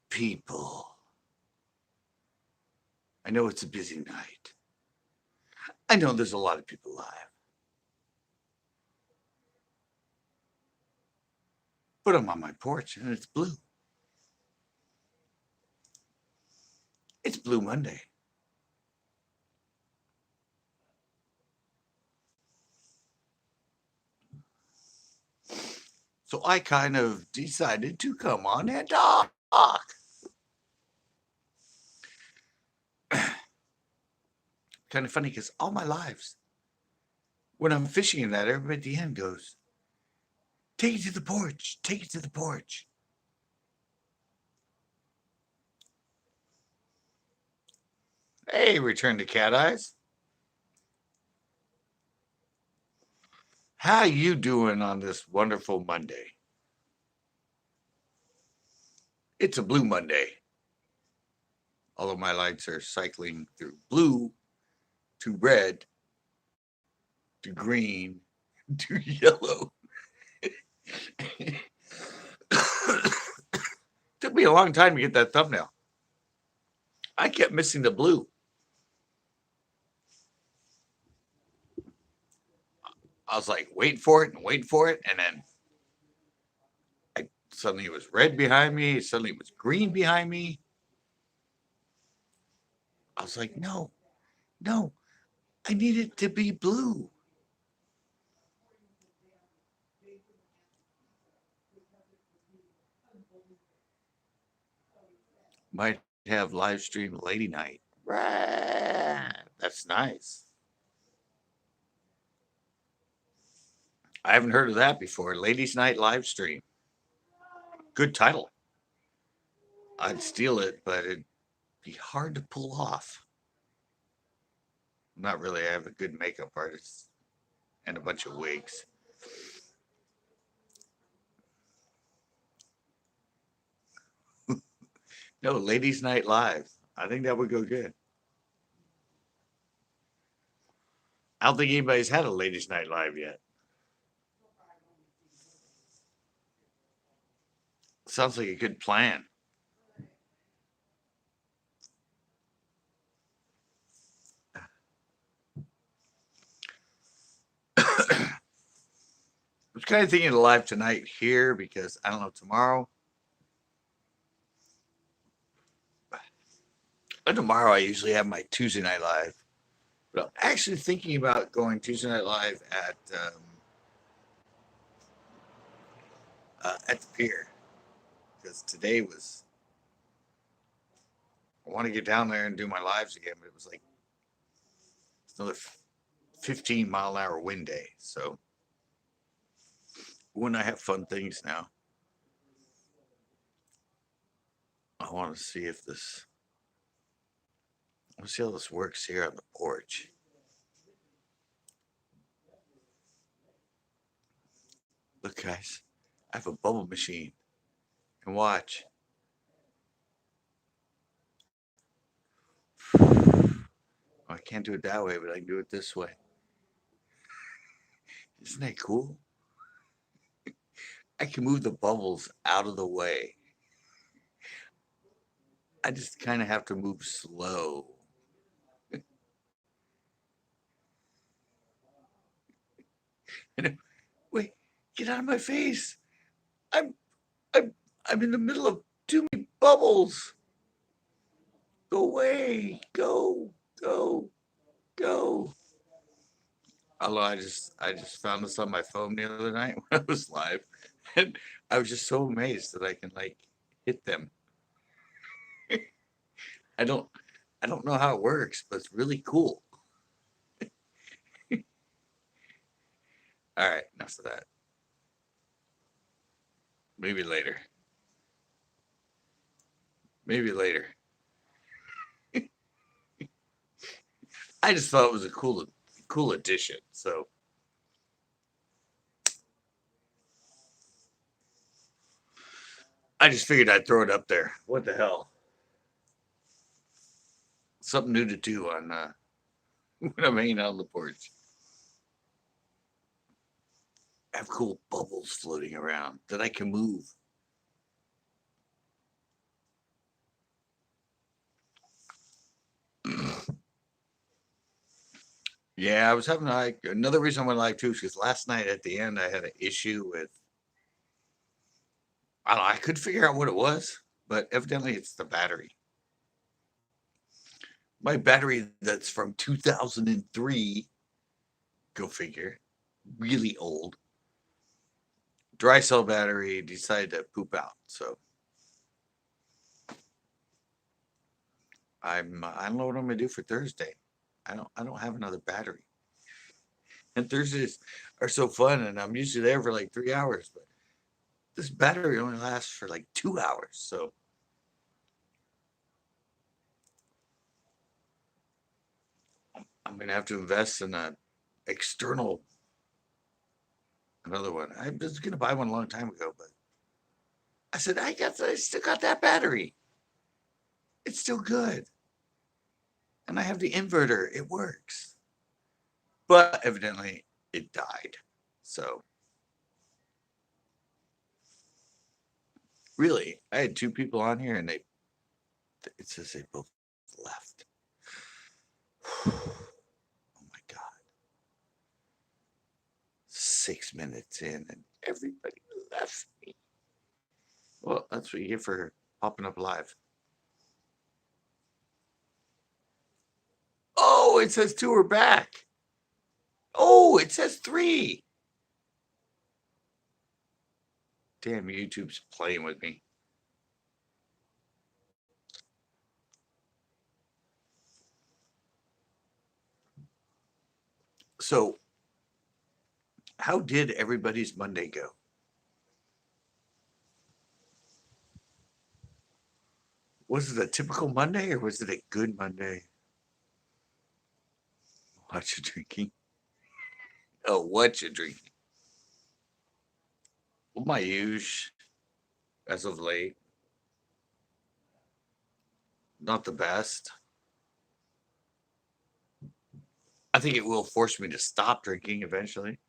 People. I know it's a busy night. I know there's a lot of people live, but I'm on my porch and it's blue. It's Blue Monday. So I kind of decided to come on and talk. Kind of funny because all my lives, when I'm fishing in that, everybody at the end goes, take it to the porch, take it to the porch. Hey, return to Cat Eyes. How you doing on this wonderful Monday? It's a Blue Monday. Although my lights are cycling through blue to red to green to yellow. Took me a long time to get that thumbnail. I kept missing the blue. I was like waiting for it and waiting for it, and then suddenly it was red behind me. Suddenly it was green behind me. I was like, no, no, I need it to be blue. Might have live stream lady night. Right. That's nice. I haven't heard of that before. Ladies' Night live stream. Good title. I'd steal it, but it'd be hard to pull off. Not really. I have a good makeup artist and a bunch of wigs. No, Ladies' Night Live. I think that would go good. I don't think anybody's had a Ladies' Night Live yet. Sounds like a good plan. I was kind of thinking of live tonight here because I don't know tomorrow. Tomorrow I usually have my Tuesday night live, but I'm actually thinking about going Tuesday night live at the pier because today was. I want to get down there and do my lives again, but it was like it's another 15-mile-an-hour wind day. So when I have fun things now, I want to see if this. I want to see how this works here on the porch. Look, guys, I have a bubble machine. And watch. I can't do it that way, but I can do it this way. Isn't that cool? I can move the bubbles out of the way. I just kind of have to move slow. And wait, get out of my face! I'm, I'm, I'm in the middle of too many bubbles. Go away! Go, go, go! Although I just found this on my phone the other night when I was live, and I was just so amazed that I can like hit them. I don't I don't know how it works, but it's really cool. All right, enough of that. Maybe later. Maybe later. I just thought it was a cool addition. So I just figured I'd throw it up there. What the hell? Something new to do on when I'm hanging out on the porch. I have cool bubbles floating around that I can move. Yeah, I was having like another reason I went live too is because last night at the end I had an issue with I don't know, I could figure out what it was, but evidently it's the battery. My battery that's from 2003, go figure, really old. Dry cell battery decided to poop out. So I don't know what I'm gonna do for Thursday. I don't have another battery. And Thursdays are so fun, and I'm usually there for like 3 hours, but this battery only lasts for like 2 hours. So I'm gonna have to invest in a external another one. I was gonna buy one a long time ago, but I said I still got that battery. It's still good. And I have the inverter. It works. But evidently it died. So really, I had two people on here and it says they both left. Oh my God. 6 minutes in and everybody left me. Well, that's what you get for popping up live. Oh, it says two are back. Oh, it says three. Damn, YouTube's playing with me. So, how did everybody's Monday go? Was it a typical Monday or was it a good Monday? What you drinking? Oh, what you drinking? Well, my use as of late, not the best. I think it will force me to stop drinking eventually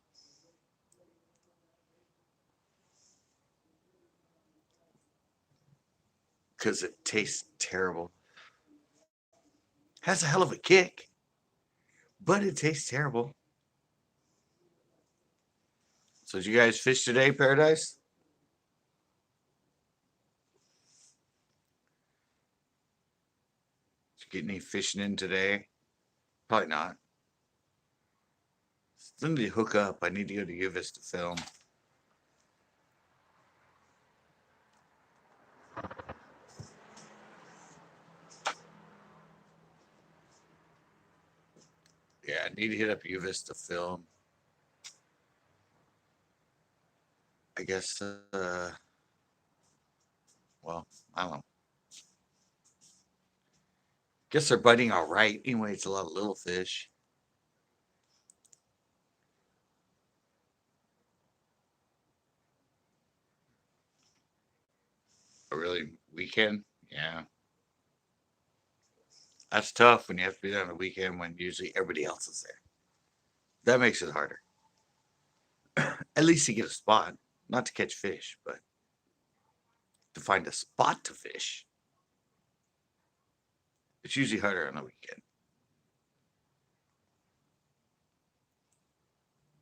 because it tastes terrible. Has a hell of a kick, but it tastes terrible. So, did you guys fish today, Paradise? Did you get any fishing in today? Probably not. Still need to hook up. I need to go to UVis to film. Yeah, I need to hit up UVis to film. I guess, well, I don't know. Guess they're biting all right. Anyway, it's a lot of little fish. A really weekend? Yeah. That's tough when you have to be there on a weekend when usually everybody else is there. That makes it harder. At least you get a spot, not to catch fish, but to find a spot to fish. It's usually harder on a weekend.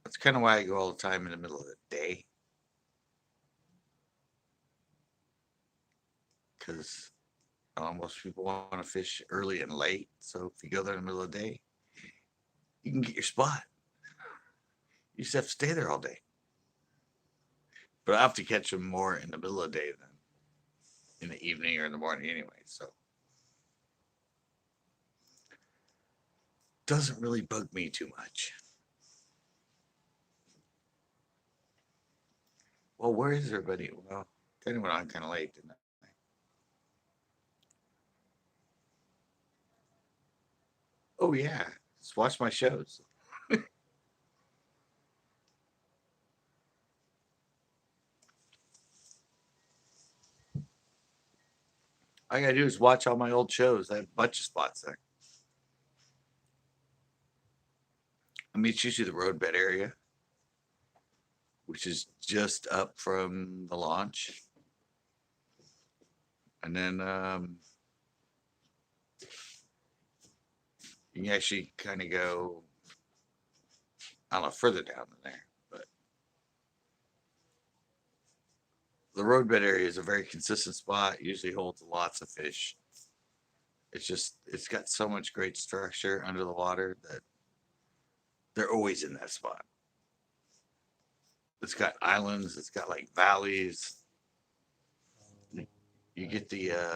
That's kind of why I go all the time in the middle of the day. Because most people want to fish early and late. So if you go there in the middle of the day, you can get your spot. You just have to stay there all day. But I have to catch them more in the middle of the day than in the evening or in the morning anyway. So doesn't really bug me too much. Well, where is everybody? Well, kind of went on kind of late, didn't I? Oh yeah, just watch my shows. All I gotta do is watch all my old shows. I have a bunch of spots there. I mean, it's usually the roadbed area, which is just up from the launch, and then you can actually kind of go I don't know, further down than there. But the roadbed area is a very consistent spot. Usually holds lots of fish. It's got so much great structure under the water that they're always in that spot. It's got islands. It's got like valleys. You get the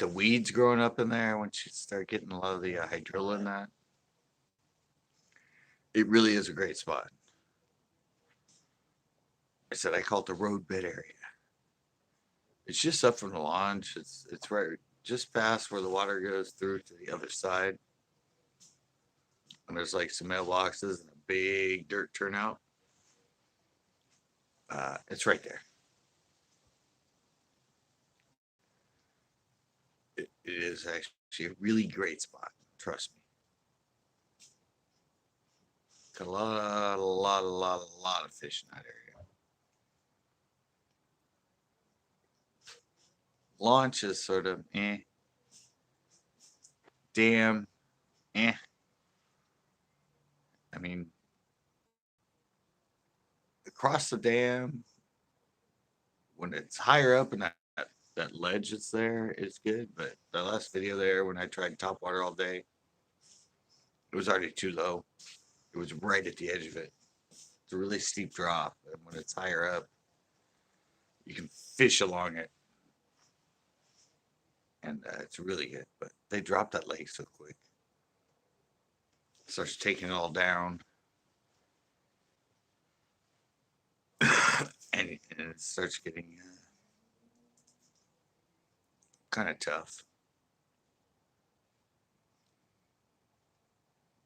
weeds growing up in there once you start getting a lot of the hydrilla in that. It really is a great spot. I said I call it the roadbed area. It's just up from the launch. It's right just past where the water goes through to the other side. And there's like some mailboxes and a big dirt turnout. It's right there. It is actually a really great spot. Trust me. Got a lot of fish in that area. Launch is sort of dam, eh. I mean, across the dam, when it's higher up and that ledge that's there is good. But the last video there, when I tried top water all day, it was already too low. It was right at the edge of it. It's a really steep drop. And when it's higher up, you can fish along it. And it's really good. But they dropped that lake so quick. It starts taking it all down. and it starts getting kind of tough.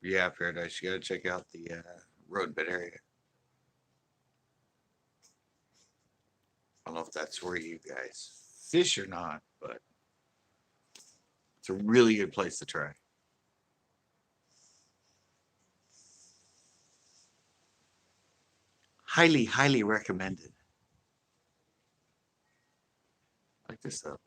Yeah, Paradise, you gotta check out the roadbed area. I don't know if that's where you guys fish or not, but it's a really good place to try. Highly, highly recommended. Like this up.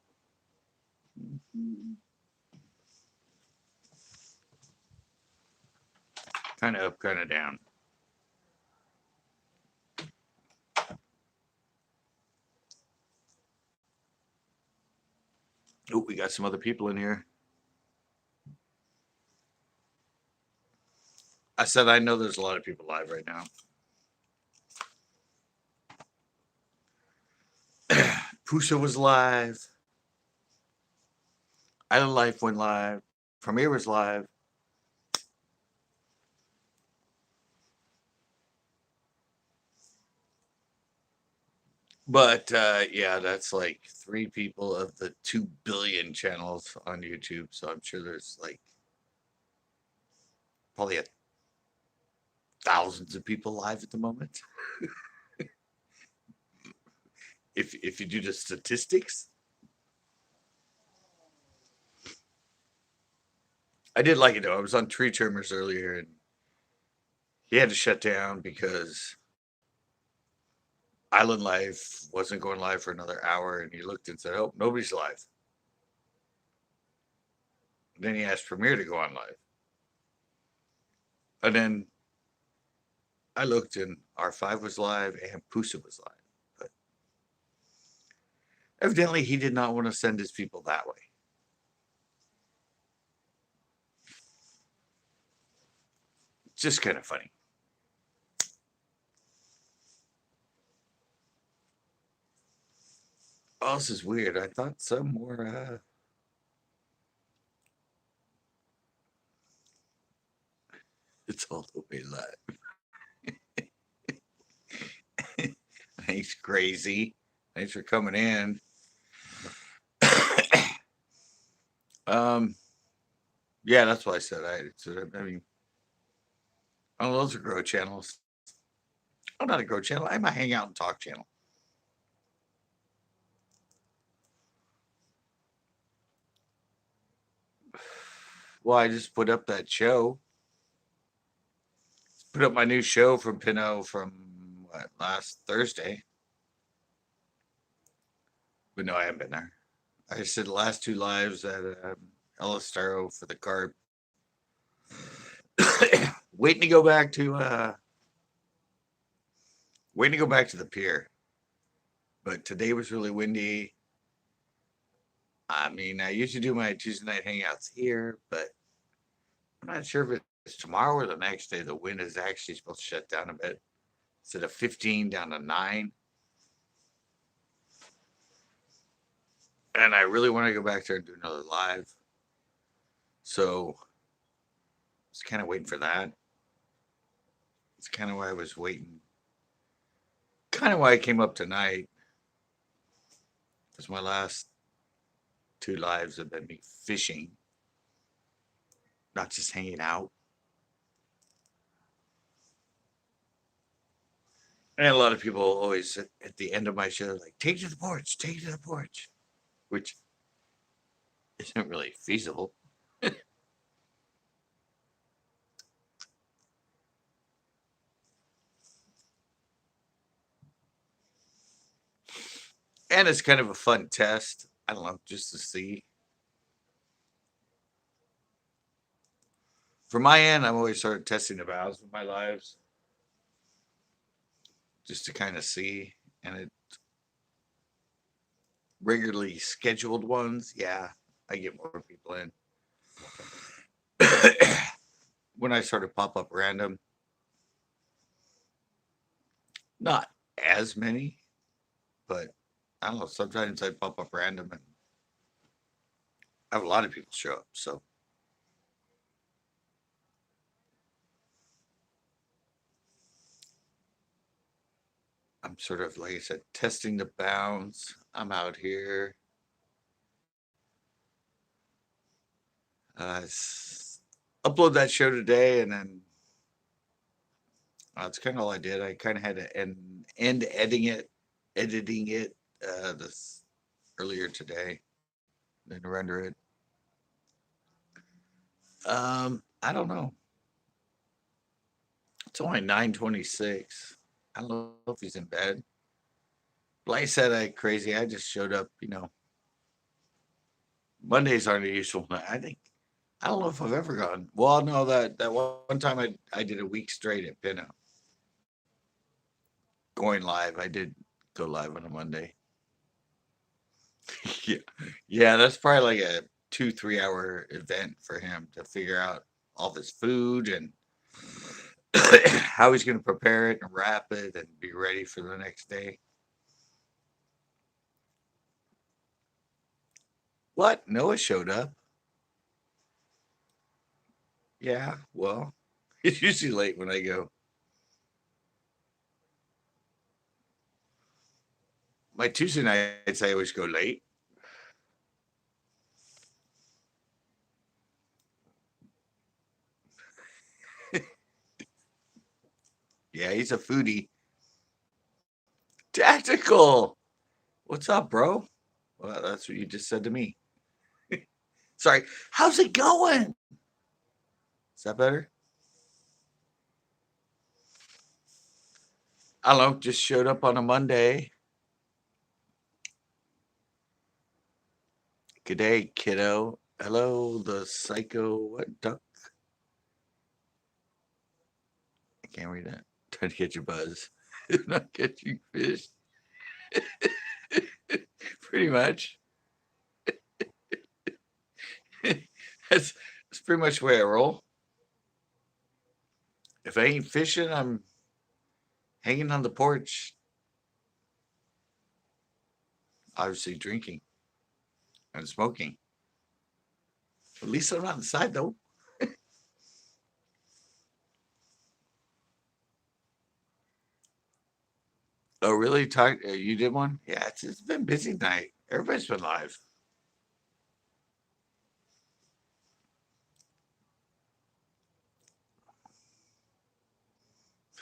Kind of up, kind of down. Oh, we got some other people in here. I said I know there's a lot of people live right now. Pusa was live. Island Life went live. Premiere was live. But yeah, that's like 3 people of the 2 billion channels on YouTube. So I'm sure there's like probably thousands of people live at the moment. if you do the statistics. I did like it though. I was on Tree Trimmers earlier and he had to shut down because Island Life wasn't going live for another hour, and he looked and said, "Oh, nobody's live." And then he asked Premiere to go on live, and then I looked, and R5 was live and Pusa was live, but evidently he did not want to send his people that way. It's just kind of funny. Oh, this is weird. I thought some were. It's all the way live. Thanks, Crazy. Thanks for coming in. Yeah, that's why I said I mean, oh, those are grow channels. I'm not a grow channel. I'm a hangout and talk channel. Well, I just put up that show. Put up my new show from Pinot from last Thursday. But no, I haven't been there. I just did the last 2 lives at El Estero for the carp. waiting to go back to waiting to go back to the pier. But today was really windy. I mean, I usually do my Tuesday night hangouts here, but I'm not sure if it's tomorrow or the next day. The wind is actually supposed to shut down a bit. Instead of 15 down to 9. And I really want to go back there and do another live. So I was kind of waiting for that. It's kind of why I was waiting. Kind of why I came up tonight. Because my last 2 lives have been me fishing, not just hanging out. And a lot of people always at the end of my show, like, take it to the porch, take it to the porch, which isn't really feasible. And it's kind of a fun test. I don't know, just to see. For my end, I'm always sort of testing the valves with my lives just to kind of see. And it regularly scheduled ones, yeah, I get more people in. When I sort of pop up random, not as many, but I don't know. Sometimes I pop up random and I have a lot of people show up. So I'm sort of, like I said, testing the bounds. I'm out here. Upload that show today, and then that's kind of all I did. I kind of had to end editing it this earlier today, then render it. I don't know. It's only 9:26. I don't know if he's in bed. Like I said, crazy. I just showed up. Mondays aren't a usual night. I don't know if I've ever gone. Well, no, that one time I did a week straight at Pinna. Going live. I did go live on a Monday. Yeah. Yeah, that's probably like a 2-3 hour event for him to figure out all this food and how he's going to prepare it and wrap it and be ready for the next day. What? Noah showed up. Yeah, well, it's usually late when I go. My Tuesday nights, I always go late. Yeah, he's a foodie. Tactical. What's up, bro? Well, that's what you just said to me. Sorry. How's it going? Is that better? I don't know. Just showed up on a Monday. Good day, kiddo. Hello, the psycho what duck? I can't read that. Trying to catch a buzz. Not catching fish. Pretty much. That's pretty much the way I roll. If I ain't fishing, I'm hanging on the porch, obviously drinking and smoking. At least I'm not inside though. Oh, really? You did one? Yeah, it's been a busy night. Everybody's been live.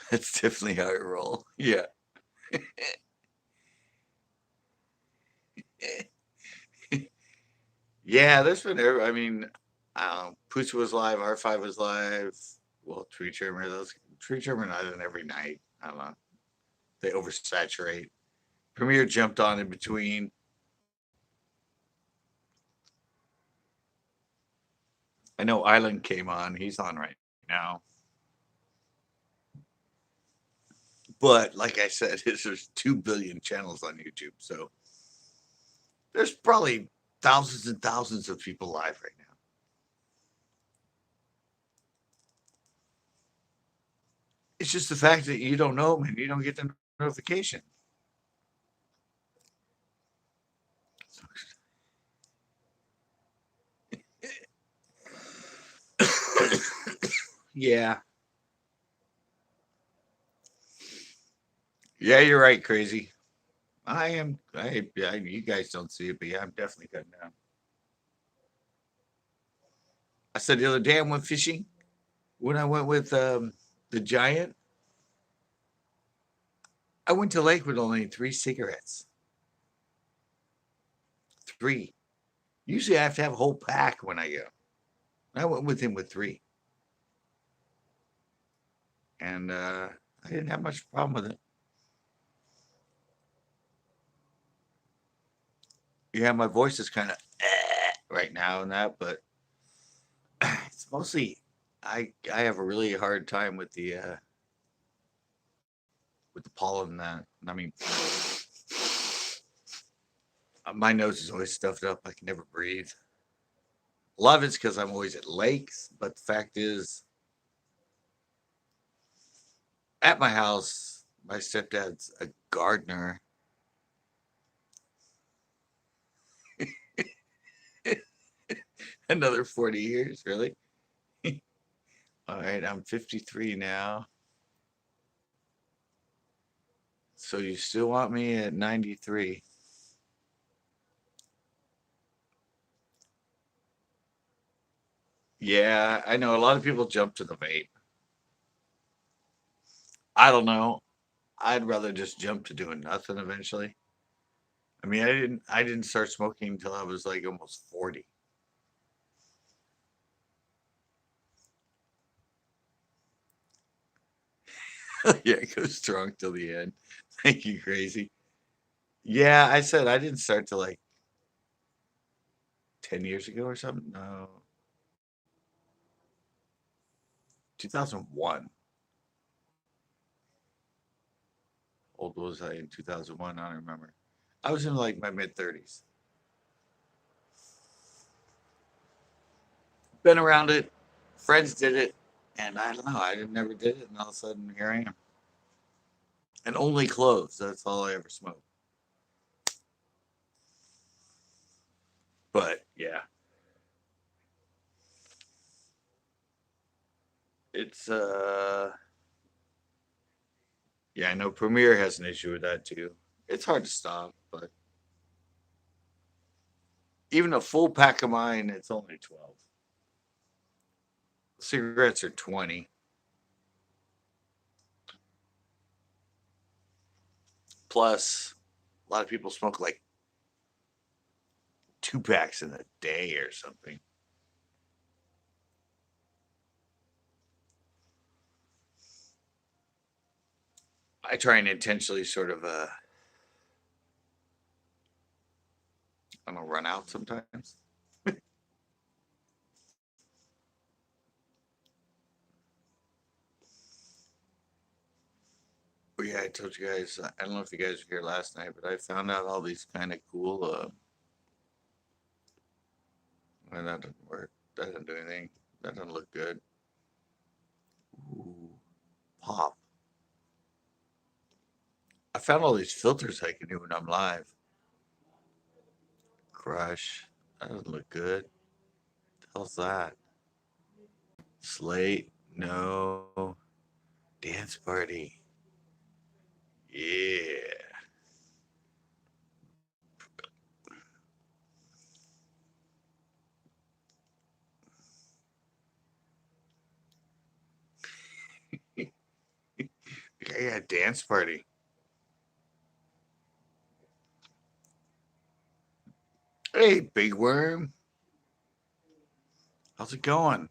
That's definitely how I roll. Yeah. Yeah, there's been, I mean, Pooch was live, R5 was live. Well, Tree Trimmer not in every night. I don't know. They oversaturate. Premiere jumped on in between. I know Island came on. He's on right now. But like I said, there's 2 billion channels on YouTube. So there's probably thousands and thousands of people live right now. It's just the fact that you don't know them and you don't get the notification. Yeah. Yeah, you're right, crazy. I am. You guys don't see it, but yeah, I'm definitely cutting down. I said the other day I went fishing when I went with the giant. I went to lake with only 3 cigarettes. 3. Usually I have to have a whole pack when I go. I went with him with 3, and I didn't have much problem with it. Yeah, my voice is kind of right now and that, but it's mostly I have a really hard time with the pollen and that. I mean, my nose is always stuffed up. I can never breathe. A lot of it's because I'm always at lakes, but the fact is, at my house, my stepdad's a gardener. Another 40 years, really? All right, I'm 53 now. So you still want me at 93? Yeah, I know a lot of people jump to the vape. I don't know. I'd rather just jump to doing nothing eventually. I mean, I didn't start smoking until I was like almost 40. Yeah, it goes strong till the end. Thank you, crazy. Yeah, I said I didn't start till like 10 years ago or something. No, 2001. Old was I in 2001? I don't remember. I was in like my mid 30s. Been around it. Friends did it. And I don't know. I never did it. And all of a sudden, here I am. And only cloves. That's all I ever smoked. But yeah, it's, yeah, I know Premiere has an issue with that too. It's hard to stop, but even a full pack of mine, it's only 12. Cigarettes are 20. Plus, a lot of people smoke like 2 packs in a day or something. I try and intentionally sort of, I don't know, run out sometimes. But yeah, I told you guys, I don't know if you guys were here last night, but I found out all these kind of cool, well, that doesn't work. That doesn't do anything. That doesn't look good. Ooh, pop. I found all these filters I can do when I'm live. Crush. That doesn't look good. What the hell's that? Slate. No. Dance party. Yeah. Yeah, dance party. Hey, big worm. How's it going?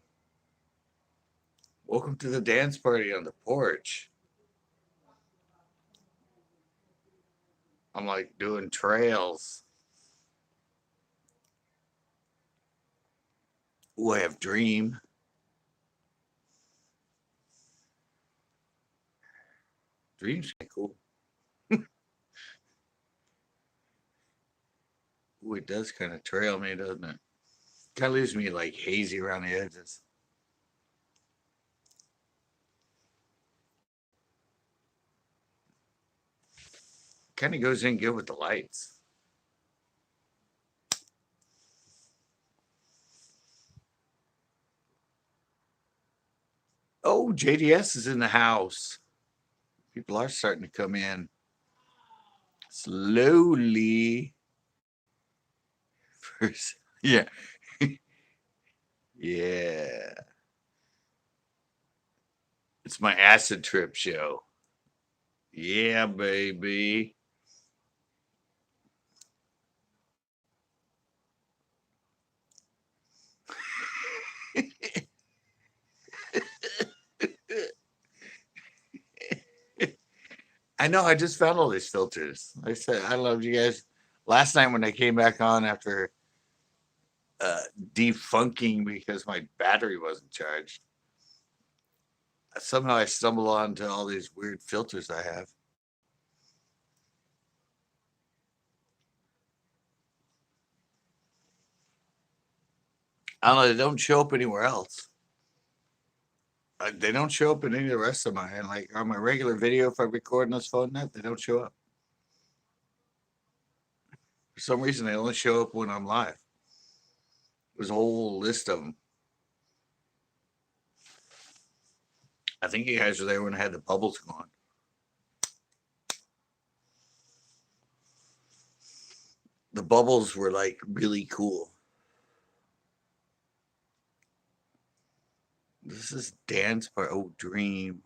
Welcome to the dance party on the porch. I'm like doing trails. Ooh, I have dream. Dream's kind of cool. Ooh, it does kind of trail me, doesn't it? Kind of leaves me like hazy around the edges. Kind of goes in good with the lights. Oh, JDS is in the house. People are starting to come in slowly. First, yeah, yeah. It's my acid trip show. Yeah, baby. I know. I just found all these filters. I said I love you guys. Last night when I came back on after uh, defunking because my battery wasn't charged, somehow I stumbled onto all these weird filters I have. I don't know. They don't show up anywhere else. They don't show up in any of the rest of mine. Like on my regular video, if I record on this phone net, they don't show up. For some reason, they only show up when I'm live. There's a whole list of them. I think you guys were there when I had the bubbles going. The bubbles were like really cool. This is dance part. Oh, dream.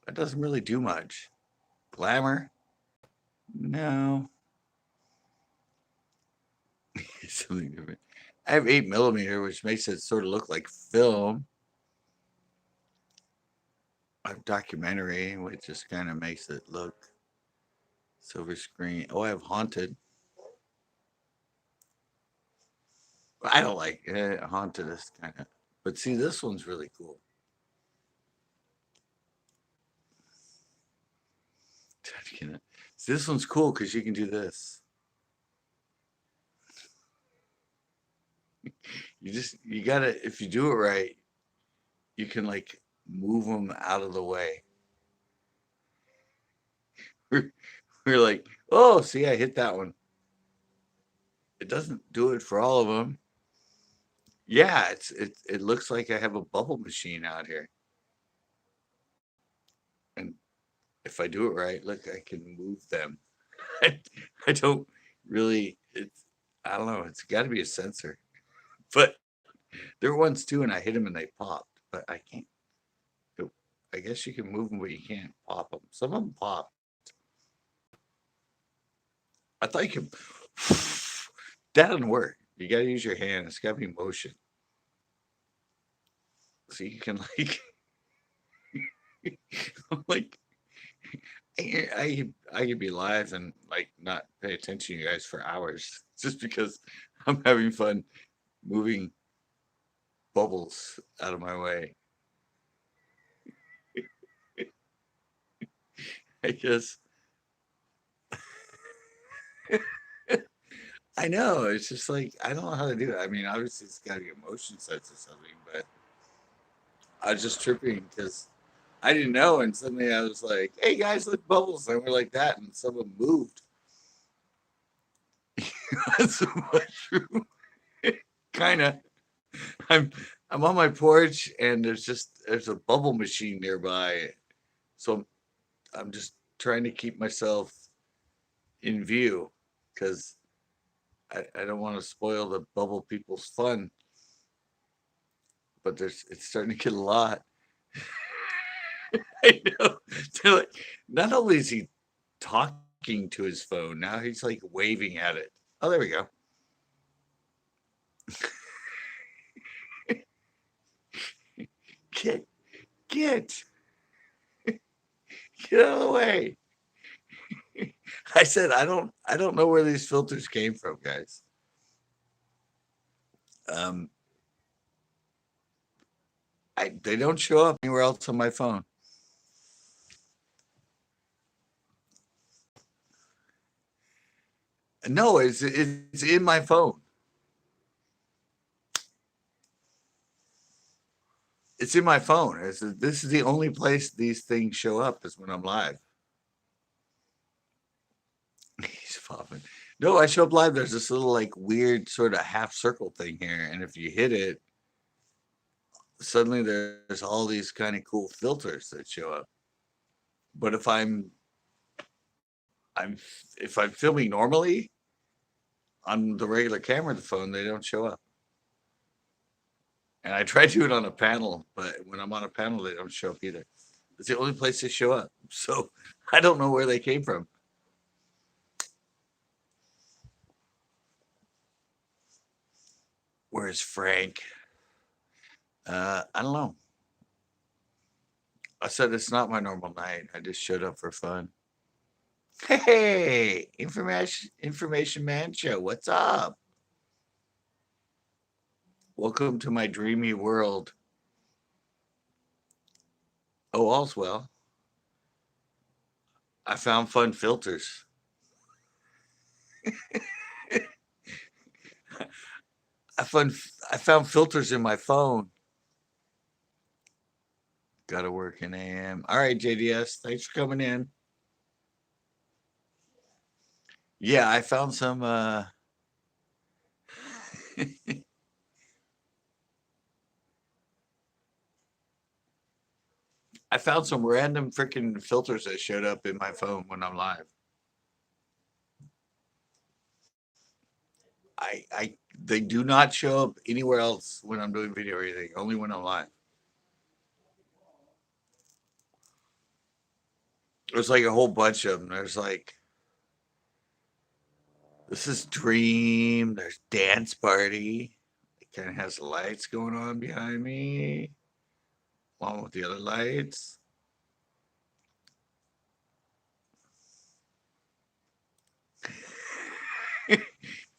That doesn't really do much. Glamour? No. Something different. I have 8mm, which makes it sort of look like film. I have documentary, which just kind of makes it look silver screen. Oh, I have haunted. I don't like haunted is kind of. But see, this one's really cool. See, this one's cool because you can do this. You gotta, if you do it right, you can like move them out of the way. We're, we're like, oh, see, I hit that one. It doesn't do it for all of them. Yeah, it looks like I have a bubble machine out here. And if I do it right, look, I can move them. I, I don't really, it's, I don't know, it's got to be a sensor. But there were ones too, and I hit them and they popped. But I can't, I guess you can move them, but you can't pop them. Some of them pop. I thought you could, that doesn't work. You got to use your hand. It's got to be motion. So you can like, like, I could be live and like not pay attention to you guys for hours just because I'm having fun moving bubbles out of my way. I guess I know it's just like I don't know how to do it. I mean, obviously it's got to be a motion sensor or something, but I was just tripping because I didn't know, and suddenly I was like, "Hey guys, look bubbles!" And we're like that, and someone moved. That's a mushroom, kind of. I'm I'm on my porch, and there's a bubble machine nearby, so I'm just trying to keep myself in view because I don't want to spoil the bubble people's fun. But it's starting to get a lot. I know. They're like, not only is he talking to his phone, now he's like waving at it. Oh, there we go. Get, get, get out of the way. I said I don't know where these filters came from, guys. Um, They don't show up anywhere else on my phone. No, it's in my phone. It's in my phone. This is the only place these things show up is when I'm live. He's popping. No, I show up live. There's this little like weird sort of half circle thing here, and if you hit it, suddenly there's all these kind of cool filters that show up. But I'm if I'm filming normally on the regular camera of the phone, they don't show up. And I try to do it on a panel, but when I'm on a panel, they don't show up either. It's the only place they show up. So I don't know where they came from. Where's Frank? I don't know. I said it's not my normal night. I just showed up for fun. Hey, information man show. What's up? Welcome to my dreamy world. Oh, all's well. I found fun filters. I found filters in my phone. Gotta work in AM. All right, JDS. Thanks for coming in. Yeah, I found some I found some random freaking filters that showed up in my phone when I'm live. They do not show up anywhere else when I'm doing video or anything, only when I'm live. There's like a whole bunch of them. There's like this is Dream, there's Dance Party. It kind of has lights going on behind me, along with the other lights.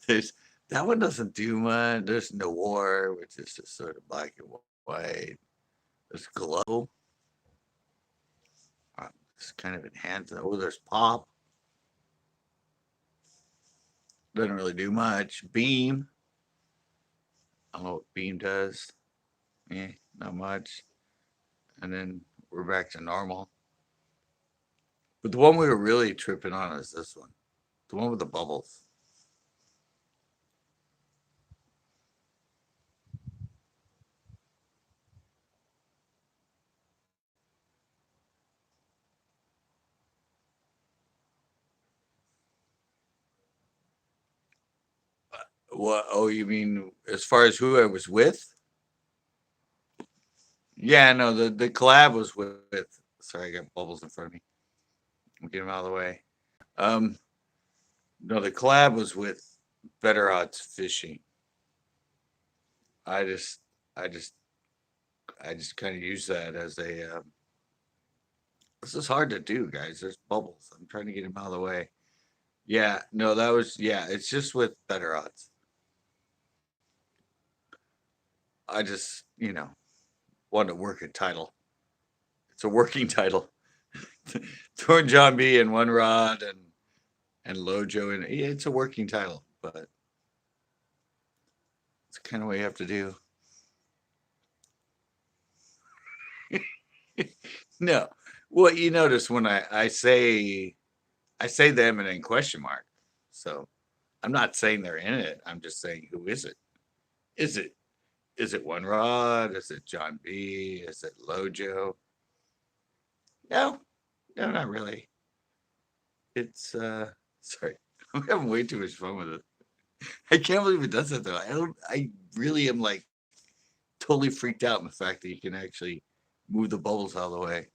There's that one doesn't do much. There's Noir, which is just sort of black and white. There's Glow. It's kind of enhanced. Oh, there's Pop. Doesn't really do much. Beam. I don't know what Beam does. Not much. And then we're back to normal. But the one we were really tripping on is this one. The one with the bubbles. What? Oh, you mean as far as who I was with? Yeah, no, the collab was with. Sorry, I got bubbles in front of me. I'll get them out of the way. Um, no, the collab was with Better Odds Fishing. I just, I just, I just kind of use that as a. This is hard to do, guys. There's bubbles. I'm trying to get them out of the way. Yeah, no, that was yeah. It's just with Better Odds. I just, wanted to work a title. It's a working title. Throwing John B and One Rod and Lojo, and yeah, it's a working title, but it's kind of what you have to do. No, well, you notice when I say them and then question mark. So I'm not saying they're in it. I'm just saying who is it? Is it One Rod? Is it John B? Is it Lojo? No, no, not really. It's sorry, I'm having way too much fun with it. I can't believe it does that though. I really am like totally freaked out in the fact that you can actually move the bubbles out of the way.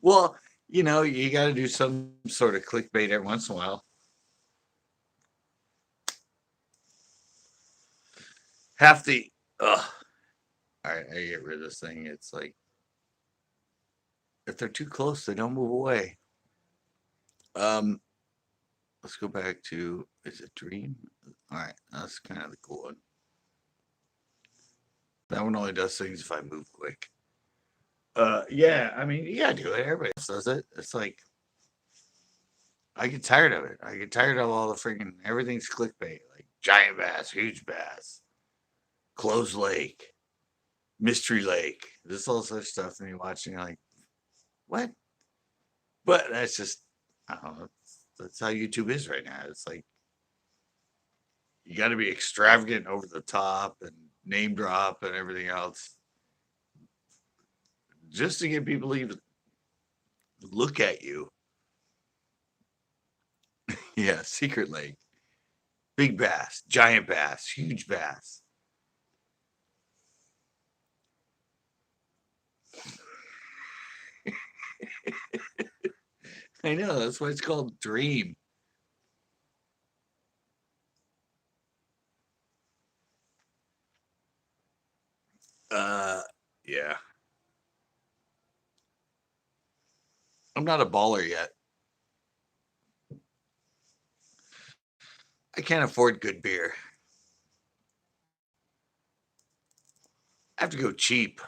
Well, you got to do some sort of clickbait every once in a while. Half the, ugh. All right, I get rid of this thing. It's like, if they're too close, they don't move away. Um, let's go back to, is it Dream? All right, that's kind of the cool one. That one only does things if I move quick. Yeah, I mean, you gotta do it. Everybody else does it. It's like I get tired of it. I get tired of all the freaking everything's clickbait, like giant bass, huge bass, closed lake, mystery lake. This all such stuff, and you're watching, you're like, what? But that's just, I don't know. That's how YouTube is right now. It's like you got to be extravagant, over the top, and name drop and everything else, just to get people to even look at you. Yeah, secret lake, big bass, giant bass, huge bass. I know that's why it's called Dream. Uh, yeah, I'm not a baller yet. I can't afford good beer. I have to go cheap.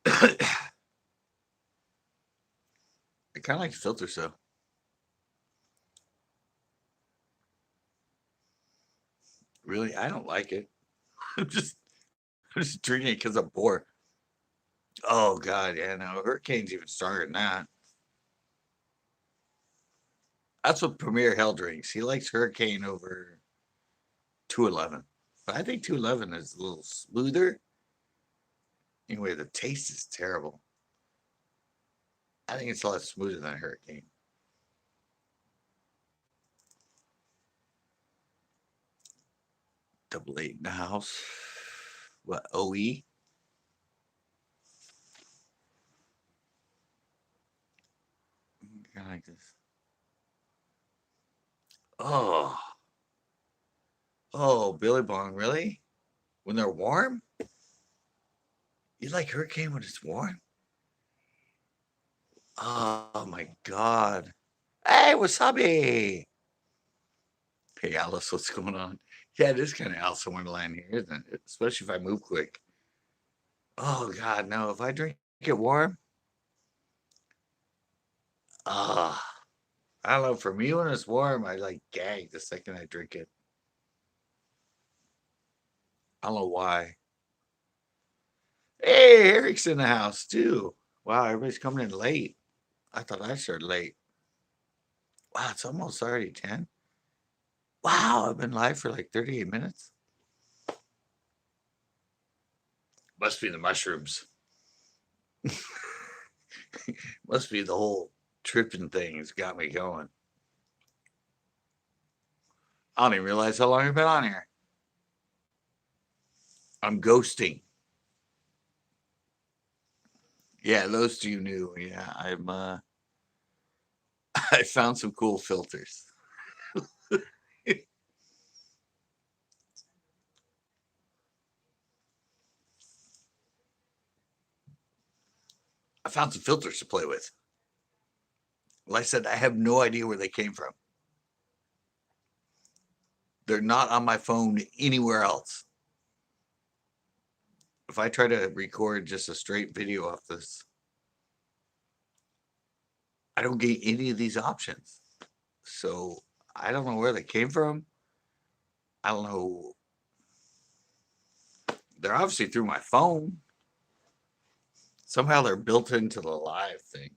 I kind of like the filter, so really, I don't like it. I'm just, I'm just drinking it because I'm bored. Oh God, yeah, no, Hurricane's even stronger than that. That's what Premier Hell drinks. He likes Hurricane over 211. But I think 211 is a little smoother. Anyway, the taste is terrible. I think it's a lot smoother than Hurricane. Double eight in the house. What, OE? Kind of like this. Oh, oh, Billy Bong, really? When they're warm? You like Hurricane when it's warm? Oh my God. Hey, wasabi. Hey, Alice, what's going on? Yeah, it is kind of Alice in Wonderland here, isn't it? Especially if I move quick. Oh God, no. If I drink it warm, ah, I don't know. For me, when it's warm, I like gag the second I drink it. I don't know why. Hey, Eric's in the house too. Wow, everybody's coming in late. I thought I started late. Wow, it's almost already 10. Wow, I've been live for like 38 minutes. Must be the mushrooms. Must be the whole tripping thing has got me going. I don't even realize how long I've been on here. I'm ghosting. Yeah, those two knew. Yeah, I found some cool filters. I found some filters to play with. Like I said, I have no idea where they came from. They're not on my phone anywhere else. If I try to record just a straight video off this, I don't get any of these options. So I don't know where they came from. I don't know. They're obviously through my phone. Somehow they're built into the live thing,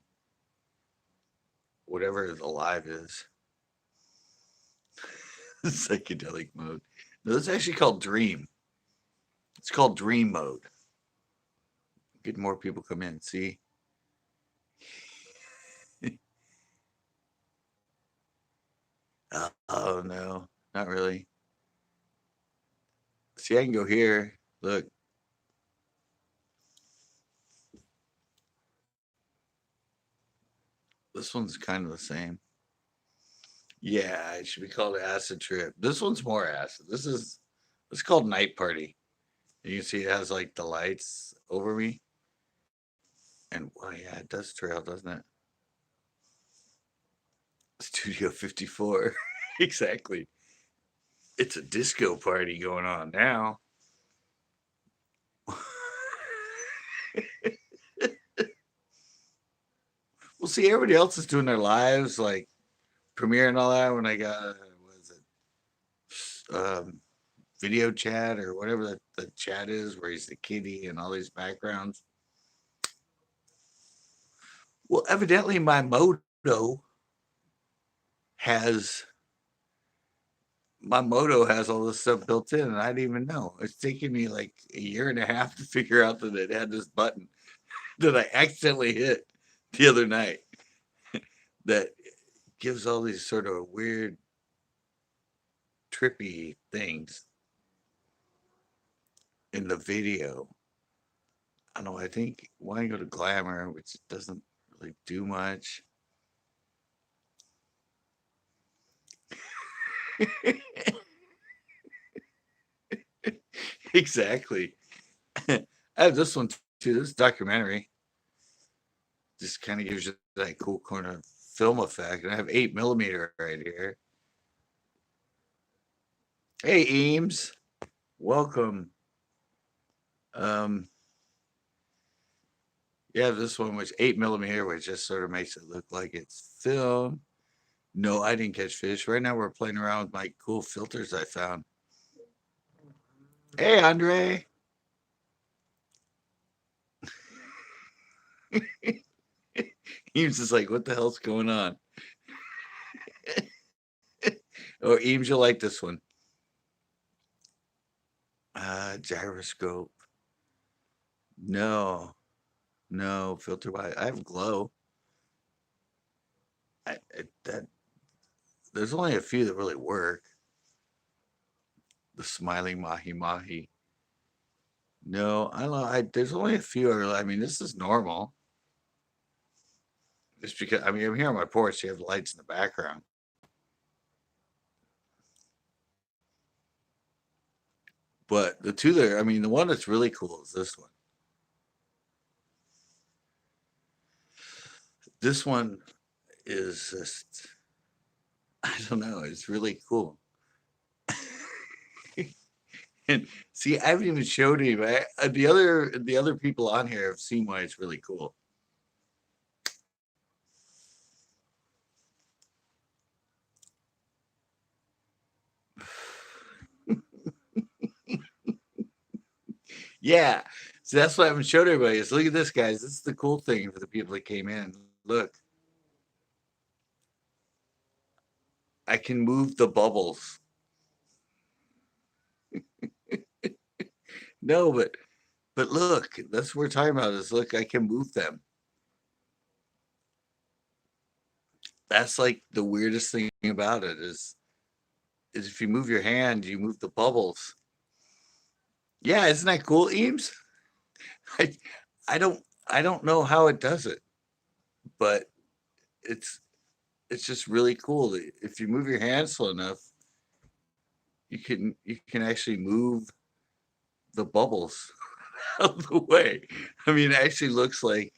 whatever the live is. Psychedelic mode. No, it's actually called Dream. It's called Dream mode. Get more people come in. See? Oh no, not really. See, I can go here. Look, this one's kind of the same. Yeah, it should be called Acid Trip. This one's more acid. It's called Night Party. You can see it has like the lights over me. And well, yeah, it does trail, doesn't it? Studio 54. Exactly. It's a disco party going on now. Well, see, everybody else is doing their lives, like Premiere and all that. When I got, what is it, video chat or whatever the chat is, where he's the kitty and all these backgrounds. Well, evidently my Moto has all this stuff built in, and I didn't even know. It's taken me like a year and a half to figure out that it had this button that I accidentally hit the other night that gives all these sort of weird, trippy things in the video. I don't know. I think why go to glamour, which doesn't really do much. Exactly. I have this one too. This documentary just kind of gives you that cool kind of film effect. And I have 8mm right here. Hey, Eames, welcome. Yeah, this one was 8mm, which just sort of makes it look like it's film. No, I didn't catch fish. Right now, we're playing around with my cool filters I found. Hey, Andre. Eames is like, what the hell's going on? Oh, Eames, you'll like this one. Gyroscope. No, no, filter by. I have glow. That there's only a few that really work. The smiling mahi mahi. No, I don't know. There's only a few. I mean, this is normal. Just because I mean, I'm here on my porch. You have lights in the background. But the two there, I mean, the one that's really cool is this one. This one is just, I don't know, it's really cool. And see, I haven't even showed him. The other people on here have seen why it's really cool. Yeah. So that's what I haven't showed everybody is look at this, guys. This is the cool thing for the people that came in. Look, I can move the bubbles. No, but look, that's what we're talking about is look, I can move them. That's like the weirdest thing about it is if you move your hand, you move the bubbles. Yeah, isn't that cool, Eames? I I don't I don't know how it does it, but it's it's just really cool. If you move your hand slow enough, you can actually move the bubbles out of the way. I mean, it actually looks like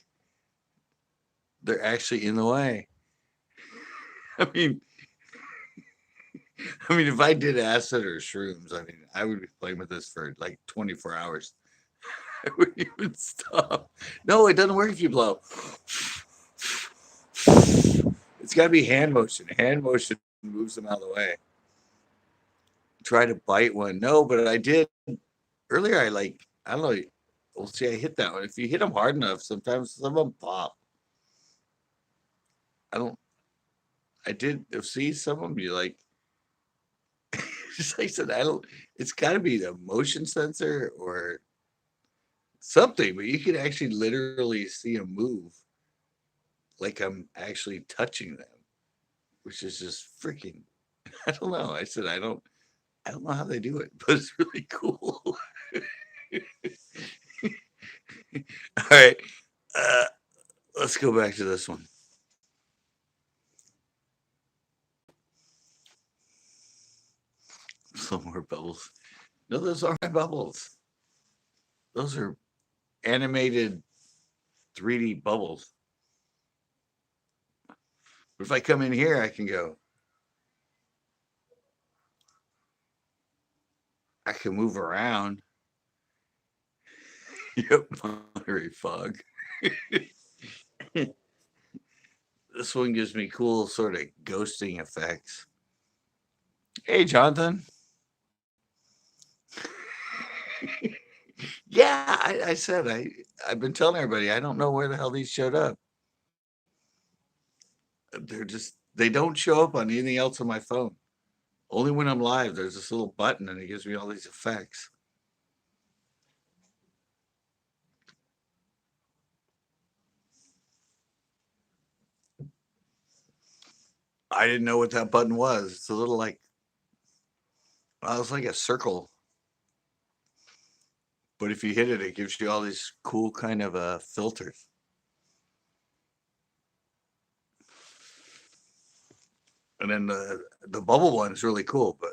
they're actually in the way. I mean, if I did acid or shrooms, I mean, I would be playing with this for like 24 hours. I wouldn't even stop. No, it doesn't work if you blow. It's got to be hand motion. Hand motion moves them out of the way. Try to bite one. No, but I did earlier. I don't know. We'll see. I hit that one. If you hit them hard enough, sometimes some of them pop. I don't. I did see some of them. You like, just like I said, I don't. It's got to be the motion sensor or something, but you can actually literally see them move, like I'm actually touching them, which is just freaking. I don't know. I said I don't. I don't know how they do it, but it's really cool. All right, uh, let's go back to this one. Some more bubbles. No, those aren't my bubbles. Those are animated 3D bubbles. But if I come in here, I can go. I can move around. Yep, Monterey fog. This one gives me cool sort of ghosting effects. Hey, Jonathan. Yeah, I said I've been telling everybody I don't know where the hell these showed up. They don't show up on anything else on my phone. Only when I'm live, there's this little button and it gives me all these effects. I didn't know what that button was. It's a little like, well, it's like a circle. But if you hit it, it gives you all these cool kind of filters. And then the bubble one is really cool, but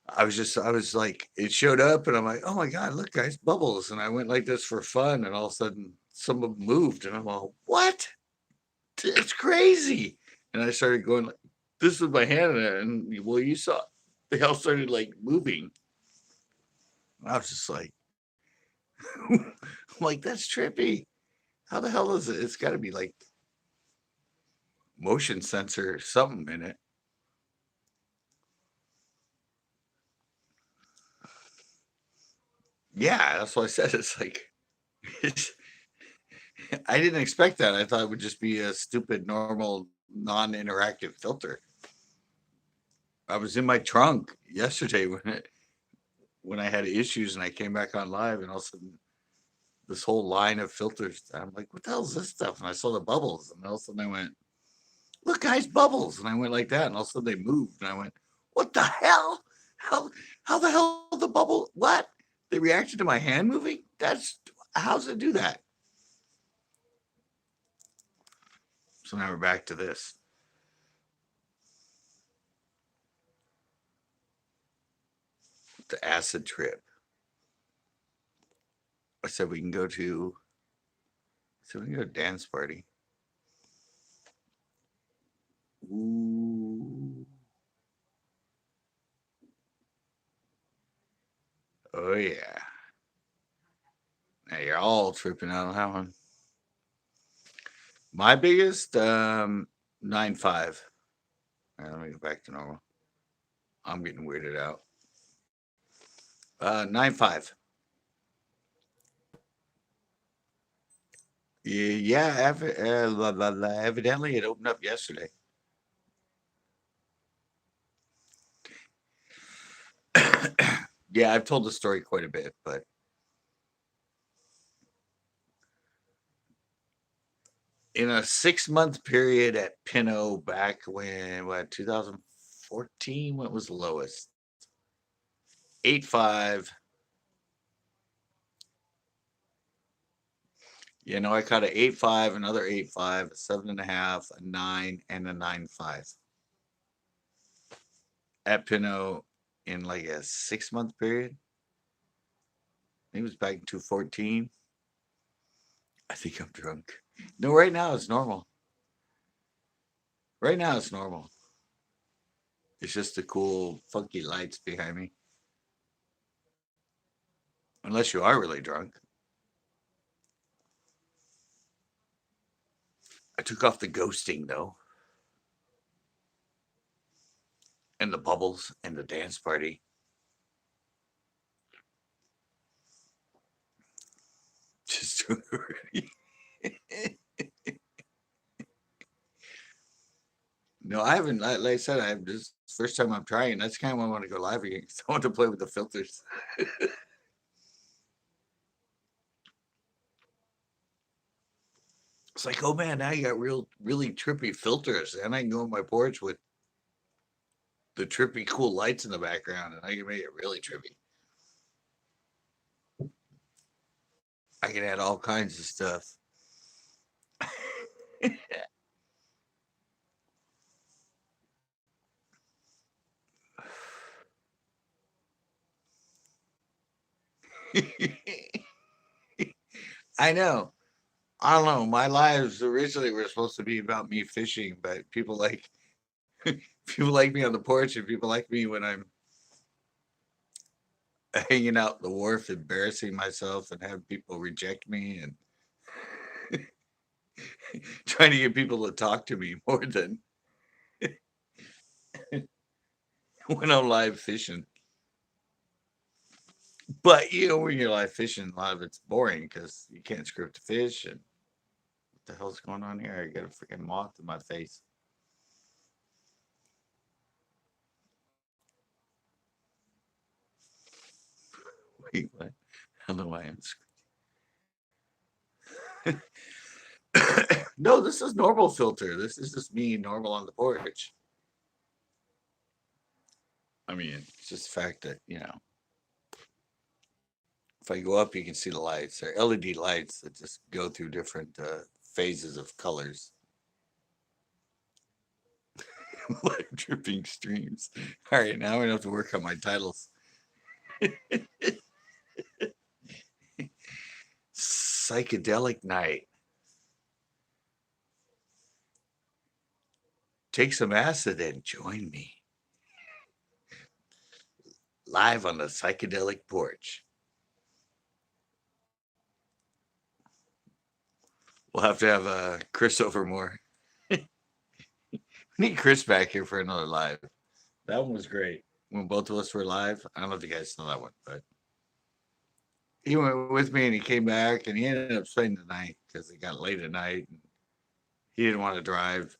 I was like, it showed up and I'm like, oh my God, look guys, bubbles. And I went like this for fun and all of a sudden some of them moved and I'm all, what? It's crazy. And I started going like, this with my hand in it. And well, you saw, they all started like moving. I was just like, I'm like, that's trippy. How the hell is it? It's got to be like motion sensor or something in it. Yeah, that's what I said. It's like, it's, I didn't expect that. I thought it would just be a stupid, normal, non-interactive filter. I was in my trunk yesterday when I had issues and I came back on live and all of a sudden this whole line of filters. I'm like, what the hell is this stuff? And I saw the bubbles and all of a sudden I went, look, guys, bubbles. And I went like that and all of a sudden they moved and I went, what the hell? How the hell the bubble? What? They reacted to my hand moving? That's how's it do that? So now we're back to this. The acid trip. I said we can go to dance party. Ooh. Oh yeah. Now you're all tripping out on that one. My biggest 9.5. All right, let me go back to normal. I'm getting weirded out. 9.5. Yeah, evidently it opened up yesterday. Yeah, I've told the story quite a bit, but in a 6-month period at Pinot back when, what, 2014, what was the lowest? 8.5. You know, I caught an 8.5, another 8.5, a 7.5, a 9, and a 9.5 at Pinot in like a 6-month period. It was back in 2014. I think I'm drunk. No, right now it's normal. Right now it's normal. It's just the cool, funky lights behind me. Unless you are really drunk. I took off the ghosting though, and the bubbles and the dance party. Just doing it already. No, I haven't. Like I said, I'm just first time I'm trying. That's kind of why I want to go live again. I want to play with the filters. It's like, oh man, now you got really trippy filters, and I can go on my porch with the trippy, cool lights in the background, and I can make it really trippy. I can add all kinds of stuff. I know. I don't know. My lives originally were supposed to be about me fishing, but people like People like me on the porch, and people like me when I'm hanging out the wharf, embarrassing myself and having people reject me and trying to get people to talk to me more than when I'm live fishing. But when you're live fishing, a lot of it's boring because you can't script the fish. And what the hell's going on here? I got a freaking moth in my face. Wait, what? I don't know why I'm. No, this is normal filter. This is just me normal on the porch. I mean, it's just the fact that, if I go up, you can see the lights. They're LED lights that just go through different phases of colors. Live dripping streams. All right, now I have to work on my titles. Psychedelic night. Take some acid and join me. Live on the psychedelic porch. We'll have to have Chris over more. We need Chris back here for another live. That one was great. When both of us were live. I don't know if you guys know that one, but he went with me and he came back and he ended up spending the night because it got late at night. And he didn't want to drive.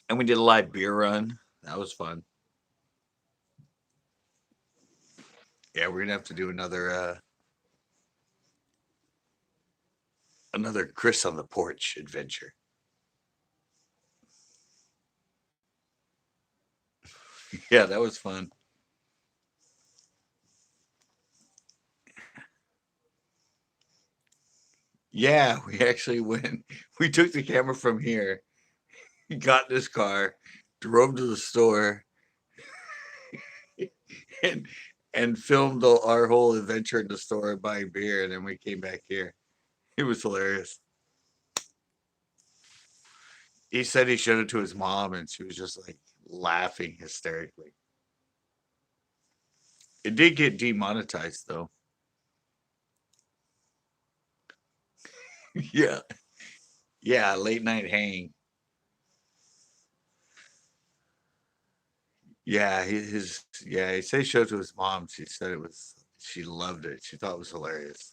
And we did a live beer run. That was fun. Yeah, we're gonna have to do another Chris on the porch adventure. Yeah, that was fun. Yeah, we actually went. We took the camera from here, got in his car, drove to the store, and filmed our whole adventure in the store buying beer, and then we came back here. It was hilarious. He said he showed it to his mom, and she was just like laughing hysterically. It did get demonetized though. Yeah, yeah, late night hang. Yeah, he said he showed it to his mom. She said she loved it. She thought it was hilarious.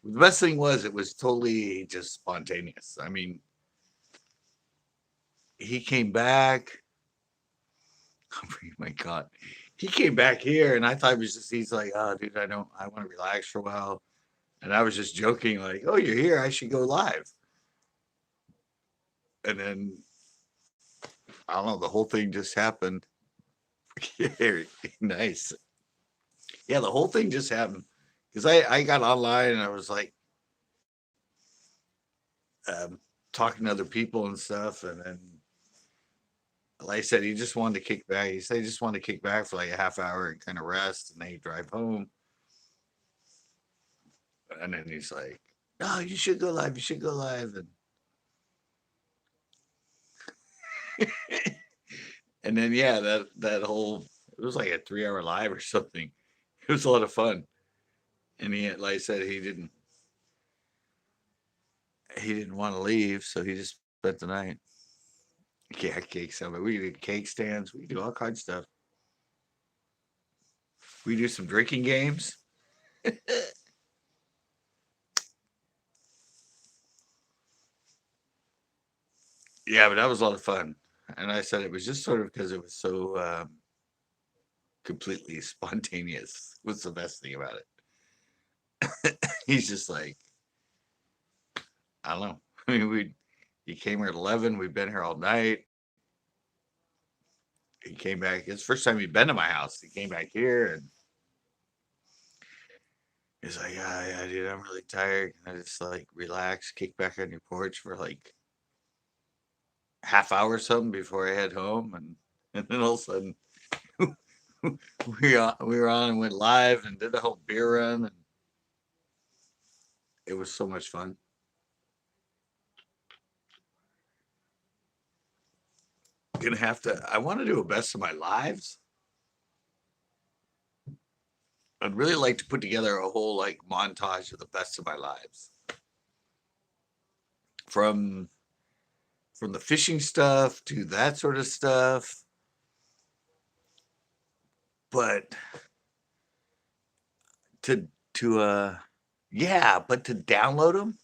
The best thing was it was totally just spontaneous. I mean, he came back. Oh my God. He came back here and I thought it was he's like, oh, dude, I want to relax for a while. And I was just joking, like, oh, you're here. I should go live. And then, I don't know, the whole thing just happened. Nice. Yeah, the whole thing just happened. Because I got online and I was like, talking to other people and stuff. And then, like I said, he just wanted to kick back. He said he just wanted to kick back for like a half hour and kind of rest. And then he'd drive home. And then he's like, "No, you should go live. You should go live." And then yeah, that whole it was like a 3 hour live or something. It was a lot of fun. And like I said, he didn't want to leave, so he just spent the night. Yeah, cake something. We do cake stands. We do all kinds of stuff. We do some drinking games. Yeah, but that was a lot of fun. And I said it was just sort of because it was so completely spontaneous. Was the best thing about it. He's just like, I don't know. I mean, he came here at 11. We've been here all night. He came back. It's the first time he'd been to my house. He came back here and he's like, yeah, dude, I'm really tired. And I just like relax, kick back on your porch for like half hour or something before I head home. And then all of a sudden we were on and went live and did the whole beer run. And it was so much fun. gonna have to. I want to do a best of my lives. I'd really like to put together a whole like montage of the best of my lives from the fishing stuff to that sort of stuff. But to yeah, but to download them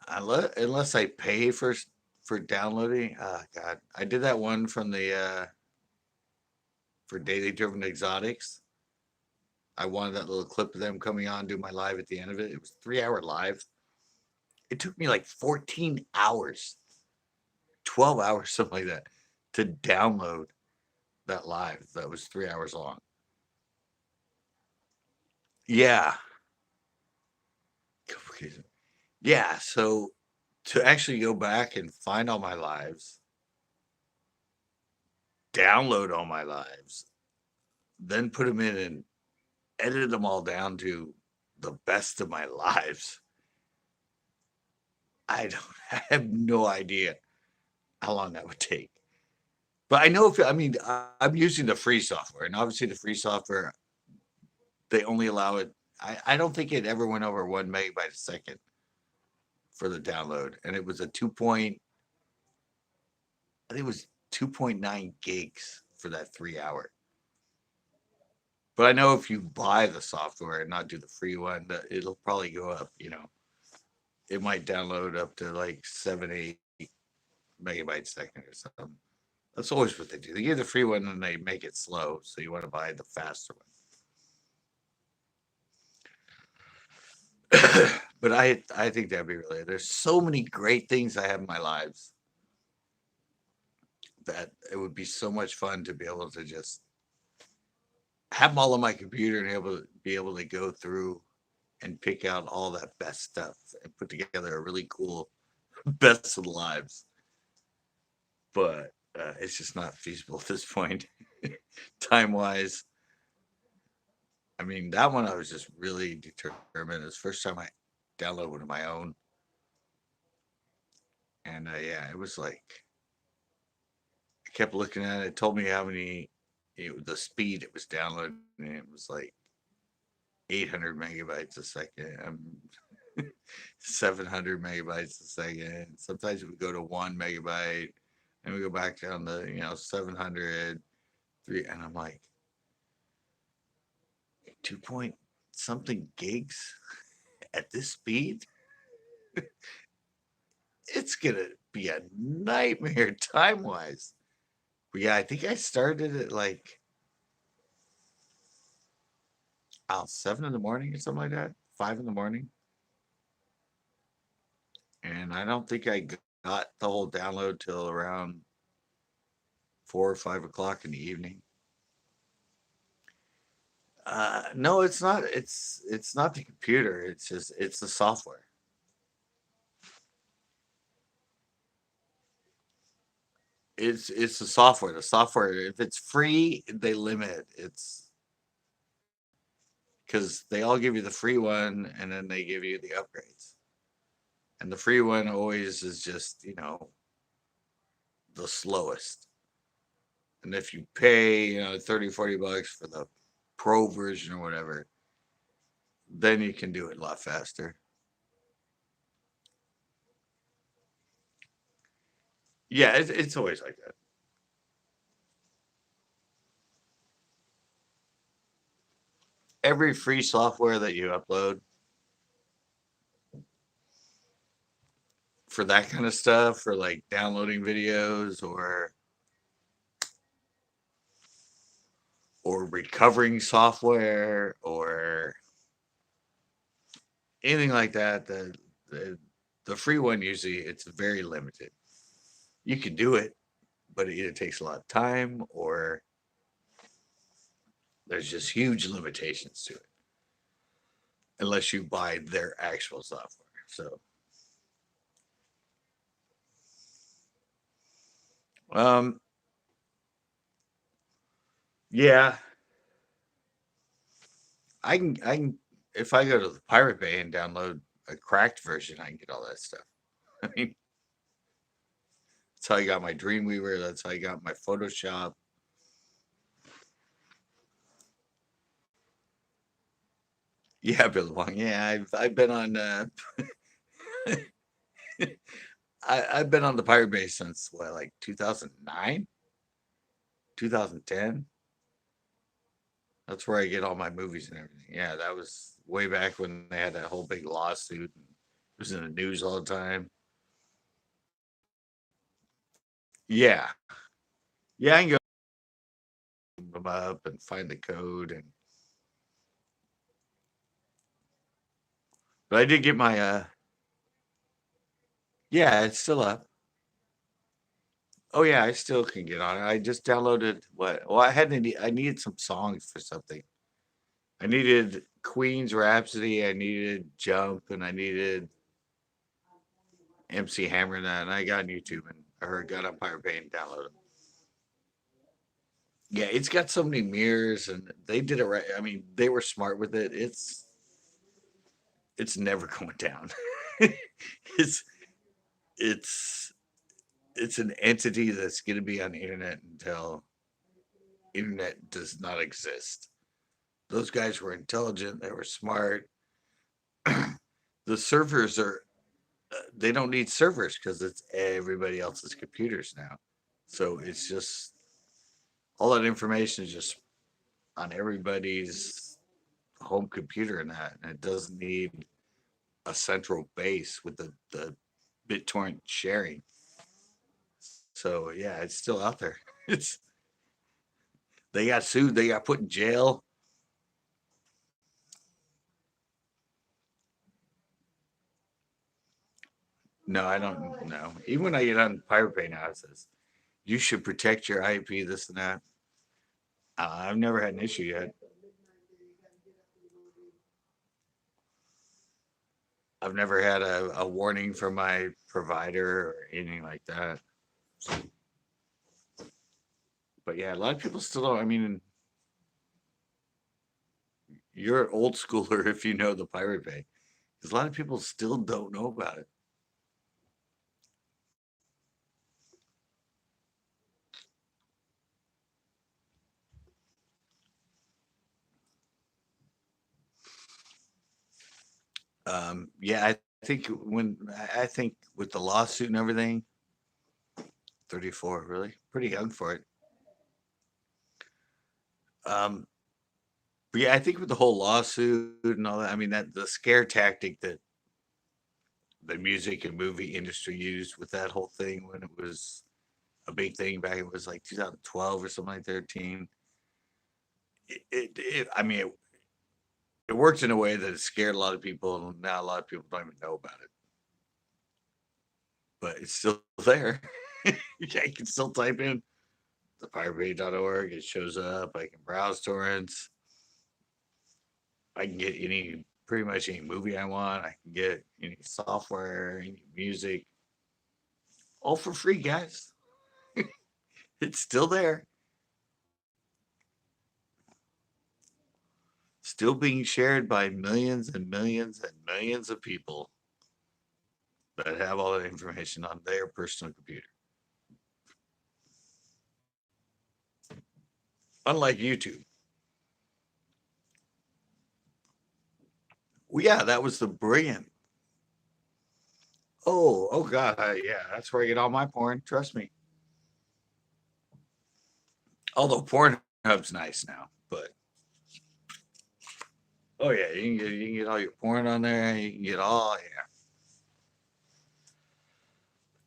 unless I pay for downloading. Oh God, I did that one from the for Daily Driven Exotics. I wanted that little clip of them coming on, do my live at the end of it. It was 3 hour live. It took me like 14 hours, 12 hours, something like that, to download that live. That was 3 hours long. Yeah. Yeah. So to actually go back and find all my lives, download all my lives, then put them in and edit them all down to the best of my lives. I have no idea how long that would take. But I know if I mean I'm using the free software, and obviously the free software they only allow it. I don't think it ever went over 1 megabyte a second for the download, and it was a I think it was 2.9 gigs for that 3 hour. But I know if you buy the software and not do the free one, that it'll probably go up. It might download up to like 7, 8 megabytes a second or something. That's always what they do. They give the free one and they make it slow, so you want to buy the faster one. But I think that'd be really. There's so many great things I have in my lives that it would be so much fun to be able to just have them all on my computer and be able to go through and pick out all that best stuff and put together a really cool best of the lives. But it's just not feasible at this point, time wise. I mean, that one I was just really determined. It was the first time I downloaded one of my own, and yeah, it was like I kept looking at it. It told me how many, the speed it was downloading, and it was like 800 megabytes a second. 700 megabytes a second. Sometimes it would go to 1 megabyte, and we go back down to 700, and I'm like 2 point something gigs at this speed. It's gonna be a nightmare time wise. But yeah, I think I started at like 7 in the morning or something like that, 5 in the morning, and I don't think I got the whole download till around 4 or 5 o'clock in the evening. No, it's not. It's not the computer. It's the software. It's the software. The software. If it's free, they limit it. It's because they all give you the free one, and then they give you the upgrades. And the free one always is just the slowest. And if you pay 30, $40 for the pro version or whatever, then you can do it a lot faster. Yeah, it's always like that. Every free software that you upload for that kind of stuff, for like downloading videos or recovering software or anything like that, the free one usually it's very limited. You can do it, but it either takes a lot of time or there's just huge limitations to it unless you buy their actual software. So, um, yeah, I can if I go to the Pirate Bay and download a cracked version, I can get all that stuff. I mean, That's how I got my Dreamweaver. That's how I got my Photoshop. Yeah, Billabong. Yeah, I've been on I've been on the Pirate Bay since what, like 2009, 2010. That's where I get all my movies and everything. Yeah, that was way back when they had that whole big lawsuit. And it was in the news all the time. Yeah, yeah, I can go them up and find the code. And but I did get my yeah, it's still up. Oh yeah, I still can get on it. I just downloaded what? Well, I needed some songs for something. I needed Queen's Rhapsody, I needed Jump, and I needed MC Hammer and that, and I got on YouTube and or got on Pirate Bay and downloaded them. Yeah, it's got so many mirrors, and they did it right. I mean, they were smart with it. It's never going down. it's it's it's an entity that's going to be on the internet until internet does not exist. Those guys were intelligent. They were smart. The servers are they don't need servers because it's everybody else's computers now. So it's just all that information is just on everybody's home computer and that, and it doesn't need a central base with the BitTorrent sharing. So yeah, it's still out there. It's they got sued, they got put in jail. No, I don't know. Even when I get on Pirate Bay now, it says you should protect your IP, this and that. I've never had an issue yet. I've never had a warning from my provider or anything like that. But yeah, a lot of people still don't. I mean, you're an old schooler if you know the Pirate Bay, because a lot of people still don't know about it. Yeah, I think I think with the lawsuit and everything, 34, really pretty young for it. Um, but yeah, I think with the whole lawsuit and all that, I mean that the scare tactic that the music and movie industry used with that whole thing when it was a big thing back, it was like 2012 or something like 13. I mean, it worked in a way that it scared a lot of people, and now a lot of people don't even know about it. But it's still there. Yeah, you can still type in thepiratebay.org. It shows up. I can browse torrents. I can get any pretty much any movie I want. I can get any software, any music, all for free, guys. It's still there, still being shared by millions and millions and millions of people that have all that information on their personal computer. Unlike YouTube. Well, yeah, that was the brilliant. Oh God, yeah, that's where I get all my porn. Trust me. Although Pornhub's nice now, but oh yeah, you can get all your porn on there. You can get all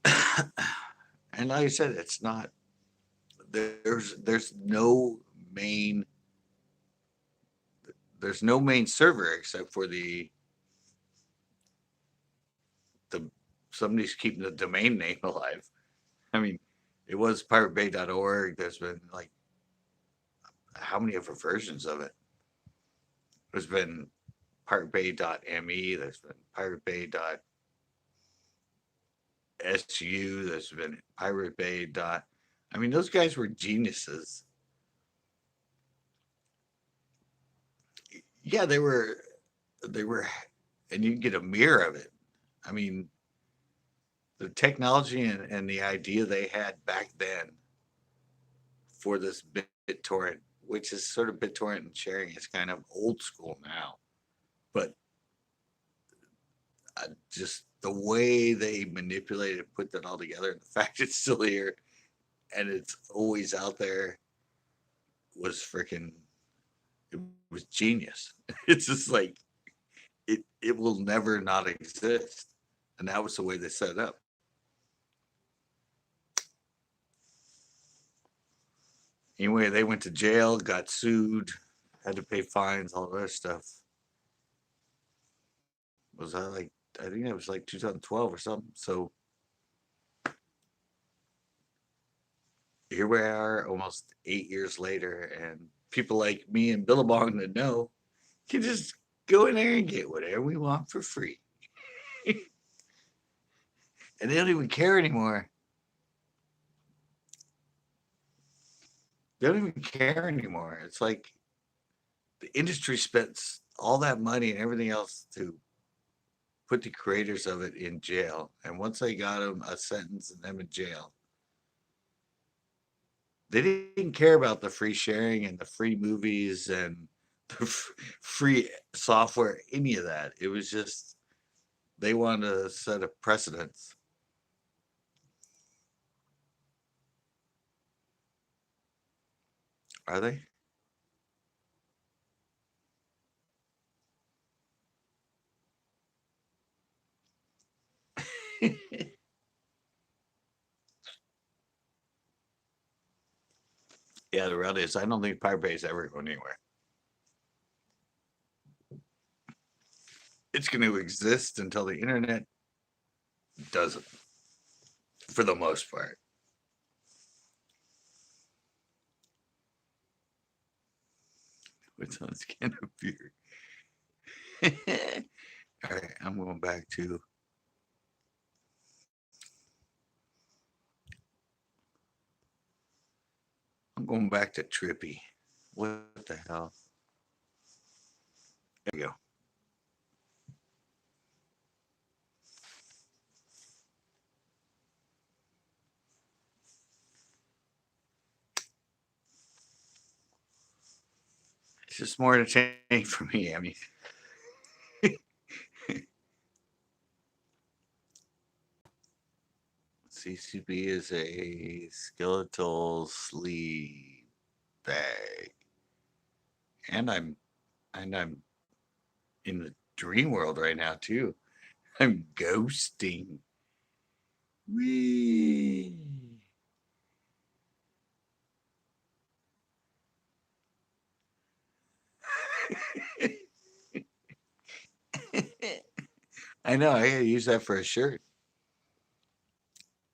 yeah. And like I said, it's not there's no main there's no main server except for the somebody's keeping the domain name alive. I mean, it was piratebay.org. There's been like how many other versions of it? There's been piratebay.me. There's been piratebay.su. There's been piratebay. I mean, those guys were geniuses. Yeah, they were, and you can get a mirror of it. I mean, the technology and the idea they had back then for this BitTorrent, which is sort of BitTorrent and sharing is kind of old school now, but just the way they manipulated, put that all together, and the fact it's still here and it's always out there was freaking, it was genius. It's just like it will never not exist, and that was the way they set it up. Anyway, they went to jail, got sued, had to pay fines, all that stuff. Was that like, I think it was like 2012 or something. So here we are almost 8 years later, and people like me and Billabong that know can just go in there and get whatever we want for free. And they don't even care anymore. They don't even care anymore. It's like the industry spends all that money and everything else to put the creators of it in jail. And once they got them a sentence and them in jail, they didn't care about the free sharing and the free movies and the free software, any of that. It was just they wanted to set a precedence. Are they? Yeah, the reality is, I don't think Pirate Bay is ever going anywhere. It's going to exist until the internet doesn't, for the most part. What's on this can of beer? All right, I'm going back to. I'm going back to Trippy. What the hell? There we go. It's just more entertaining for me. I mean, CCB is a skeletal sleeve bag, and I'm in the dream world right now too. I'm ghosting. Whee! I know. I gotta use that for a shirt.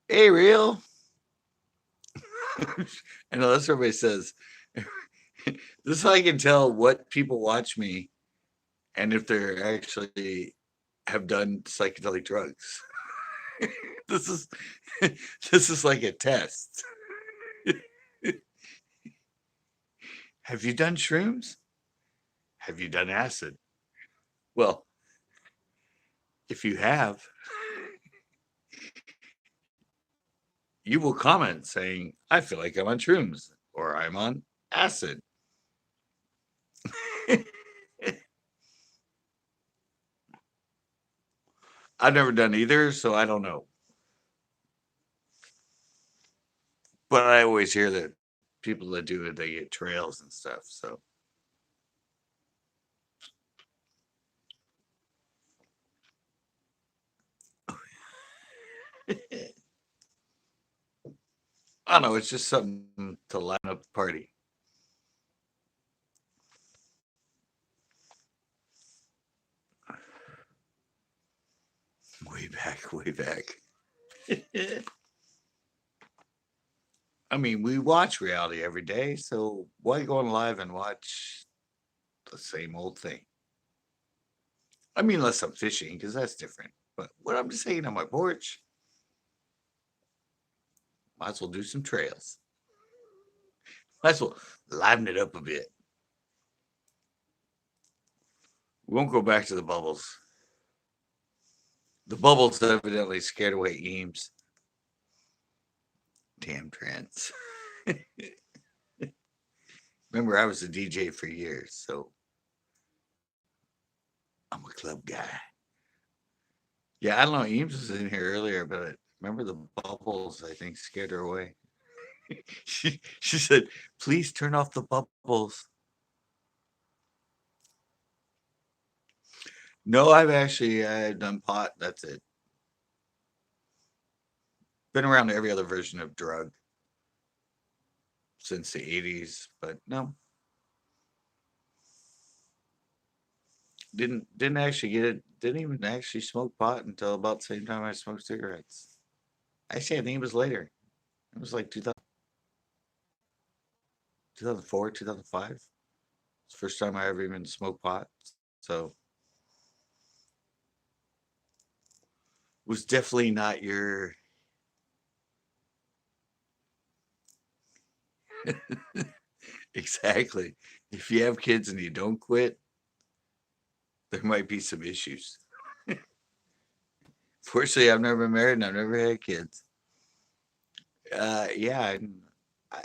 Hey, real. I know that's what everybody says. This is how I can tell what people watch me and if they're actually have done psychedelic drugs. This is this is like a test. Have you done shrooms? Have you done acid? Well, if you have, you will comment saying, I feel like I'm on shrooms or I'm on acid. I've never done either, so I don't know. But I always hear that people that do it, they get trails and stuff. So I don't know. It's just something to liven up the party. Way back, way back. I mean, we watch reality every day, so why go on live and watch the same old thing? I mean, unless I'm fishing, because that's different. But what I'm just saying on my porch, might as well do some trails. Might as well liven it up a bit. We won't go back to the bubbles. The bubbles evidently scared away Eames. Damn trends. Remember, I was a DJ for years, so I'm a club guy. Yeah, I don't know. Eames was in here earlier, but remember the bubbles, I think, scared her away. She said, please turn off the bubbles. No, I've done pot. That's it. Been around every other version of drug since the 80s, but no, didn't actually get it. Didn't even actually smoke pot until about the same time I smoked cigarettes. Actually, I think it was later. It was like 2000, 2004, 2005. It's the first time I ever even smoked pot. So it was definitely not your exactly. If you have kids and you don't quit, there might be some issues. Fortunately, I've never been married and I've never had kids. Yeah, I,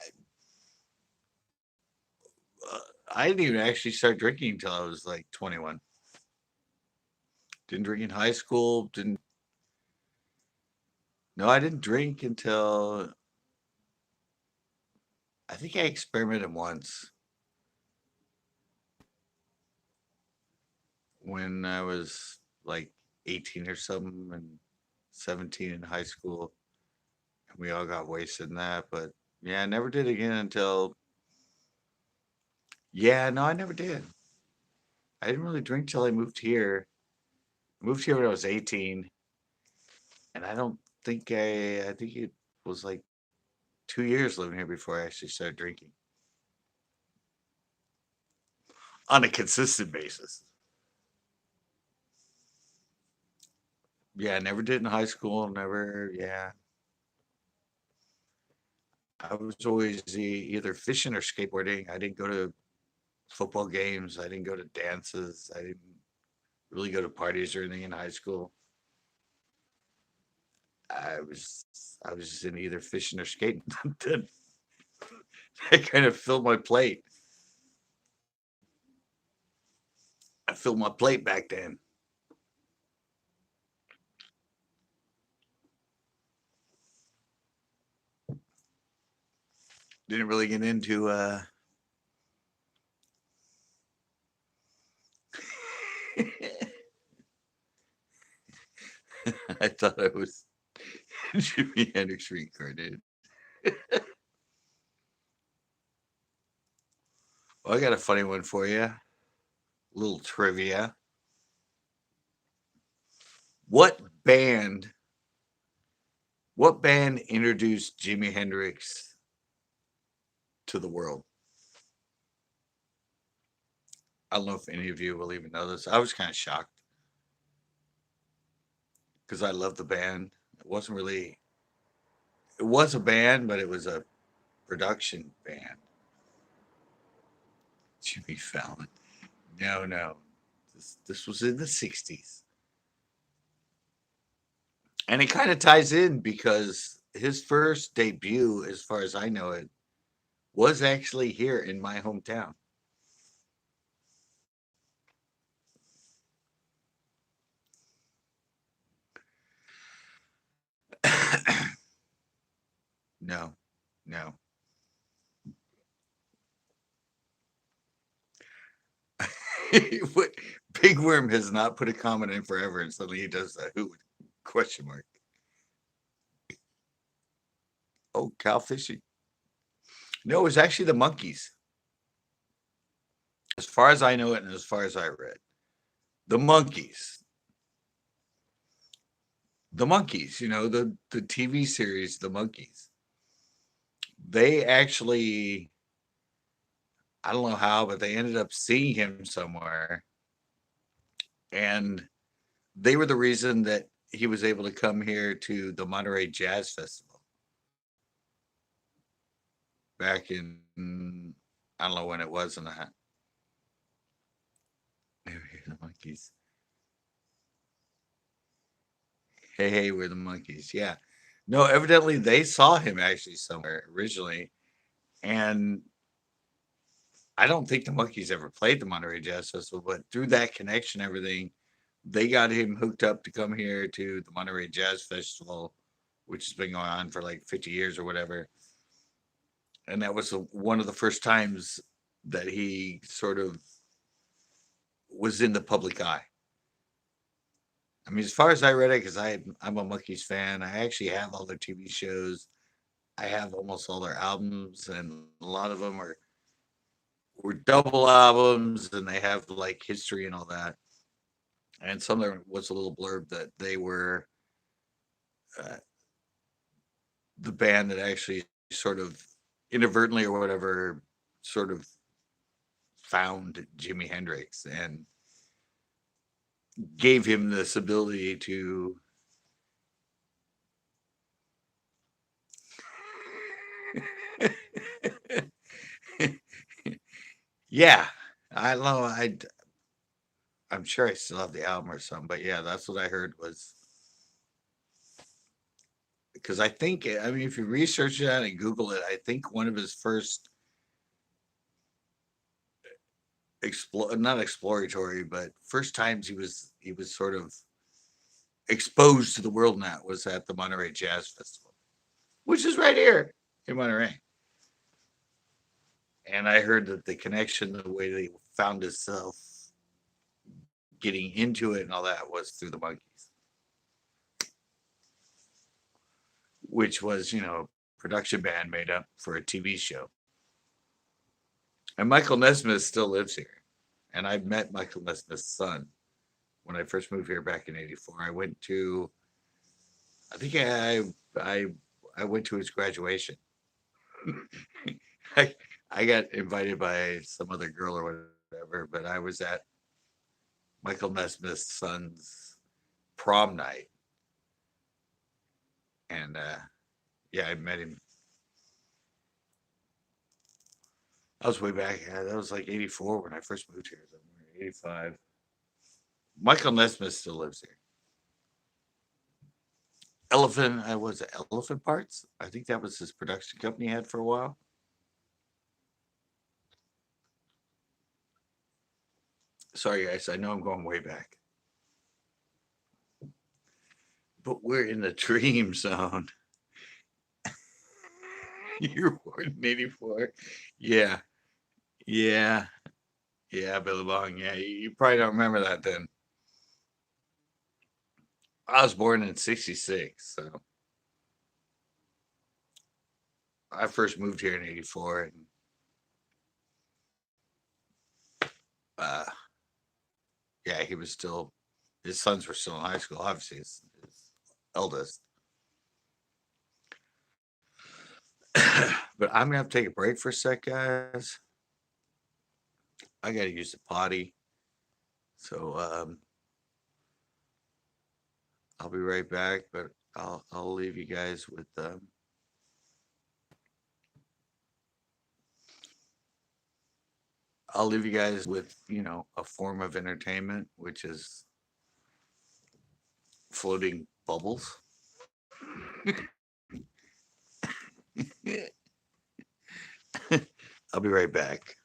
uh, I didn't even actually start drinking until I was like 21. Didn't drink in high school. Didn't. No, I didn't drink until I think I experimented once when I was like 18 or something and 17 in high school. And we all got wasted in that. But yeah, I never did again until, yeah, no, I never did. I didn't really drink till I moved here. I moved here when I was 18. And I don't think I think it was like 2 years living here before I actually started drinking on a consistent basis. Yeah, I never did in high school. Never, yeah. I was always either fishing or skateboarding. I didn't go to football games. I didn't go to dances. I didn't really go to parties or anything in high school. I was I was just in either fishing or skating. Then I kind of filled my plate. I filled my plate back then. Didn't really get into I thought I was Jimi Hendrix reincarnated. Well, I got a funny one for you. Little trivia. What band what band introduced Jimi Hendrix to the world? I don't know if any of you will even know this. I was kind of shocked because I love the band. It wasn't really it was a band, but it was a production band. Jimmy Fallon. No, no. This was in the 60s. And it kind of ties in because his first debut, as far as I know it, was actually here in my hometown. No, no. What Big Worm has not put a comment in forever, and suddenly he does that. Who? Question mark. Oh, Cal Fishing. No, it was actually the monkeys. As far as I know it, and as far as I read, the monkeys. The monkeys. You know the TV series, the monkeys. They actually, I don't know how, but they ended up seeing him somewhere, and they were the reason that he was able to come here to the Monterey Jazz Festival back in I don't know when it was in the maybe the monkeys. Hey, hey, we're the monkeys. Yeah. No, evidently they saw him actually somewhere originally, and I don't think the monkeys ever played the Monterey Jazz Festival, but through that connection, everything, they got him hooked up to come here to the Monterey Jazz Festival, which has been going on for like 50 years or whatever. And that was one of the first times that he sort of was in the public eye. I mean, as far as I read it, because I'm a Monkees fan, I actually have all their TV shows. I have almost all their albums, and a lot of them were double albums, and they have like history and all that. And some there was a little blurb that they were uh, the band that actually sort of inadvertently or whatever sort of found Jimi Hendrix and gave him this ability to yeah, I don't know. I'm sure I still have the album or something, but yeah, that's what I heard was because I think I mean if you research that and Google it, I think one of his first explore not exploratory, but first times he was sort of exposed to the world now was at the Monterey Jazz Festival, which is right here in Monterey. And I heard that the connection, the way they found himself getting into it and all that was through the monkeys, which was, production band made up for a TV show. And Michael Nesmith still lives here. And I met Michael Nesmith's son when I first moved here back in '84. I think I, I went to his graduation. I, I got invited by some other girl or whatever, but I was at Michael Nesmith's son's prom night. And yeah, I met him. I was way back. That was like '84 when I first moved here. Somewhere, '85. Michael Nesmith still lives here. Elephant, I was it Elephant Parts. I think that was his production company he had for a while. Sorry, guys. I know I'm going way back, but we're in the dream zone. You're born in '84. Yeah, yeah, yeah, Billabong. Yeah, you probably don't remember that then. I was born in '66, so I first moved here in '84, and uh, yeah, he was still. His sons were still in high school. Obviously, his eldest. But I'm gonna have to take a break for a sec, guys. I gotta use the potty, so I'll be right back. But I'll leave you guys with I'll leave you guys with a form of entertainment, which is floating bubbles. I'll be right back.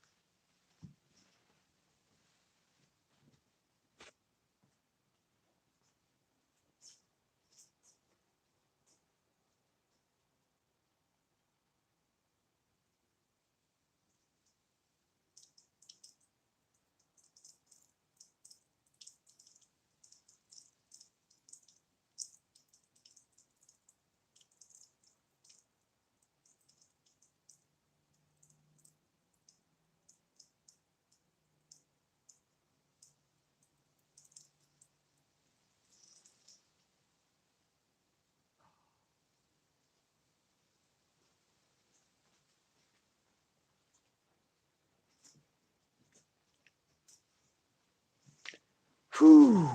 Whew.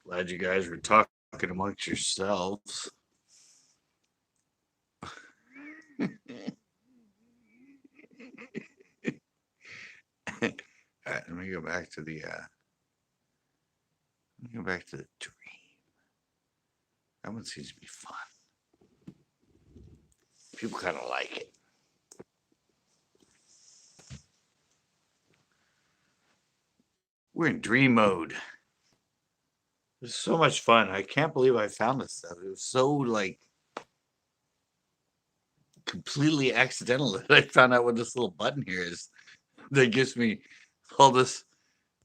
Glad you guys were talking amongst yourselves. All right, let me go back to the dream. That one seems to be fun. People kind of like it. We're in dream mode. It was so much fun. I can't believe I found this stuff. It was so like completely accidental that I found out what this little button here is that gives me all this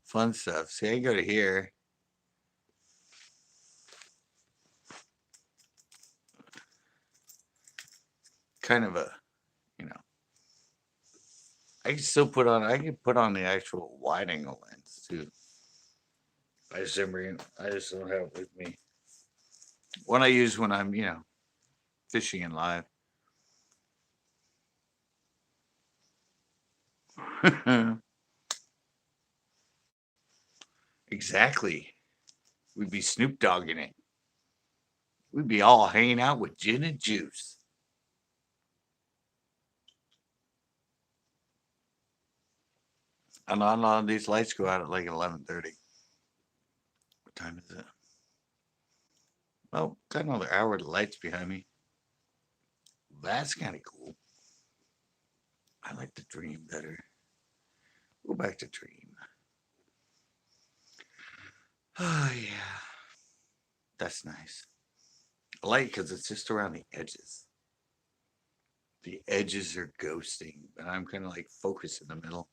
fun stuff. See, I can go to here. Kind of a, you know, I can still put on. I can put on the actual wide angle lens too. I just don't have it with me. One I use when I'm, fishing in live. Exactly. We'd be Snoop Dogging it. We'd be all hanging out with gin and juice. And on these lights go out at like 11:30. What time is it? Well, got another hour of lights behind me. That's kind of cool. I like the dream better. Go back to dream. Oh yeah, that's nice. I like because it's just around the edges. The edges are ghosting, and I'm kind of like focused in the middle.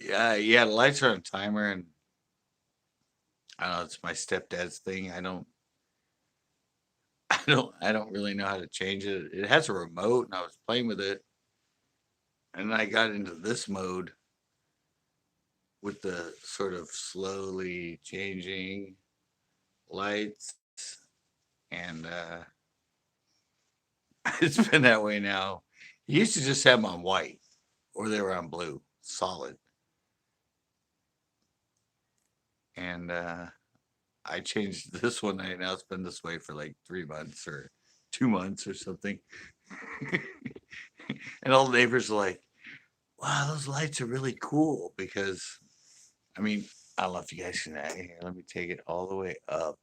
Yeah, yeah. The lights are on timer, and I don't know. It's my stepdad's thing. I don't really know how to change it. It has a remote, and I was playing with it, and I got into this mode with the sort of slowly changing lights, and it's been that way now. He used to just have them on white, or they were on blue, solid, and I changed this one night. Now it's been this way for like 3 months or 2 months or something. And all the neighbors are like, wow, those lights are really cool because, I mean, I don't know if you guys can here. Let me take it all the way up.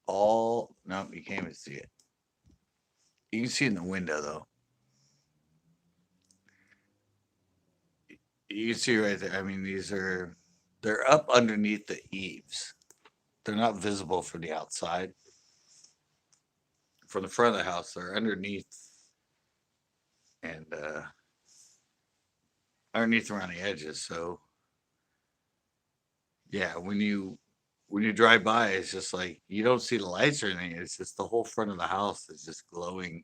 No, you can't even see it. You can see it in the window though. You can see right there. I mean, they're up underneath the eaves. They're not visible from the outside. From the front of the house, they're underneath and underneath around the edges. So yeah, when you drive by, it's just like you don't see the lights or anything. It's just the whole front of the house is just glowing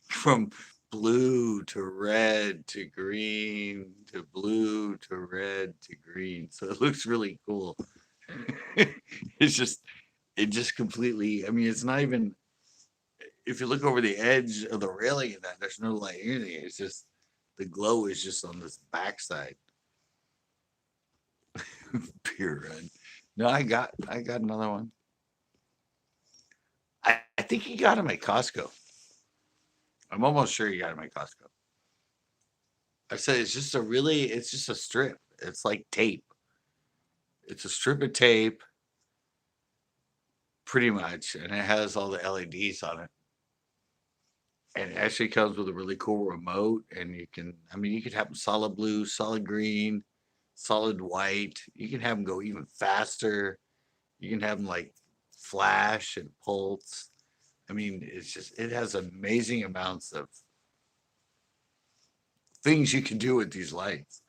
from blue to red to green to blue to red to green. So it looks really cool. it's just it just completely. I mean, it's not even. If you look over the edge of the railing and that, there's no light or anything. It's just the glow is just on this backside. Pure red. No, I got another one. I think he got him at Costco. I'm almost sure he got him at Costco. I said it's just a strip. It's like tape. It's a strip of tape, pretty much, and it has all the LEDs on it. And it actually comes with a really cool remote, and I mean, you could have them solid blue, solid green, solid white. You can have them go even faster. You can have them like flash and pulse. I mean, it has amazing amounts of things you can do with these lights.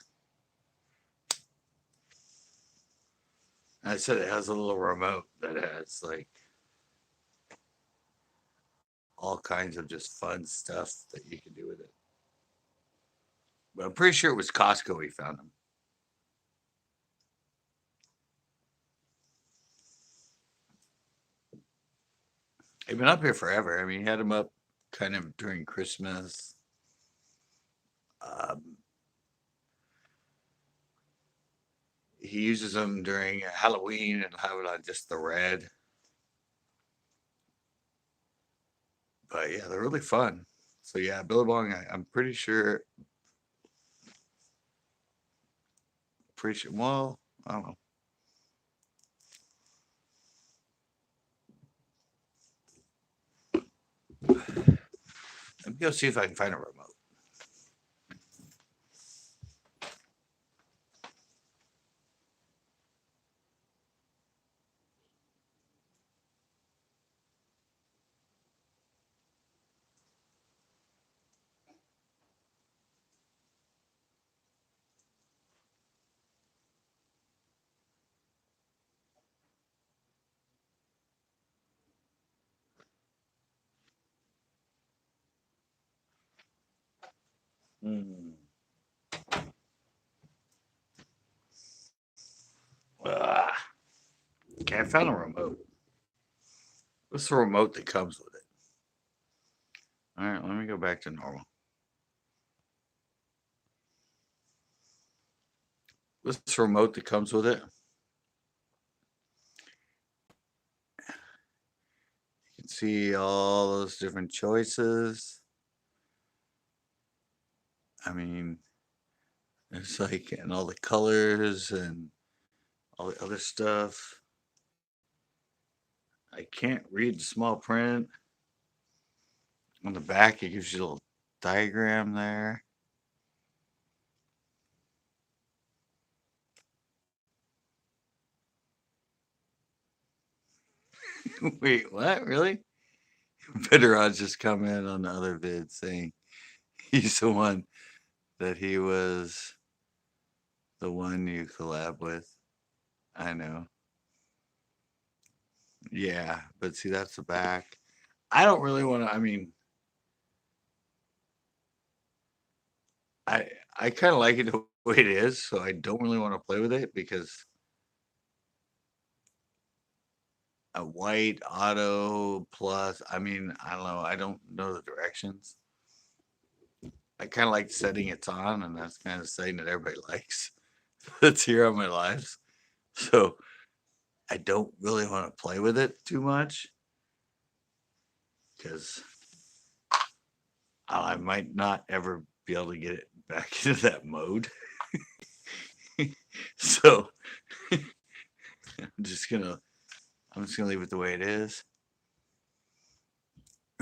I said it has a little remote that has like all kinds of just fun stuff that you can do with it. But I'm pretty sure it was Costco we found them. They've been up here forever. I mean, he had them up kind of during Christmas. Um, he uses them during Halloween and have it on just the red. But yeah, they're really fun. So yeah, Billabong, I'm pretty sure. Pretty sure. Well, I don't know. go see if I can find a remote. Hmm. Ah, okay, I found a remote. What's the remote that comes with it? All right, let me go back to normal. What's the remote that comes with it? You can see all those different choices. I mean, it's like, and all the colors and all the other stuff. I can't read the small print. On the back, it gives you a little diagram there. Wait, what? Really? Better odds just come in on the other vid saying he's the one that he was the one you collab with. I know. Yeah, but see, that's the back. I don't really want to. I mean, I I kind of like it the way it is, so I don't really want to play with it because a white auto plus. I mean, I don't know. I don't know the directions. I kind of like setting it's on, and that's kind of saying that everybody likes. That's here on my lives. So I don't really want to play with it too much because I might not ever be able to get it back into that mode. So I'm just gonna I'm just gonna leave it the way it is.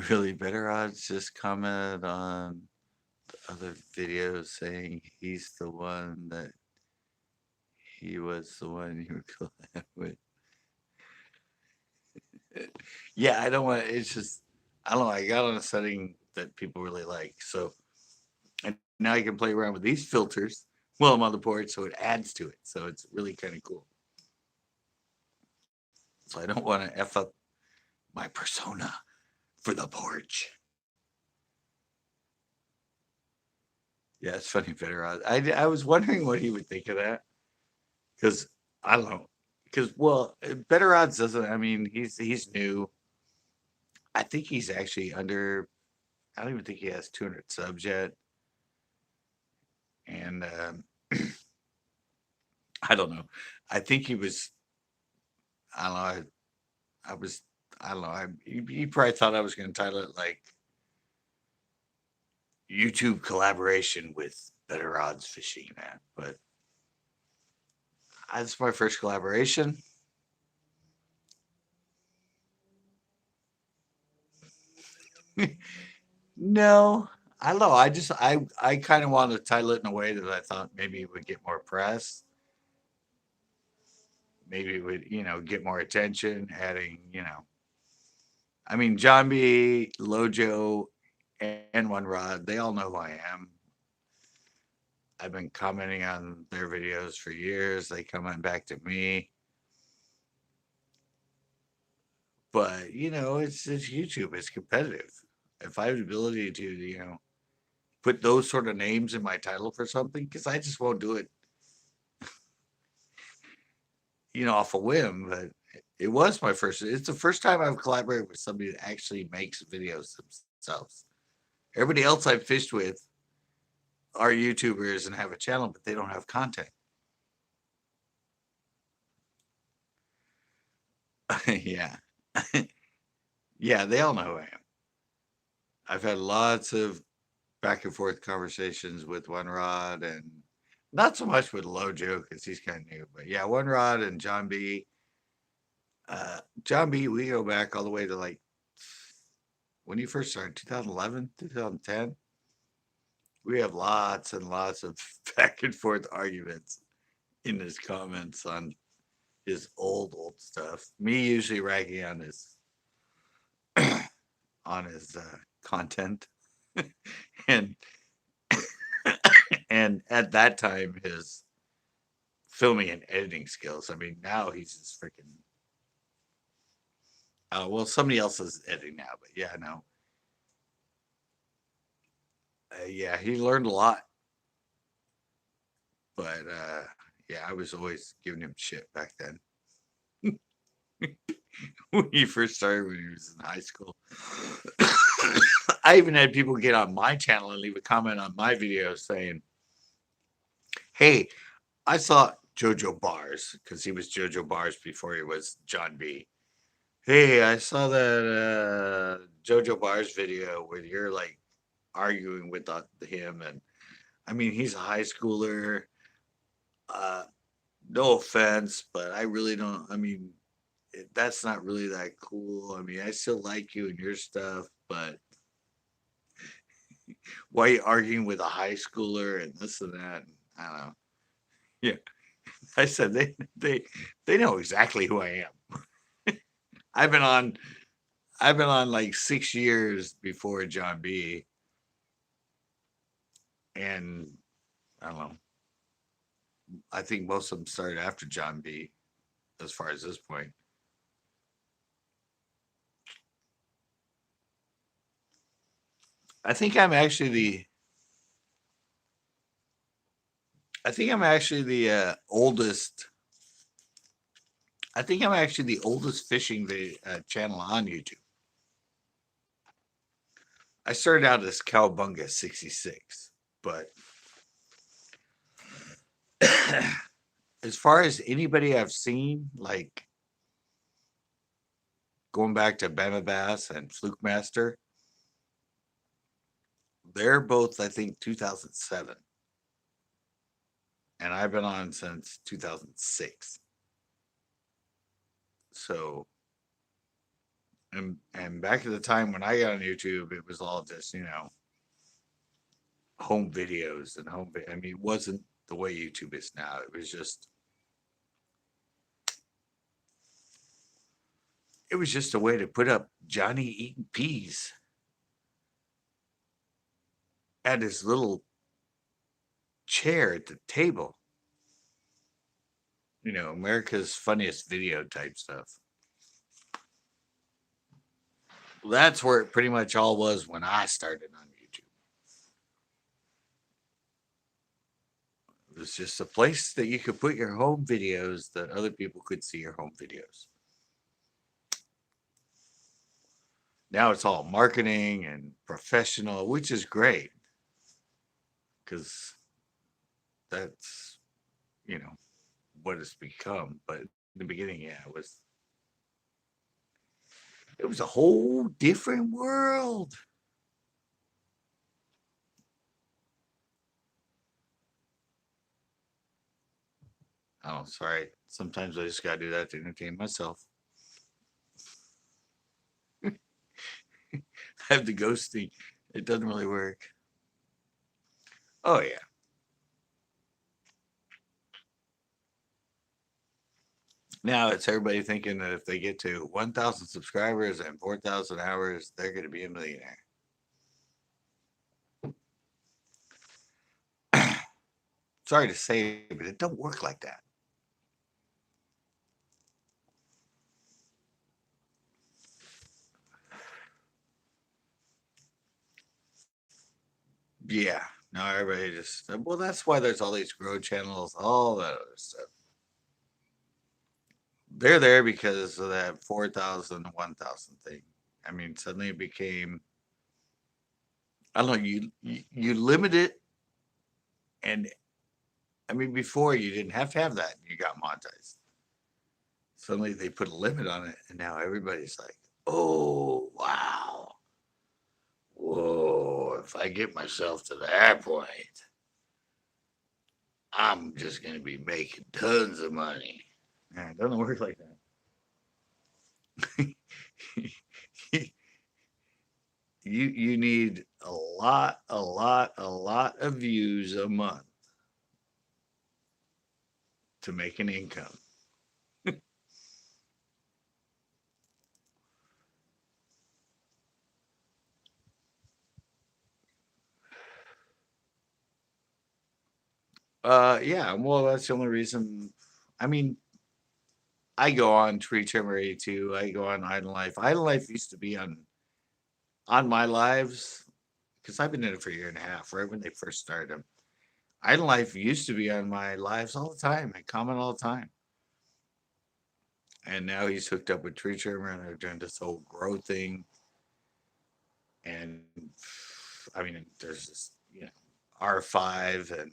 Really better odds just comment on other videos saying he's the one that he was the one you were collab with. Yeah, I don't want it's just I don't know, I got on a setting that people really like. So and now you can play around with these filters while I'm on the porch, so it adds to it. So it's really kind of cool. So I don't want to F up my persona for the porch. Yeah, it's funny, better odds. I was wondering what he would think of that because I don't know. Because well, better odds doesn't. I mean, he's new. I think he's actually under. I don't even think he has 200 subs yet, and I don't know. I think he was. I don't know. I was. I don't know. He probably thought I was going to title it like YouTube collaboration with Better Odds Fishing, man. But that's my first collaboration. No, I don't know. I kind of wanted to title it in a way that I thought maybe it would get more press. Maybe it would, get more attention, adding, I mean, John B, Lojo, and One Rod, they all know who I am. I've been commenting on their videos for years. They comment back to me. But, it's YouTube. It's competitive. If I have the ability to, put those sort of names in my title for something, because I just won't do it, off a whim. But it was my first. It's the first time I've collaborated with somebody that actually makes videos themselves. Everybody else I've fished with are YouTubers and have a channel, but they don't have content. Yeah. Yeah, they all know who I am. I've had lots of back and forth conversations with One Rod and not so much with Lojo because he's kind of new, but yeah, One Rod and John B. John B, we go back all the way to like when you first started, 2011, 2010, we have lots and lots of back and forth arguments in his comments on his old stuff. Me usually ragging on his content, and and at that time his filming and editing skills. I mean, now he's just freaking. Well, somebody else is editing now, but yeah, no, yeah, he learned a lot, but yeah, I was always giving him shit back then. When he first started, when he was in high school. I even had people get on my channel and leave a comment on my video saying, "Hey, I saw JoJo Bars because he was JoJo Bars before he was John B. Hey, I saw that JoJo Bars video where you're like arguing with him, and I mean he's a high schooler. Uh, no offense, but I really don't. I mean, that's not really that cool. I mean, I still like you and your stuff, but why are you arguing with a high schooler and this and that? And I don't know. Yeah, I said they know exactly who I am. I've been on I've been on like 6 years before John B. And I don't know. I think most of them started after John B. As far as this point. I think I'm actually the I think I'm actually the oldest. I think I'm actually the oldest fishing channel on YouTube. I started out as Cowabunga 66, but as far as anybody I've seen, like going back to Bama Bass and Fluke Master, they're both, I think, 2007. And I've been on since 2006. So, and back at the time when I got on YouTube, it was all just, home videos and I mean, it wasn't the way YouTube is now. It was just a way to put up Johnny eating peas at his little chair at the table. America's funniest video type stuff. That's where it pretty much all was when I started on YouTube. It was just a place that you could put your home videos that other people could see your home videos. Now it's all marketing and professional, which is great because that's, what it's become. But in the beginning, yeah, it was a whole different world. Oh, sorry. Sometimes I just gotta do that to entertain myself. I have the ghosting. It doesn't really work. Oh yeah. Now it's everybody thinking that if they get to 1,000 subscribers and 4,000 hours, they're going to be a millionaire. Sorry to say, but it don't work like that. Yeah. No, everybody just, well, that's why there's all these grow channels, all that other stuff. They're there because of that 4,000 to 1,000 thing. I mean, suddenly it became, I don't know, you limit it. And I mean, before you didn't have to have that. You got monetized. Suddenly they put a limit on it. And now everybody's like, oh, wow. Whoa, if I get myself to that point, I'm just going to be making tons of money. Man, it doesn't work like that. you need a lot of views a month to make an income. Yeah, well, that's the only reason. I mean, I go on Tree Trimmer 82. I go on Idle Life. Idle Life used to be on my lives because I've been in it for a year and a half, right when they first started. Idle Life used to be on my lives all the time. I comment all the time. And now he's hooked up with Tree Trimmer and they're doing this whole grow thing. And I mean, there's this, R5 and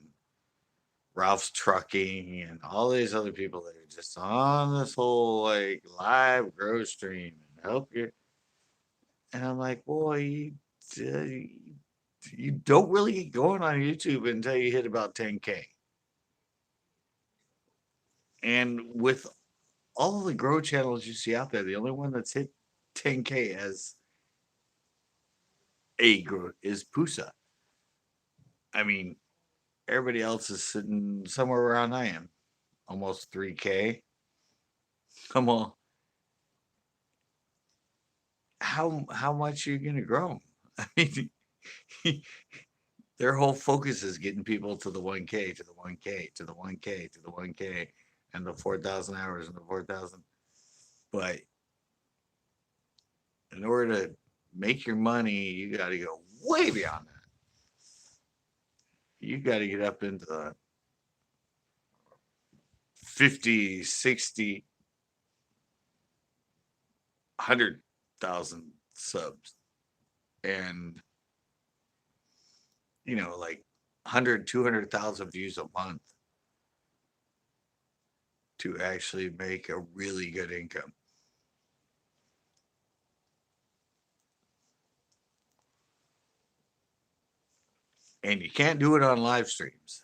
Ralph's Trucking and all these other people that are just on this whole like live grow stream and help you. And I'm like, boy, you don't really get going on YouTube until you hit about 10K. And with all of the grow channels you see out there, the only one that's hit 10K as a grow is Pusa. I mean, everybody else is sitting somewhere around I am, almost 3K. Come on, how much are you gonna grow? I mean, their whole focus is getting people to the 1K, to the 1K, to the 1K, to the 1K, and the 4,000 hours and the 4,000. But in order to make your money, you got to go way beyond that. You got to get up into the 50, 60, 100,000 subs. And, like 100, 200,000 views a month to actually make a really good income. And you can't do it on live streams.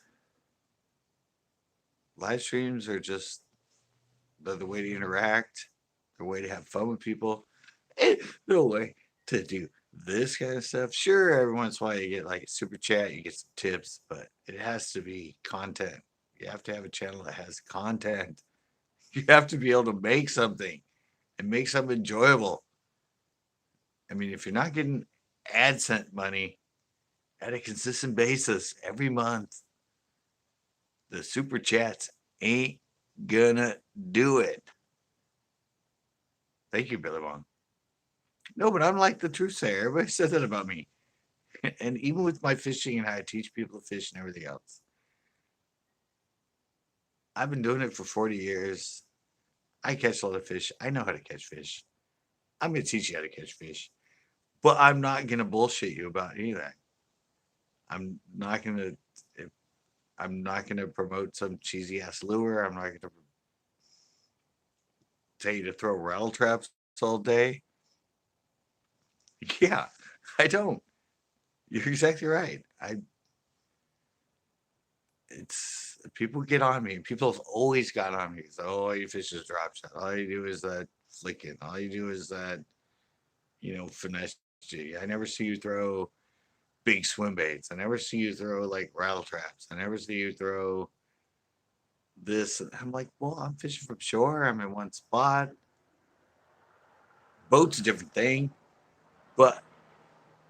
Live streams are just the way to interact, the way to have fun with people, and the way to do this kind of stuff. Sure, every once in a while you get like a super chat, you get some tips, but it has to be content. You have to have a channel that has content. You have to be able to make something and make something enjoyable. I mean, if you're not getting AdSense money at a consistent basis every month, the super chats ain't gonna do it. Thank you, Billy Wong. No, but I'm like the truth sayer. Everybody says that about me. And even with my fishing and how I teach people to fish and everything else, I've been doing it for 40 years. I catch a lot of fish. I know how to catch fish. I'm going to teach you how to catch fish, but I'm not going to bullshit you about any of that. I'm not going to. I'm not going to promote some cheesy ass lure. I'm not going to tell you to throw rattle traps all day. Yeah, I don't. You're exactly right. It's people get on me. People have always got on me. So, all you fish is drop shot. All you do is that flicking. All you do is that, finesse G. I never see you throw big swim baits. I never see you throw like rattle traps. I never see you throw this. I'm like, well, I'm fishing from shore. I'm in one spot. Boat's a different thing, but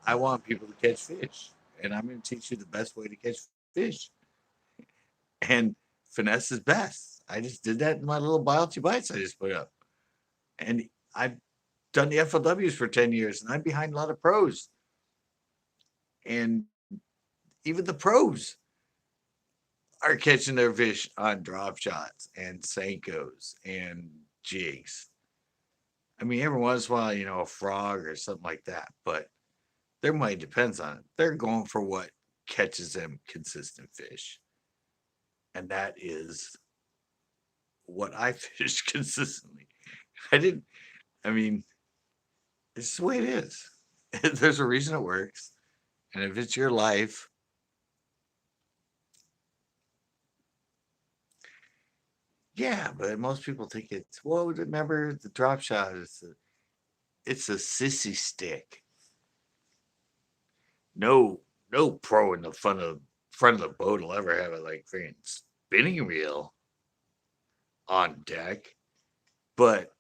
I want people to catch fish, and I'm going to teach you the best way to catch fish. And finesse is best. I just did that in my little biology bites I just put up. And I've done the FLWs for 10 years and I'm behind a lot of pros. And even the pros are catching their fish on drop shots and Senkos and jigs. I mean, every once in a while, a frog or something like that, but their money depends on it. They're going for what catches them consistent fish. And that is what I fish consistently. I didn't, I mean, it's the way it is. There's a reason it works. And if it's your life, yeah, but most people think it's, well, remember the drop shot is it's a sissy stick. No, no pro in the front of the boat will ever have a like freaking spinning reel on deck. But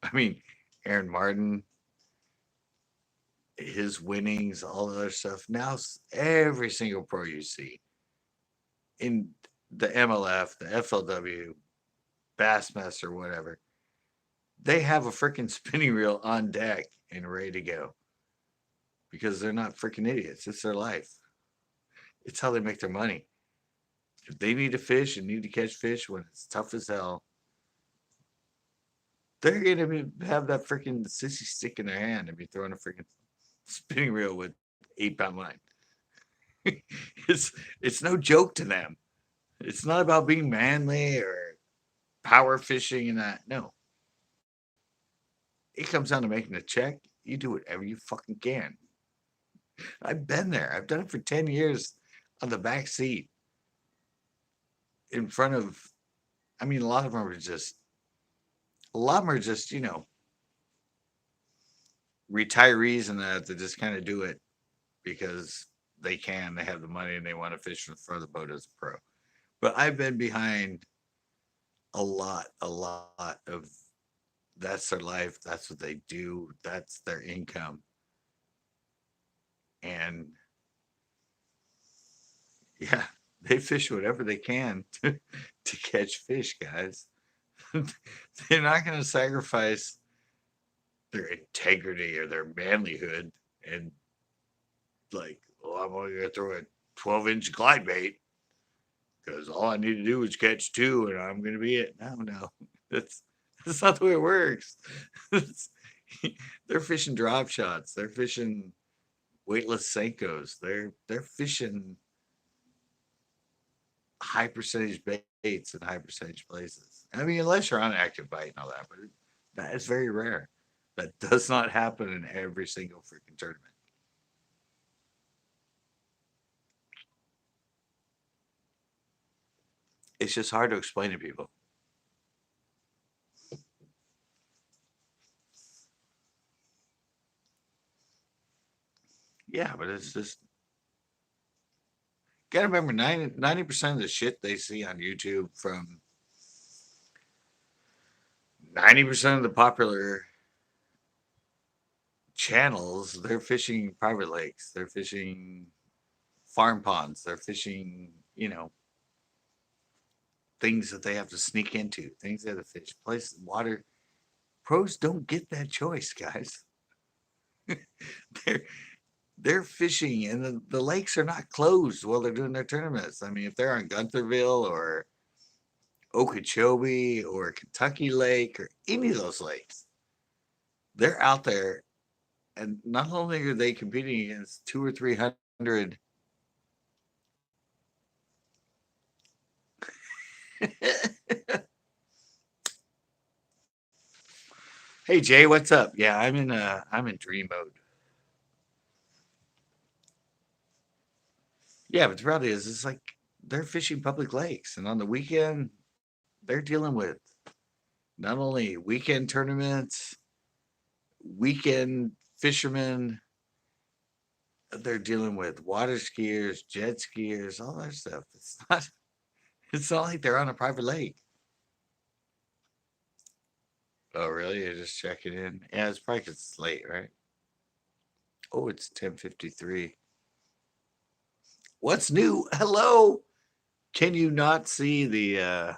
I mean, Aaron Martin, his winnings, all the other stuff. Now every single pro you see in the MLF, the FLW, Bassmaster, whatever, they have a freaking spinning reel on deck and ready to go because they're not freaking idiots. It's their life. It's how they make their money. If they need to fish and need to catch fish when it's tough as hell, they're gonna have that freaking sissy stick in their hand and be throwing a freaking spinning reel with 8 pound line. it's it's no joke to them. It's not about being manly or power fishing and that. No, it comes down to making a check. You do whatever you fucking can. I've been there. I've done it for 10 years on the back seat in front of. I mean, a lot of them are just retirees and that just kind of do it because they can. They have the money and they want to fish in front of the boat as a pro. But I've been behind a lot of that's their life. That's what they do. That's their income. And yeah, they fish whatever they can to catch fish, guys. They're not going to sacrifice their integrity or their manlyhood and like, oh, I'm only going to throw a 12-inch glide bait because all I need to do is catch two and I'm going to be it. No, no, that's that's not the way it works. They're fishing drop shots. They're fishing weightless Senkos. They're fishing high percentage baits in high percentage places. I mean, unless you're on active bite and all that, but that is very rare. That does not happen in every single freaking tournament. It's just hard to explain to people. Yeah, but it's just gotta remember 90% of the shit they see on YouTube from 90% of the popular channels, they're fishing private lakes, they're fishing farm ponds, they're fishing, things that they have to sneak into, things they have to fish, places, water. Pros don't get that choice, guys. they're they're fishing and the lakes are not closed while they're doing their tournaments. I mean, if they're on Guntherville or Okeechobee or Kentucky Lake or any of those lakes, they're out there and not only are they competing against two or three hundred. Hey Jay, what's up? Yeah, I'm in dream mode. Yeah, but the reality is it's like they're fishing public lakes and on the weekend they're dealing with not only weekend tournaments, weekend fishermen, they're dealing with water skiers, jet skiers, all that stuff. It's not like they're on a private lake. Oh, really? You're just checking in? Yeah, it's probably 'cause it's late, right? Oh, it's 10:53. What's new? Hello. Can you not see the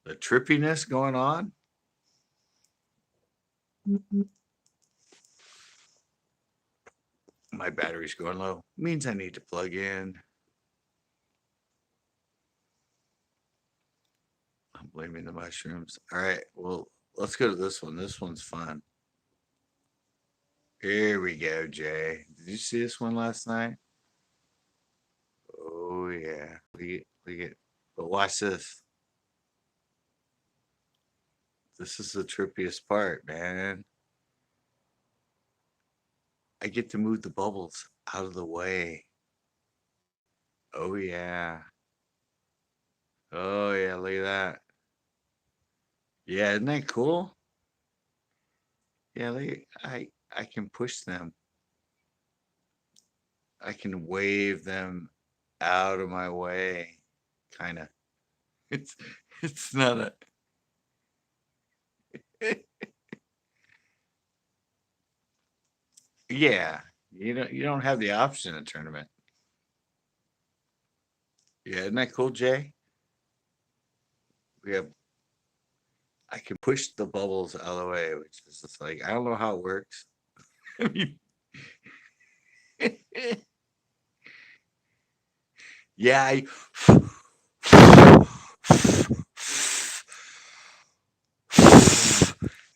trippiness going on? My battery's going low. Means I need to plug in. I'm blaming the mushrooms. All right, well, let's go to this one. This one's fun. Here we go, Jay. Did you see this one last night? Oh yeah. Look at. But watch this. This is the trippiest part, man. I get to move the bubbles out of the way. Oh yeah. Oh yeah, look at that. Yeah, isn't that cool? Yeah, look, I can push them. I can wave them out of my way, kind of. It's it's not a yeah. You don't have the option in a tournament. Yeah, isn't that cool, Jay? We have I can push the bubbles out of the way, which is just like I don't know how it works. I mean, yeah,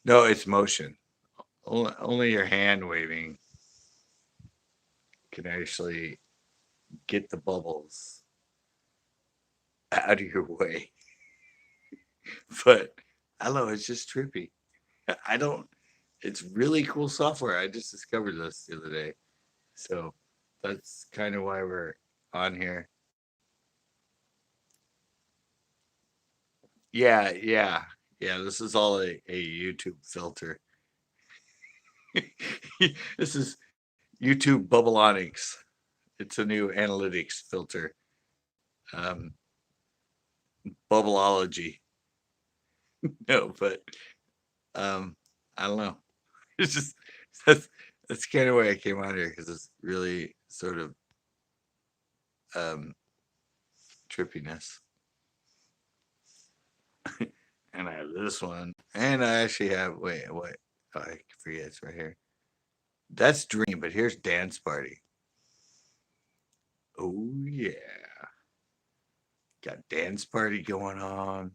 no, it's motion. Only your hand waving can actually get the bubbles out of your way. But I don't know, it's just trippy. I don't. It's really cool software. I just discovered this the other day, so that's kind of why we're on here. Yeah, yeah, yeah. This is all a YouTube filter. This is YouTube Bubbleonics. It's a new analytics filter. Um, Bubbleology. No, but um, I don't know. It's just that's that's kind of why I came on here because it's really sort of um, trippiness. And I have this one, and I actually have wait, oh, I forget it's right here. That's Dream, but here's Dance Party. Oh yeah, got Dance Party going on.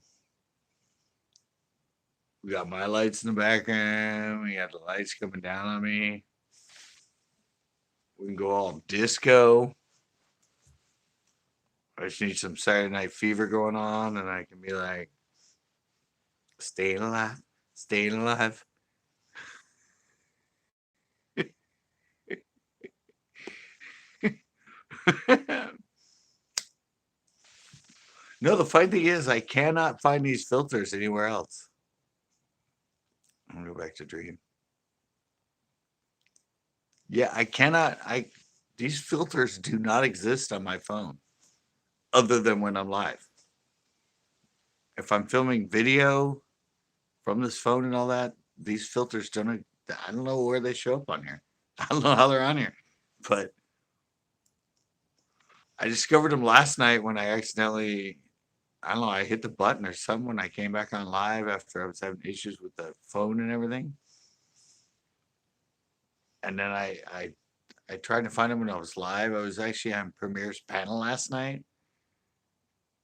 We got my lights in the background. We got the lights coming down on me. We can go all disco. I just need some Saturday Night Fever going on, and I can be like, staying alive, staying alive. No, the funny thing is, I cannot find these filters anywhere else. I'm gonna go back to Dream. Yeah, I cannot. These filters do not exist on my phone, other than when I'm live. If I'm filming video from this phone and all that, these filters don't. I don't know where they show up on here. I don't know how they're on here, but I discovered them last night when I accidentally. I don't know. I hit the button or something when I came back on live after I was having issues with the phone and everything. And then I tried to find them when I was live. I was actually on Premiere's panel last night,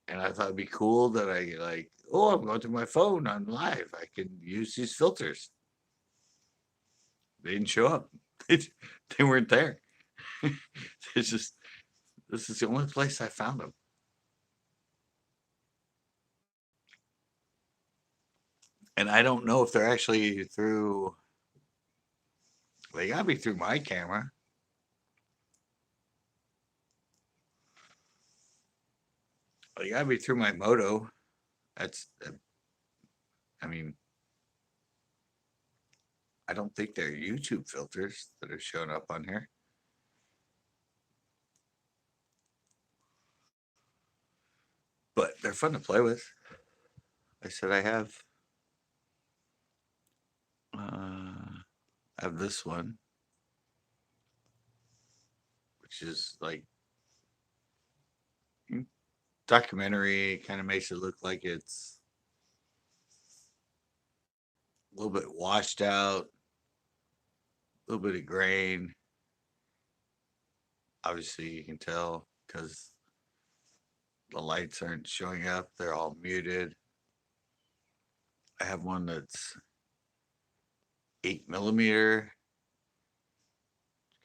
and I thought it'd be cool that I like, oh, I'm going through my phone. I'm live. I can use these filters. They didn't show up. They weren't there. It's just this is the only place I found them. And I don't know if they're actually through. They gotta be through my camera. They gotta be through my moto. That's. I mean, I don't think they're YouTube filters that are showing up on here. But they're fun to play with. I said I have this one, which is like documentary, kind of makes it look like it's a little bit washed out, a little bit of grain. Obviously, you can tell because the lights aren't showing up, they're all muted. I have one that's 8 millimeter,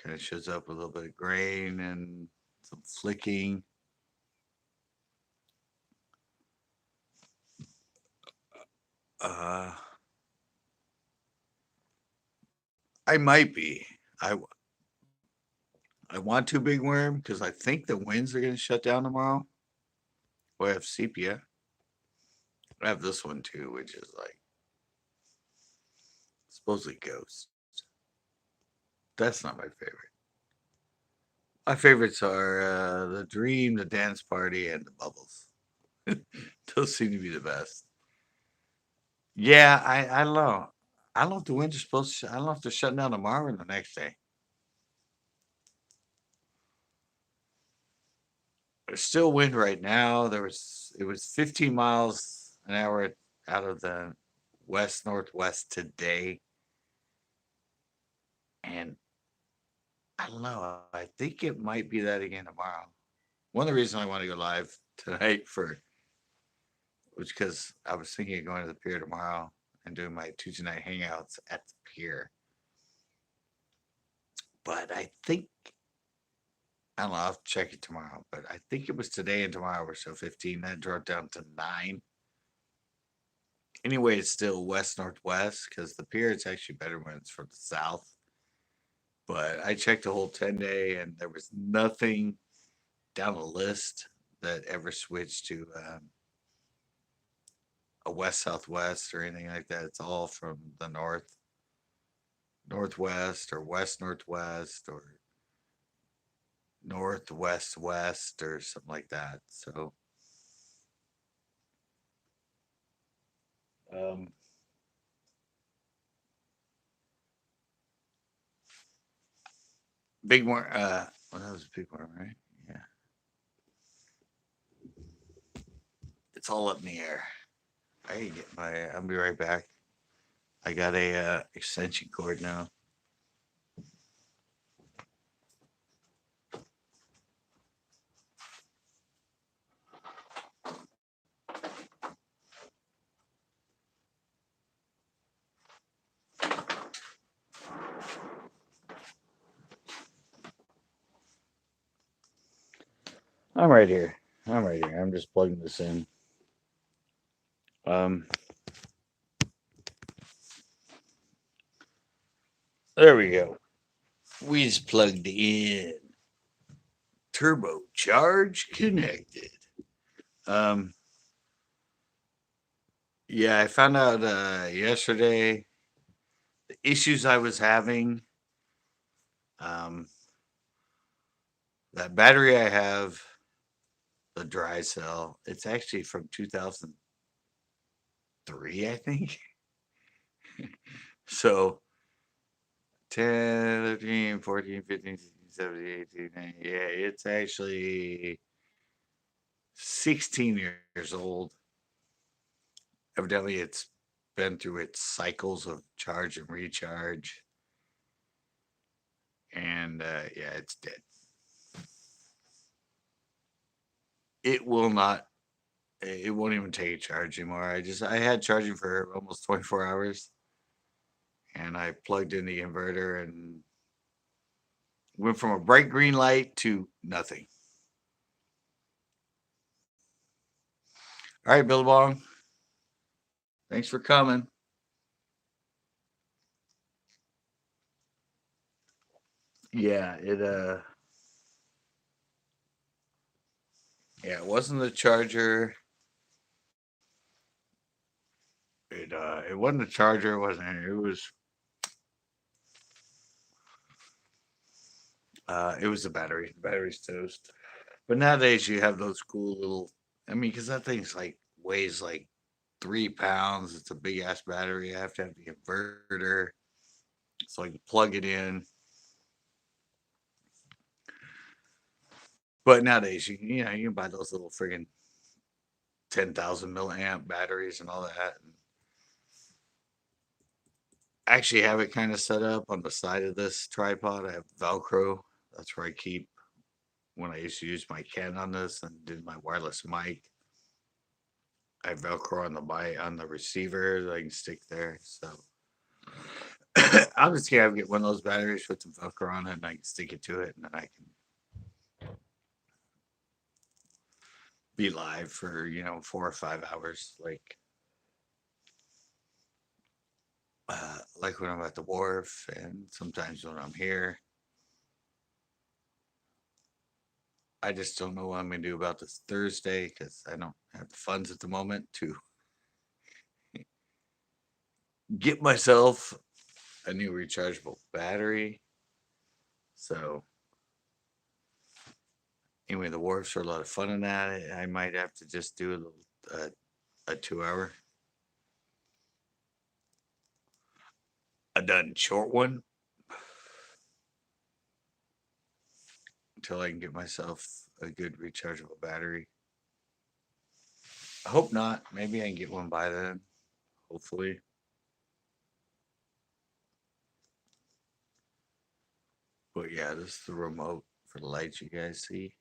kind of shows up a little bit of grain and some flicking. Uh, I might be. I want to big worm because I think the winds are going to shut down tomorrow. I have sepia. I have this one too, which is like supposedly ghost. That's not my favorite. My favorites are the Dream, the Dance Party, and the Bubbles. Those seem to be the best. Yeah, I don't know. I don't know if the winter's supposed to. I don't know if they're shutting down tomorrow or the next day. There's still wind right now. It was 15 miles an hour out of the west northwest today, and I don't know. I think it might be that again tomorrow. One of the reasons I want to go live tonight for was because I was thinking of going to the pier tomorrow and doing my Tuesday night hangouts at the pier. But I think I don't know. I'll check it tomorrow. But I think it was today and tomorrow were so 15. That dropped down to 9. Anyway, it's still west northwest because the pier is actually better when it's from the south. But I checked the whole 10-day and there was nothing down the list that ever switched to a west southwest or anything like that. It's all from the northwest or west northwest or northwest west or something like that. So um, big more. Well, that was a big one, right? Yeah, it's all up in the air. I can get my. I'll be right back. I got a extension cord now. I'm right here. I'm right here. I'm just plugging this in. Um, there we go. We just plugged in. Turbocharge connected. Um, yeah, I found out yesterday the issues I was having. Um, that battery I have, the dry cell, it's actually from 2003, I think. So 10, 13, 14, 15, 16, 17, 18, 19. Yeah, it's actually 16 years old. Evidently, it's been through its cycles of charge and recharge. And yeah, it's dead. It will not, it won't even take a charge anymore. I had charging for almost 24 hours and I plugged in the inverter and went from a bright green light to nothing. All right, Billabong. Thanks for coming. Yeah, yeah, it wasn't the charger. It wasn't the charger, it wasn't it was the battery. The battery's toast. But nowadays you have those cool little I mean, because that thing's like weighs like 3 pounds. It's a big ass battery. I have to have the inverter so I can plug it in. But nowadays, you know, you can buy those little friggin' 10,000 milliamp batteries and all that. And I actually have it kind of set up on the side of this tripod. I have Velcro. That's where I keep when I used to use my Canon on this and did my wireless mic. I have Velcro on the mic on the receiver that I can stick there. So I'm just gonna get one of those batteries with some Velcro on it, and I can stick it to it, and then I can be live for 4 or 5 hours, like when I'm at the wharf, and sometimes when I'm here. I just don't know what I'm gonna do about this Thursday because I don't have the funds at the moment to get myself a new rechargeable battery. So anyway, the wharfs are a lot of fun in that. I might have to just do a little, a 2 hour. A done short one until I can get myself a good rechargeable battery. I hope not. Maybe I can get one by then. Hopefully. But yeah, this is the remote for the lights you guys see.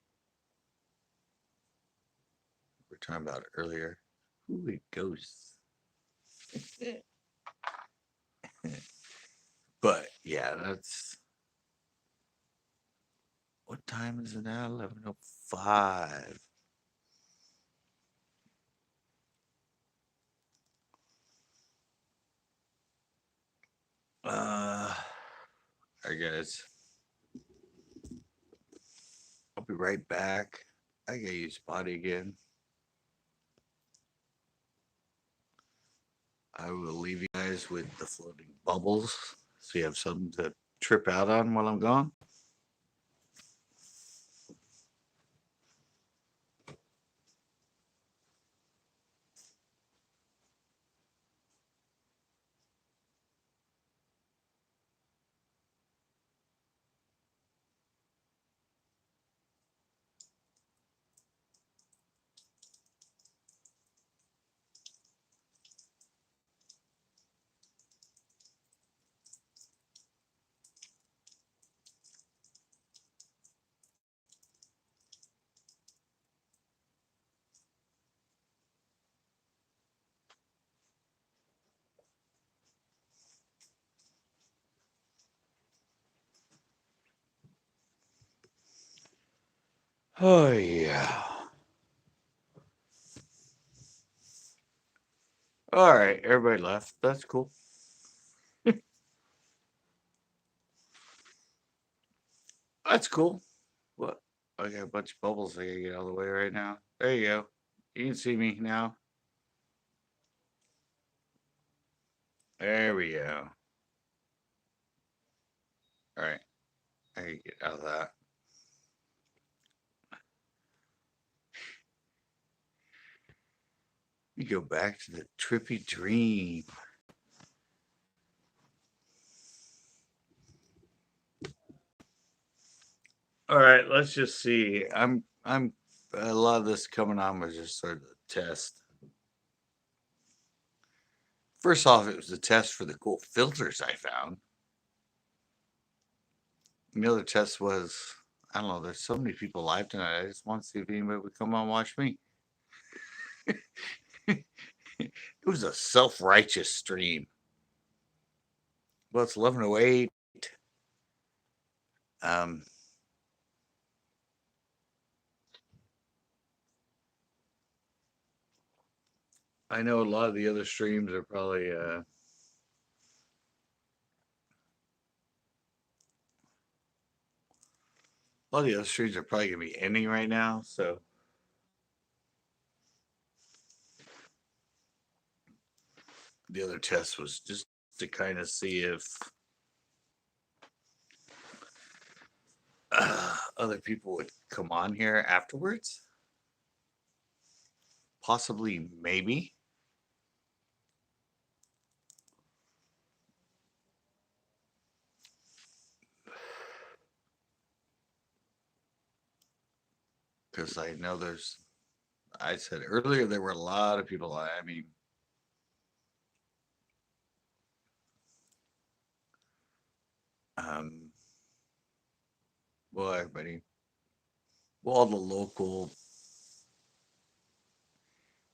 We were talking about it earlier. Ooh, it goes. But yeah, that's what time is it now? 11:05. All right, guys. I'll be right back. I gotta use body again. I will leave you guys with the floating bubbles so you have something to trip out on while I'm gone. Oh, yeah. All right, everybody left. That's cool. That's cool. What? I got a bunch of bubbles I gotta get out of the way right now. There you go. You can see me now. There we go. All right. I can get out of that. We go back to the trippy dream. All right, let's just see. I'm a lot of this coming on was just sort of a test. First off, it was a test for the cool filters I found. The other test was, I don't know, there's so many people live tonight. I just want to see if anybody would come on and watch me. It was a self-righteous stream. Well, it's 11:08. Um, I know a lot of the other streams are probably a lot of the other streams are probably gonna be ending right now. So the other test was just to kind of see if other people would come on here afterwards. Possibly, maybe. Because I know there's, I said earlier there were a lot of people. I mean, um, well, everybody, well, all the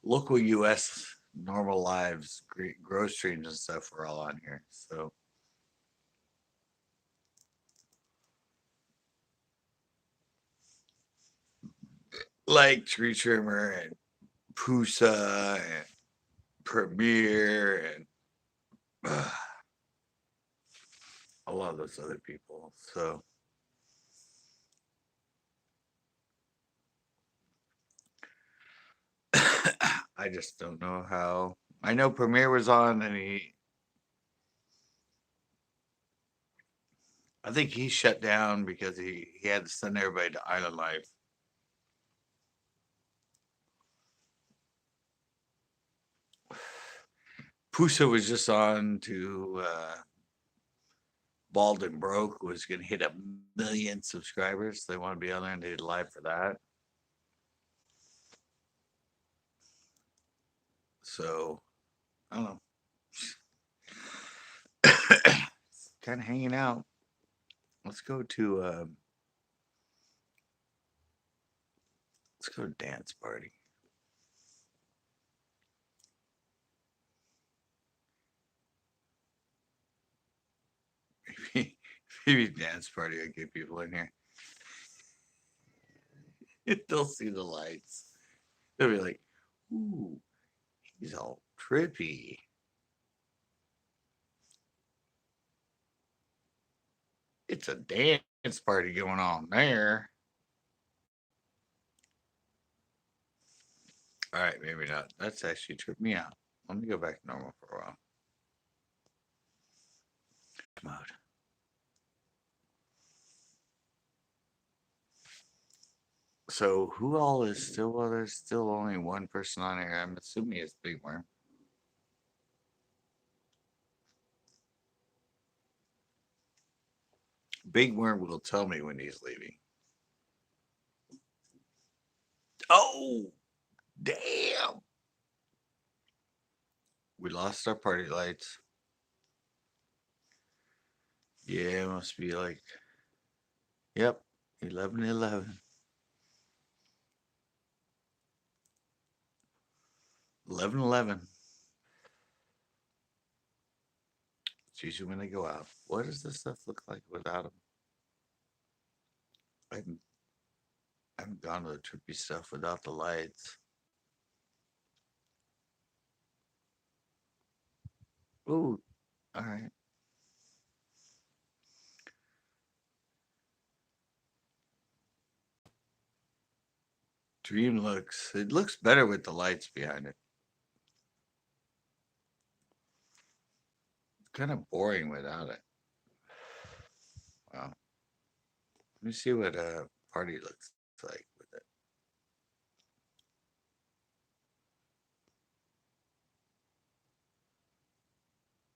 local U.S. normal lives, grow streams and stuff were all on here. So like Tree Trimmer and Pusa and Premier and a lot of those other people. So I just don't know how. I know Premier was on and I think he shut down because he had to send everybody to Island Life. Pusa was just on to Bald and Broke was going to hit 1 million subscribers. They want to be on there and they did live for that. So I don't know. Kind of hanging out. Let's go to dance party. Maybe, maybe dance party. I get people in here. They'll see the lights. They'll be like, "Ooh, he's all trippy." It's a dance party going on there. All right, maybe not. That's actually tripped me out. Let me go back to normal for a while. Mode. So who all is still? Well, there's still only one person on here. I'm assuming it's Big Worm. Big Worm will tell me when he's leaving. Oh, damn! We lost our party lights. Yeah, it must be like, yep, 11:11. 11:11. It's usually when they go out. What does this stuff look like without them? I haven't, I haven't gone to the trippy stuff without the lights. Ooh, all right. It looks better with the lights behind it. It's kind of boring without it. Wow. Let me see what a party looks like with it.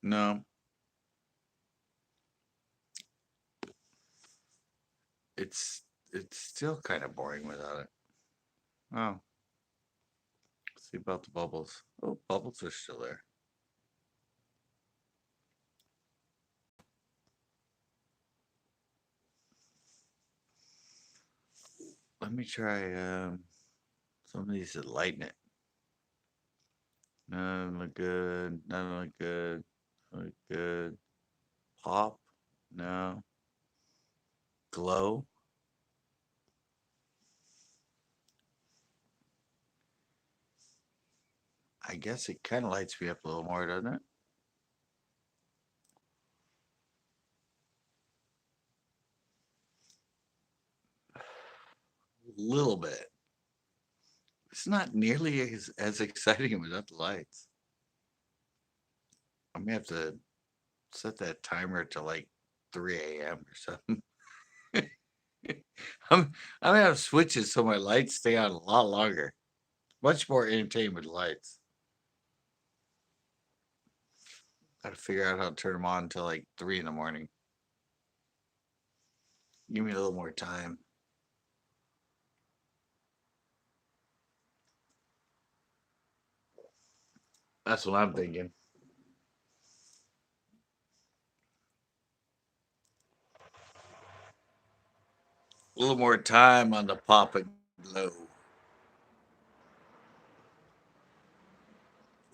No, it's it's still kind of boring without it. Oh, let's see about the bubbles. Oh, bubbles are still there. Let me try some of these that lighten it. None look good. None look good. Look good. Pop. No. Glow. I guess it kind of lights me up a little more, doesn't it? A little bit. It's not nearly as exciting without the lights. I'm gonna have to set that timer to like 3 a.m. or something. I'm I'm gonna have switches so my lights stay on a lot longer. Much more entertaining with lights. Got to figure out how to turn them on until like 3 in the morning. Give me a little more time. That's what I'm thinking. A little more time on the pop and glow.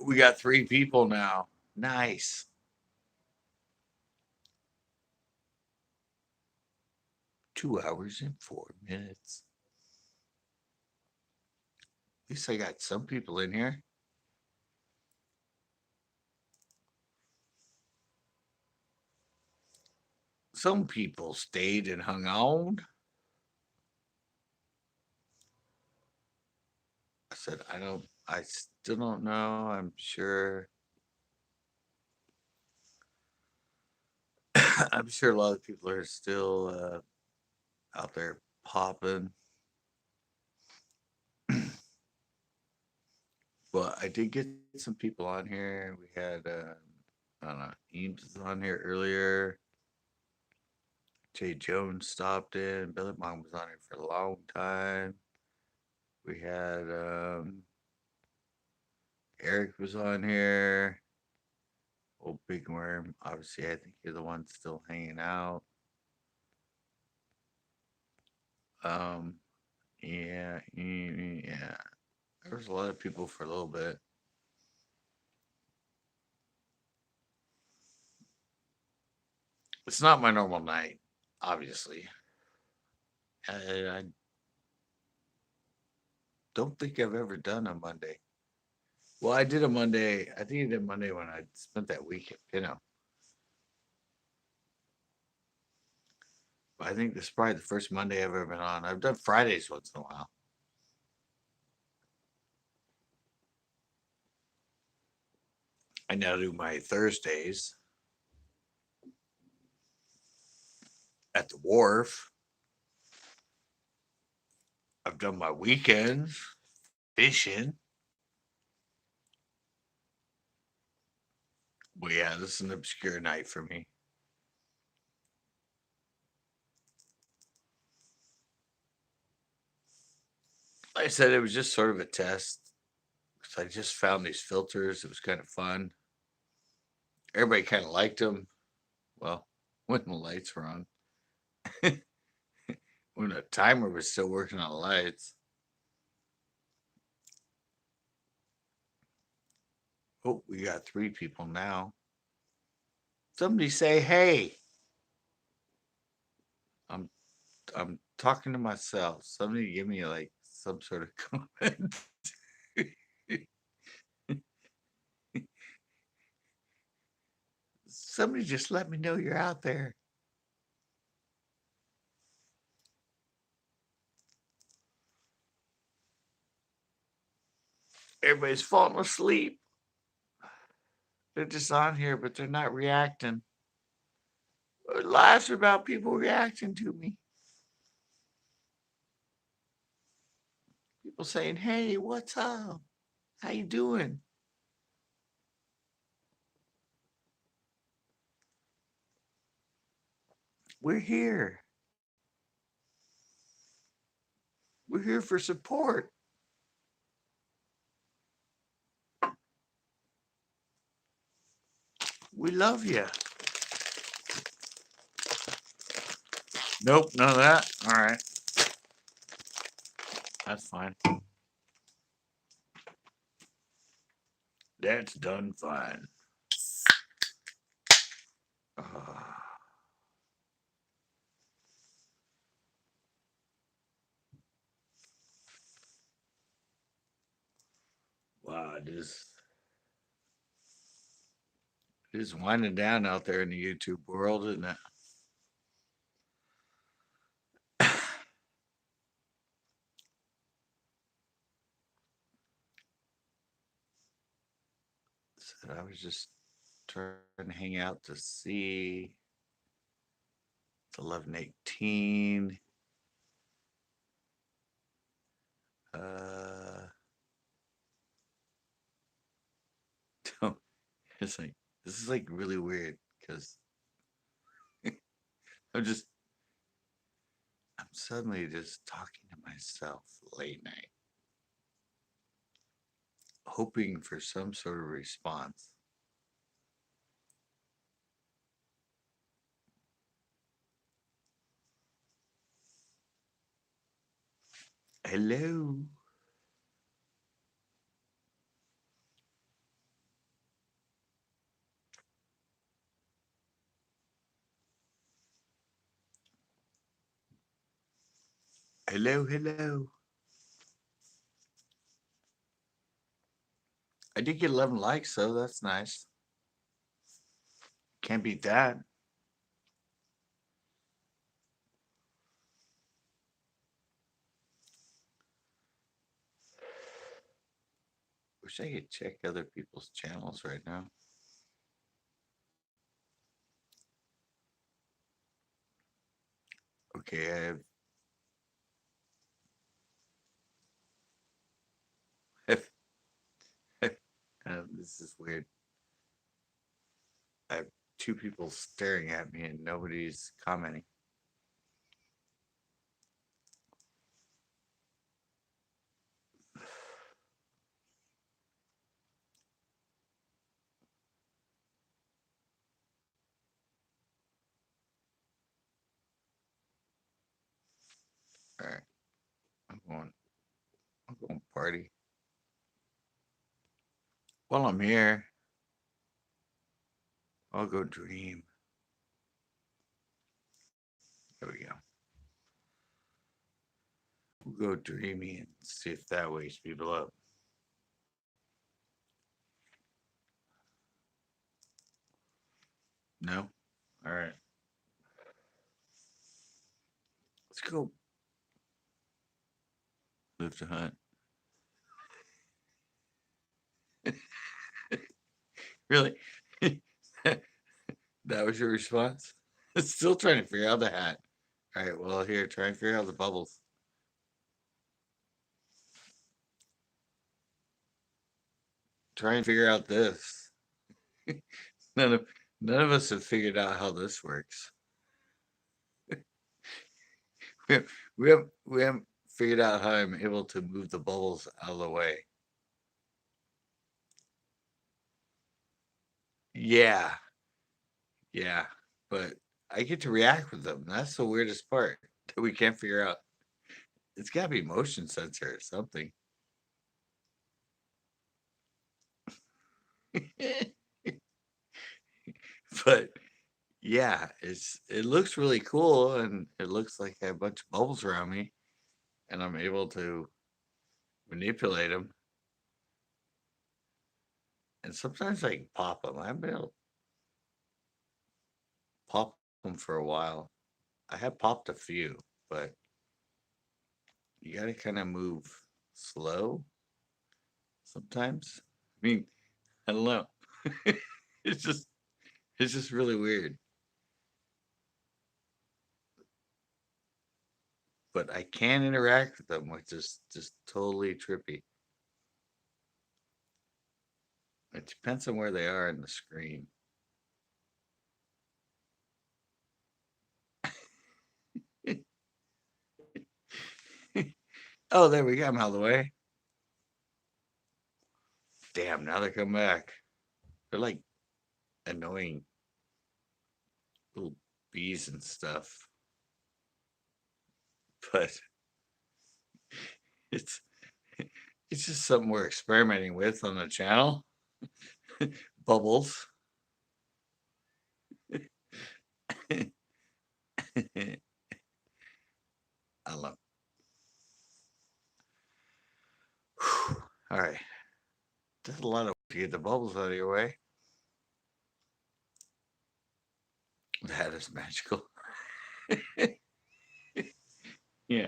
We got 3 people now. Nice. 2 hours and 4 minutes. At least I got some people in here. Some people stayed and hung on. I said, I still don't know. I'm sure. I'm sure a lot of people are still out there popping. But I did get some people on here. We had, I don't know, Eames was on here earlier. Jay Jones stopped in. Billy Mom was on here for a long time. We had Eric was on here. Old Big Worm. Obviously, I think you're the one still hanging out. Um, yeah. There was a lot of people for a little bit. It's not my normal night, obviously. I don't think I've ever done a Monday. Well, I did a Monday. I think I did Monday when I spent that week at Pinot. But I think this is probably the first Monday I've ever been on. I've done Fridays once in a while. I now do my Thursdays at the wharf. I've done my weekends fishing. But yeah, this is an obscure night for me. Like I said, it was just sort of a test. I just found these filters. It was kind of fun. Everybody kind of liked them. Well, when the lights were on, when the timer was still working on the lights. Oh, we got 3 people now. Somebody say, "Hey." I'm I'm talking to myself. Somebody give me like some sort of comment. Somebody just let me know you're out there. Everybody's falling asleep. They're just on here, but they're not reacting. Lives are about people reacting to me. People saying, "Hey, what's up? How you doing?" We're here. We're here for support. We love you. Nope, none of that. All right, that's fine. That's done fine. Ah, wow, it is winding down out there in the YouTube world, isn't it? So I was just trying to hang out to see. It's 11:18. Uh, it's like this is like really weird because I'm just I'm suddenly just talking to myself late night, hoping for some sort of response. Hello, hello, hello. I did get 11 likes, so that's nice. Can't beat that. Wish I could check other people's channels right now. Okay, this is weird. I have two people staring at me and nobody's commenting. All right, I'm going. I'm going party. While I'm here, I'll go dream. There we go. We'll go dreamy and see if that wakes people up. No? All right. Let's go live to hunt. Really? That was your response? Still trying to figure out the hat. All right, well, here, try and figure out the bubbles. Try and figure out this. None of none of us have figured out how this works. We haven't figured out how I'm able to move the bubbles out of the way. Yeah, yeah, but I get to react with them. That's the weirdest part that we can't figure out. It's got to be motion sensor or something. But yeah, it looks really cool and it looks like I have a bunch of bubbles around me and I'm able to manipulate them. And sometimes I can pop them. I've been able to pop them for a while. I have popped a few, but you got to kind of move slow sometimes. I mean, I don't know. it's just it's just really weird. But I can interact with them, which is just totally trippy. It depends on where they are in the screen. Oh, there we go. I'm out of the way. Damn, now they come back. They're like annoying little bees and stuff. But it's it's just something we're experimenting with on the channel. Bubbles. I love. All right. That's a lot of work to get the bubbles out of your way. That is magical. Yeah.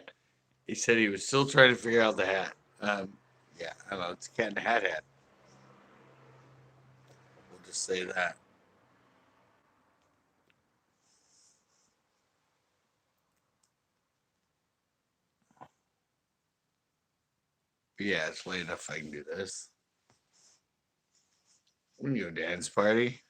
He said he was still trying to figure out the hat. Yeah, I don't know. It's a cat in a hat. We'll just say that. But yeah, it's late enough I can do this. We can go dance party.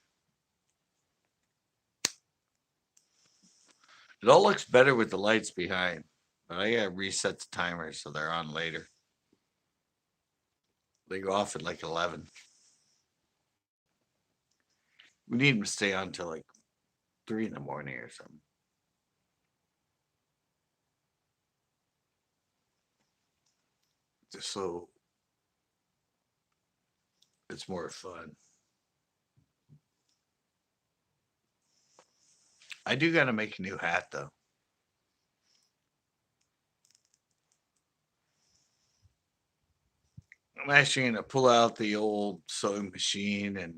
It all looks better with the lights behind, but I gotta reset the timers so they're on later. They go off at like 11. We need them to stay on till like 3 in the morning or something. Just so it's more fun. I do gotta make a new hat though. I'm actually gonna pull out the old sewing machine and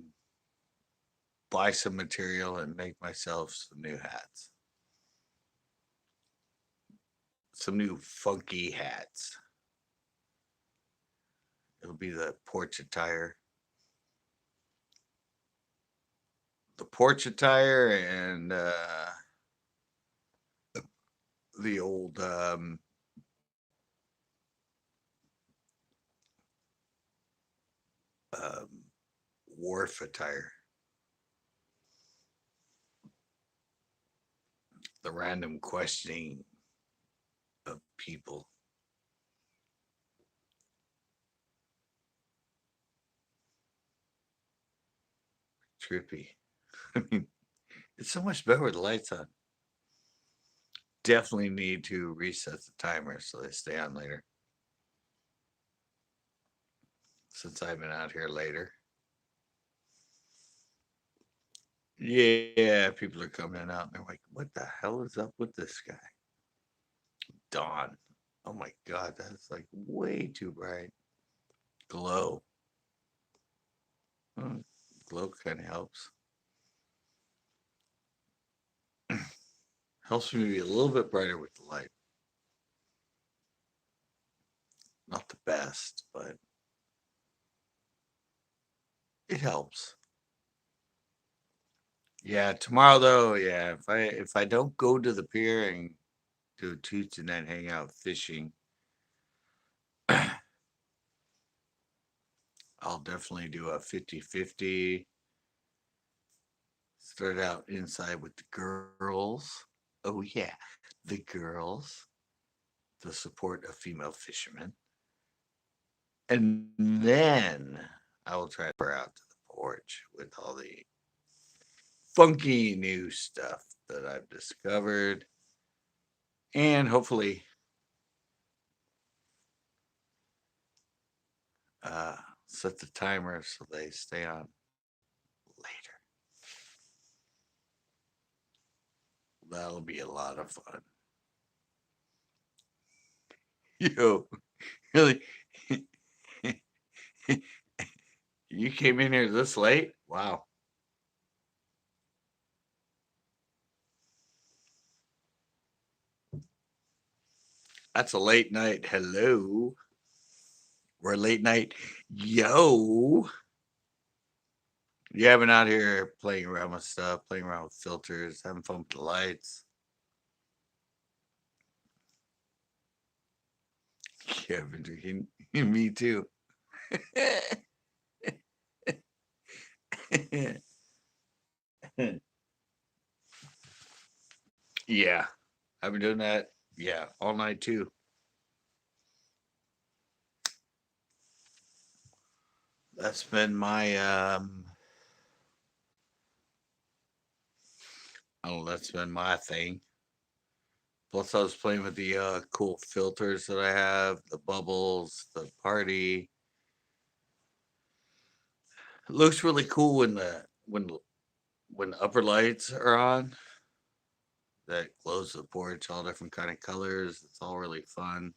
buy some material and make myself some new hats. Some new funky hats. It'll be the porch attire. The porch attire and the old um, wharf attire, the random questioning of people. Trippy. I mean, it's so much better with the lights on. Definitely need to reset the timer so they stay on later. Since I've been out here later. Yeah, people are coming in out and they're like, what the hell is up with this guy? Dawn. Oh my God, that's like way too bright. Glow. Hmm, glow kind of helps. Helps me be a little bit brighter with the light. Not the best, but it helps. Yeah, tomorrow though, yeah, if I don't go to the pier and do a Tuesday night hangout fishing, I'll definitely do a 50-50. Start out inside with the girls. Oh yeah, the girls to support a female fisherman. And then I will try to go out to the porch with all the funky new stuff that I've discovered. And hopefully uh, set the timer so they stay on later. That'll be a lot of fun. Yo, really? You came in here this late? Wow. That's a late night. Hello. We're late night. Yo. You have been out here playing around with stuff, playing around with filters, having fun with the lights. Yeah, I've been drinking. Me too. Yeah. I've been doing that. Yeah, all night too. That's been my I don't know, that's been my thing. Plus I was playing with the cool filters that I have, the bubbles, the party. It looks really cool when the upper lights are on. That glows the porch, all different kind of colors. It's all really fun.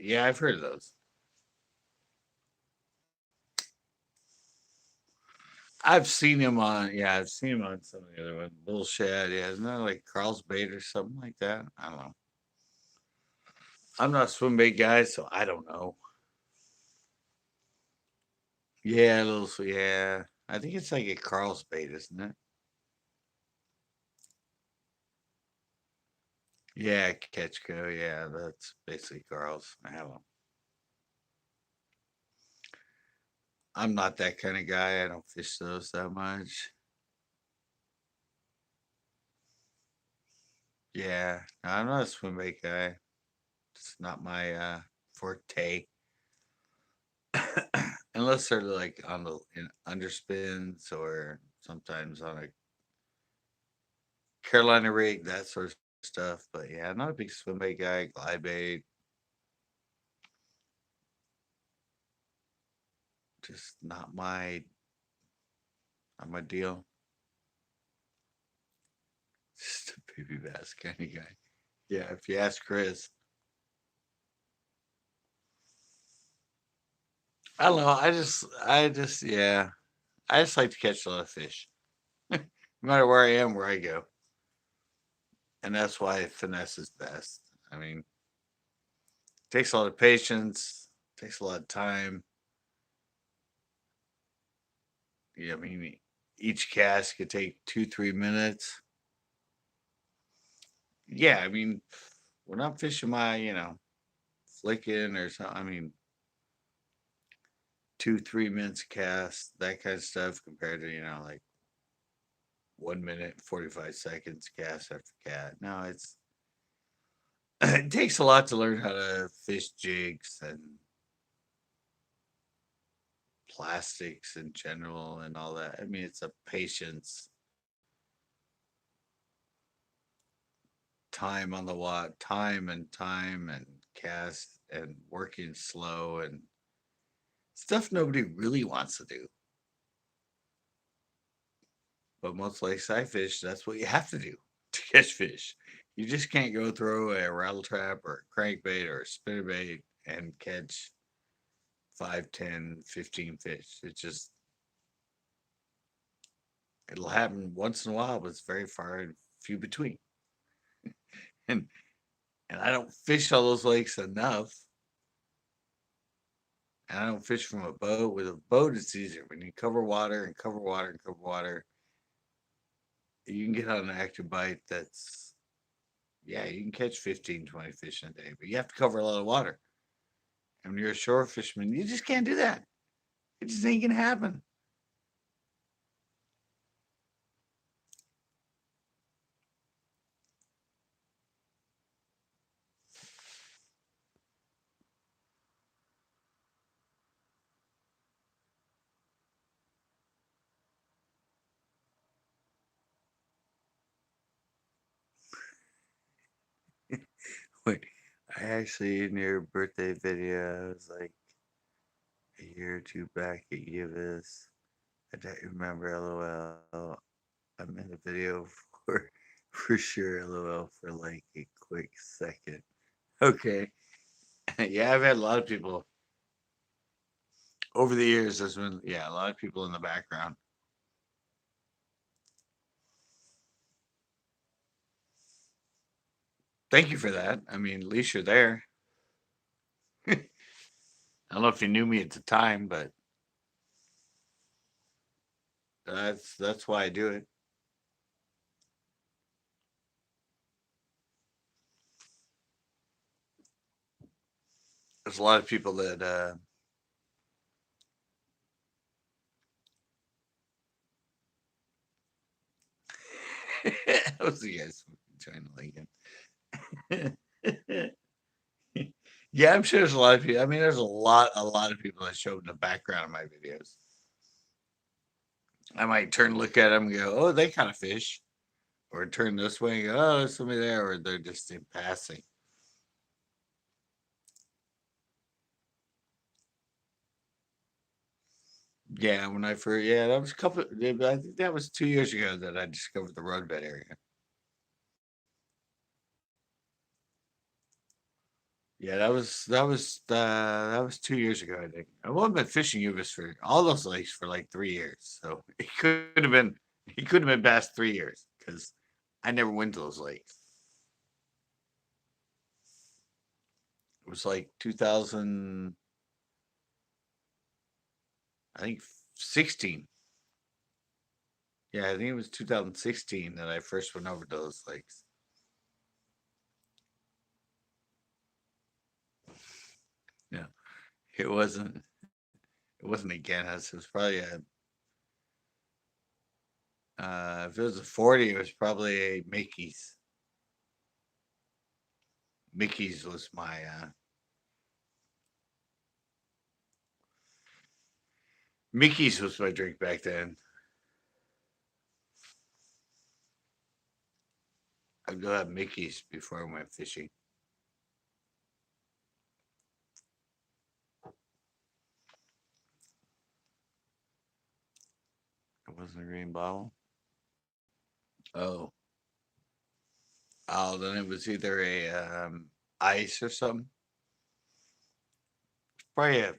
Yeah, I've heard of those. I've seen him on, yeah, I've seen him on some of the other ones. Bullshit, yeah, isn't that like Carl's bait or something like that? I don't know. I'm not a swim bait guy, so I don't know. Yeah, little, yeah. I think it's like a Carl's bait, isn't it? Yeah, Ketchko. Yeah, that's basically Carl's. I don't know. I'm not that kind of guy. I don't fish those that much. Yeah, no, I'm not a swim bait guy. It's not my forte. Unless they're like on the in underspins or sometimes on a Carolina rig, that sort of stuff. But yeah, I'm not a big swim bait guy. Glide bait, just not my deal. Just a baby bass kind of guy. Yeah, if you ask Chris, I don't know. Yeah, I just like to catch a lot of fish, no matter where I am, where I go, and that's why finesse is best. I mean, it takes a lot of patience, takes a lot of time. I mean, each cast could take 2, 3 minutes. Yeah, I mean, when I'm fishing my, flicking or something, I mean, 2, 3 minutes cast, that kind of stuff compared to, like 1 minute, 45 seconds cast after cat. No, it takes a lot to learn how to fish jigs and plastics in general and all that. I mean, it's a patience, time on the watt, time and cast and working slow and stuff nobody really wants to do. But most lakes I fish, that's what you have to do to catch fish. You just can't go throw a rattle trap or a crankbait or a spinnerbait and catch 5, 10, 15 fish. It'll happen once in a while, but it's very far and few between. And I don't fish all those lakes enough. And I don't fish from a boat. With a boat, it's easier. When you cover water and cover water and cover water, you can get on an active bite that's, yeah, you can catch 15, 20 fish in a day, but you have to cover a lot of water. And when you're a shore fisherman, you just can't do that. It just ain't gonna happen. Wait, I actually, in your birthday video, it was like a year or two back at Yvis. I don't remember, LOL. I'm in the video for for sure, LOL, for like a quick second. Okay. Yeah, I've had a lot of people over the years. There's been, yeah, a lot of people in the background. Thank you for that. I mean, at least you're there. I don't know if you knew me at the time, but that's why I do it. There's a lot of people that I was the guys trying to like it. Yeah, I'm sure there's a lot of people. I mean, there's a lot of people that show up in the background of my videos. I might turn, look at them, and go, "Oh, they kind of fish," or turn this way and go, "Oh, there's somebody there," or they're just in passing. Yeah, when I first, yeah, that was a couple. I think that was 2 years ago that I discovered the roadbed area. Yeah, that was 2 years ago. I think I've only been fishing Uvis for all those lakes for like 3 years, so it could have been past 3 years because I never went to those lakes. It was like 2000, I think 16. Yeah, I think it was 2016 that I first went over to those lakes. Yeah, it wasn't. It wasn't a Guinness. It was probably a. If it was a 40, it was probably a Mickey's. Mickey's was my. Mickey's was my drink back then. I'd go have Mickey's before I went fishing. It wasn't a green bottle. Oh, oh, then it was either a ice or something. Probably a,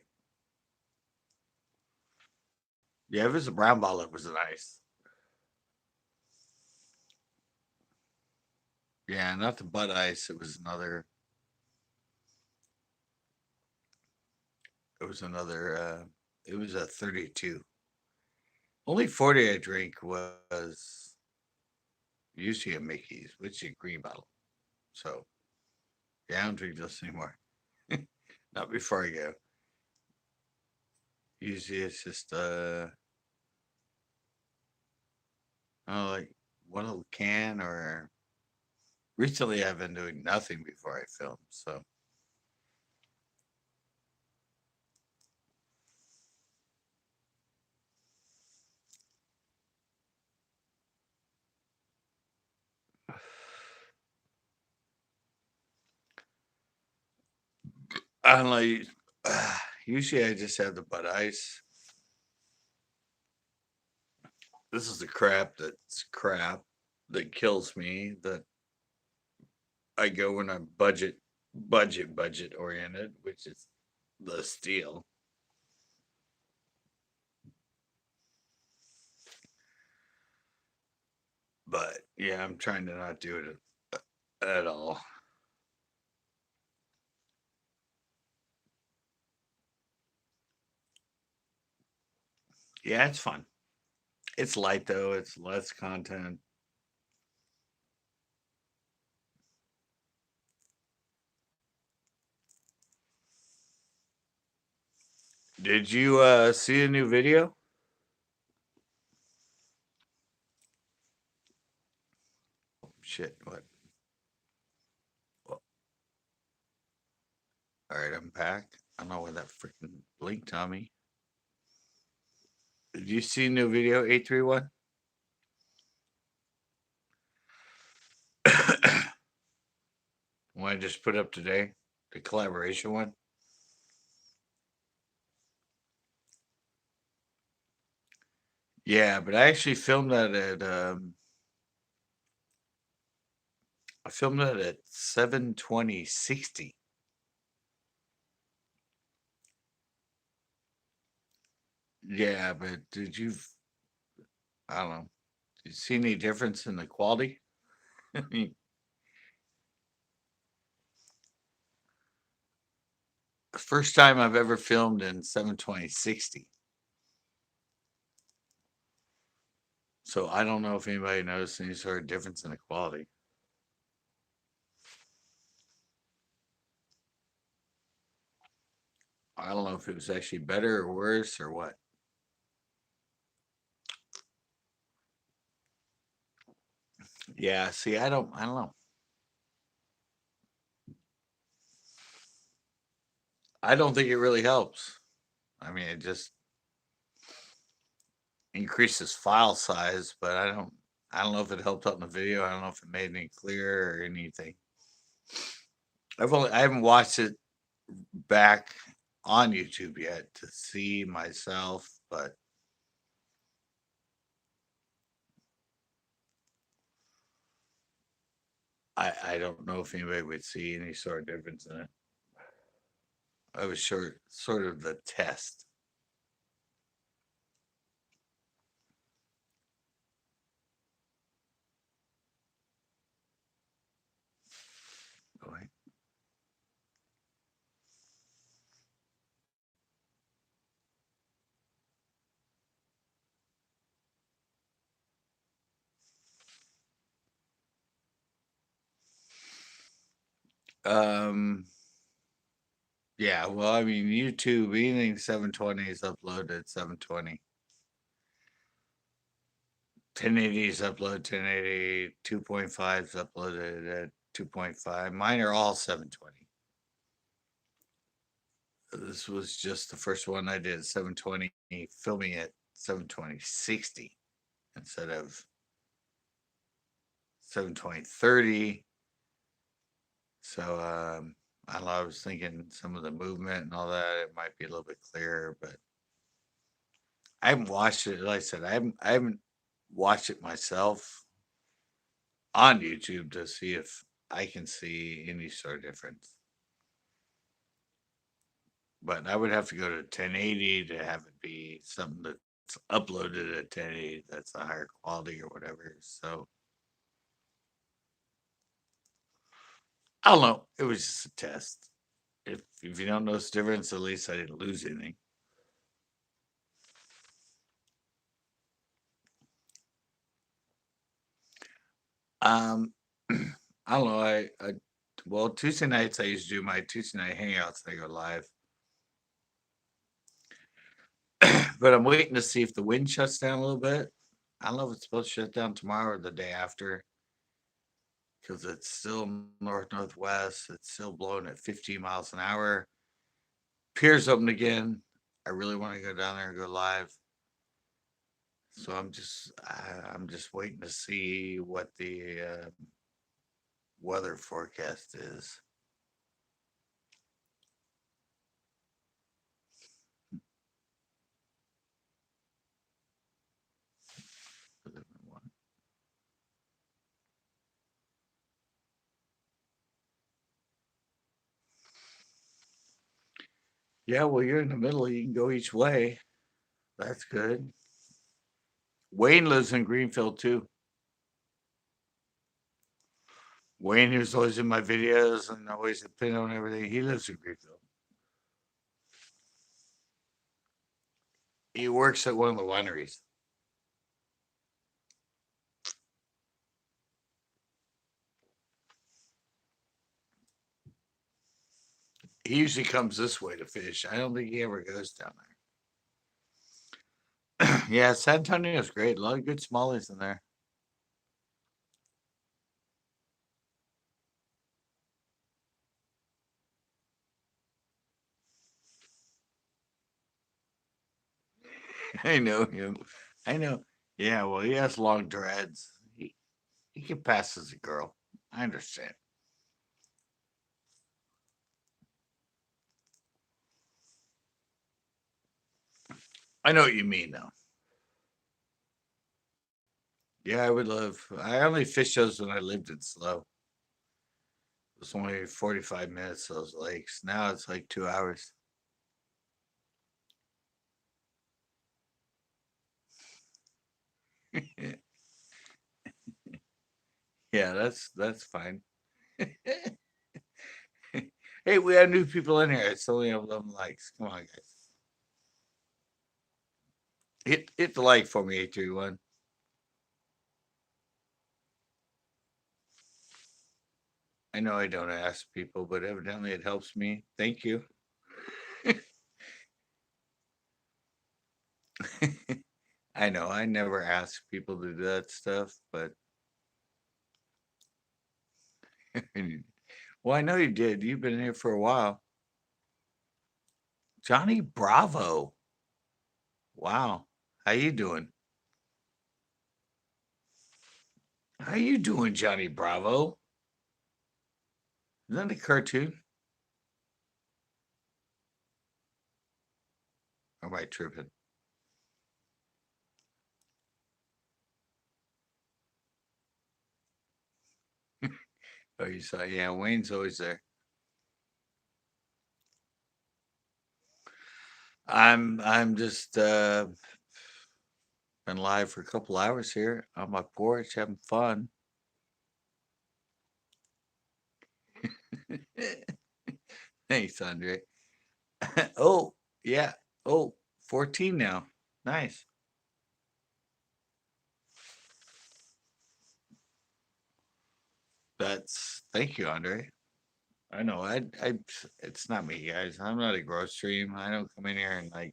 yeah. If it was a brown bottle, it was an ice. Yeah, not the Bud Ice. It was another. It was another. It was a 32. Only 40 I drink was usually a Mickey's, which is a green bottle. So yeah, I don't drink those anymore. Not before I go. Usually it's just like one little can, or recently I've been doing nothing before I film. So I don't know. Usually I just have the Bud Ice. This is the crap that kills me. That I go when I'm budget oriented, which is the steel. But yeah, I'm trying to not do it at all. Yeah, it's fun. It's light though. It's less content. Did you see a new video? Shit, what? Well, all right, I'm back. I don't know why that freaking blinked on me. Did you see a new video, 831? One I just put up today, the collaboration one. Yeah, but I actually filmed that at I filmed that at 720/60. Yeah, but I don't know. Did you see any difference in the quality? I mean, the first time I've ever filmed in 720/60. So I don't know if anybody noticed any sort of difference in the quality. I don't know if it was actually better or worse or what. Yeah, see, I don't know. I don't think it really helps. I mean, it just increases file size, but I don't know if it helped out in the video. I don't know if it made any clearer or anything. I haven't watched it back on YouTube yet to see myself, but I don't know if anybody would see any sort of difference in it. I was sort of the test. Going. Um, yeah, well, I mean, YouTube, anything 720 is uploaded at 720. 1080 is uploaded 1080, 2.5 is uploaded at 2.5. Mine are all 720. This was just the first one I did at 720, filming at 720/60 instead of 720/30. So I don't know, I was thinking some of the movement and all that, it might be a little bit clearer, but I haven't watched it. Like I said, I haven't watched it myself on YouTube to see if I can see any sort of difference. But I would have to go to 1080 to have it be something that's uploaded at 1080 that's a higher quality or whatever. So I don't know. It was just a test. If you don't notice the difference, at least I didn't lose anything. Um, I don't know. Well, Tuesday nights I used to do my Tuesday night hangouts. They go live, but I'm waiting to see if the wind shuts down a little bit. I don't know if it's supposed to shut down tomorrow or the day after because it's still northwest. It's still blowing at 15 miles an hour. Piers open again. I really want to go down there and go live. So I'm just waiting to see what the weather forecast is. Yeah, well, you're in the middle. You can go each way. That's good. Wayne lives in Greenfield too. Wayne, who's always in my videos and always opinion on everything, he lives in Greenfield. He works at one of the wineries. He usually comes this way to fish. I don't think he ever goes down there. Yeah, San Antonio's great. A lot of good smallies in there. I know him. I know. Yeah, well, he has long dreads. He can pass as a girl. I understand. I know what you mean, though. Yeah, I would love. I only fished those when I lived in Slow. It was only 45 minutes to those lakes. Now it's like 2 hours. Yeah, that's fine. Hey, we have new people in here. It's only 11 likes. Come on, guys. Hit the like for me, 831. I know I don't ask people, but evidently it helps me. Thank you. I know I never ask people to do that stuff, but well, I know you did. You've been here for a while. Johnny Bravo. Wow. How you doing? How you doing, Johnny Bravo? Is that a cartoon? Or am I tripping? Oh, you saw? Yeah, Wayne's always there. I'm just been live for a couple hours here on my porch having fun. Thanks, Andre. Oh, yeah. Oh, 14 now. Nice. That's thank you, Andre. I know. It's not me, guys. I'm not a growth stream. I don't come in here and like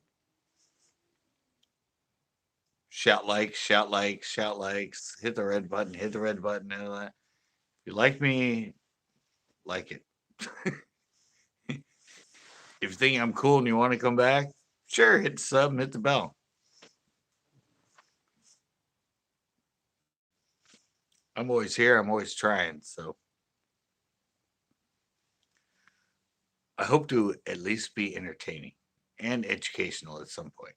shout likes, shout likes, shout likes, hit the red button, hit the red button, and all that. If you like me, like it. If you think I'm cool and you want to come back, sure, hit the sub and hit the bell. I'm always here. I'm always trying. So I hope to at least be entertaining and educational at some point.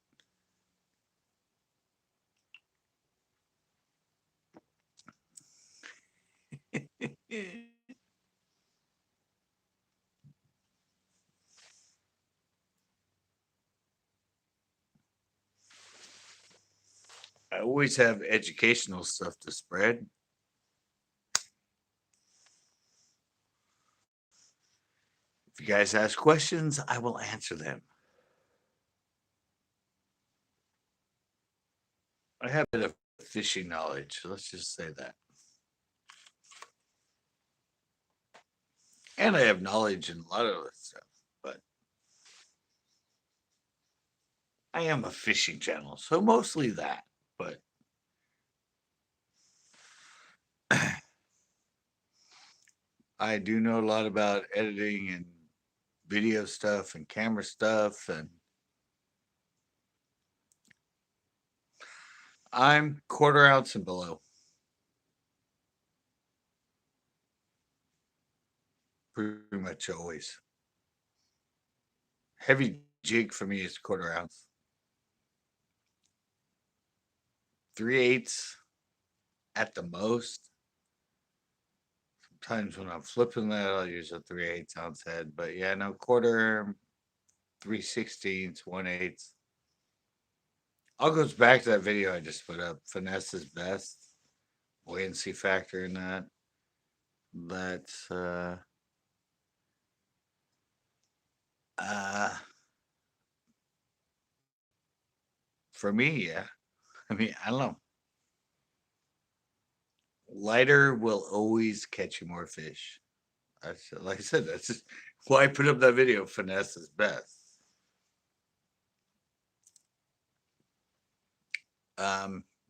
I always have educational stuff to spread. If you guys ask questions, I will answer them. I have a bit of fishing knowledge. Let's just say that. And I have knowledge in a lot of this stuff. But I am a fishing channel, so mostly that. But I do know a lot about editing and video stuff and camera stuff, and I'm quarter ounce and below. Pretty much always. Heavy jig for me is quarter ounce. 3/8 at the most. Sometimes when I'm flipping that, I'll use a 3/8 ounce head. But yeah, no, quarter, 3/16, 1/8. All goes back to that video I just put up. Finesse is best. Buoyancy factor in that. That's uh for me, yeah. I mean, I don't know. Lighter will always catch you more fish. That's like I said, that's just why I put up that video. Finesse is best.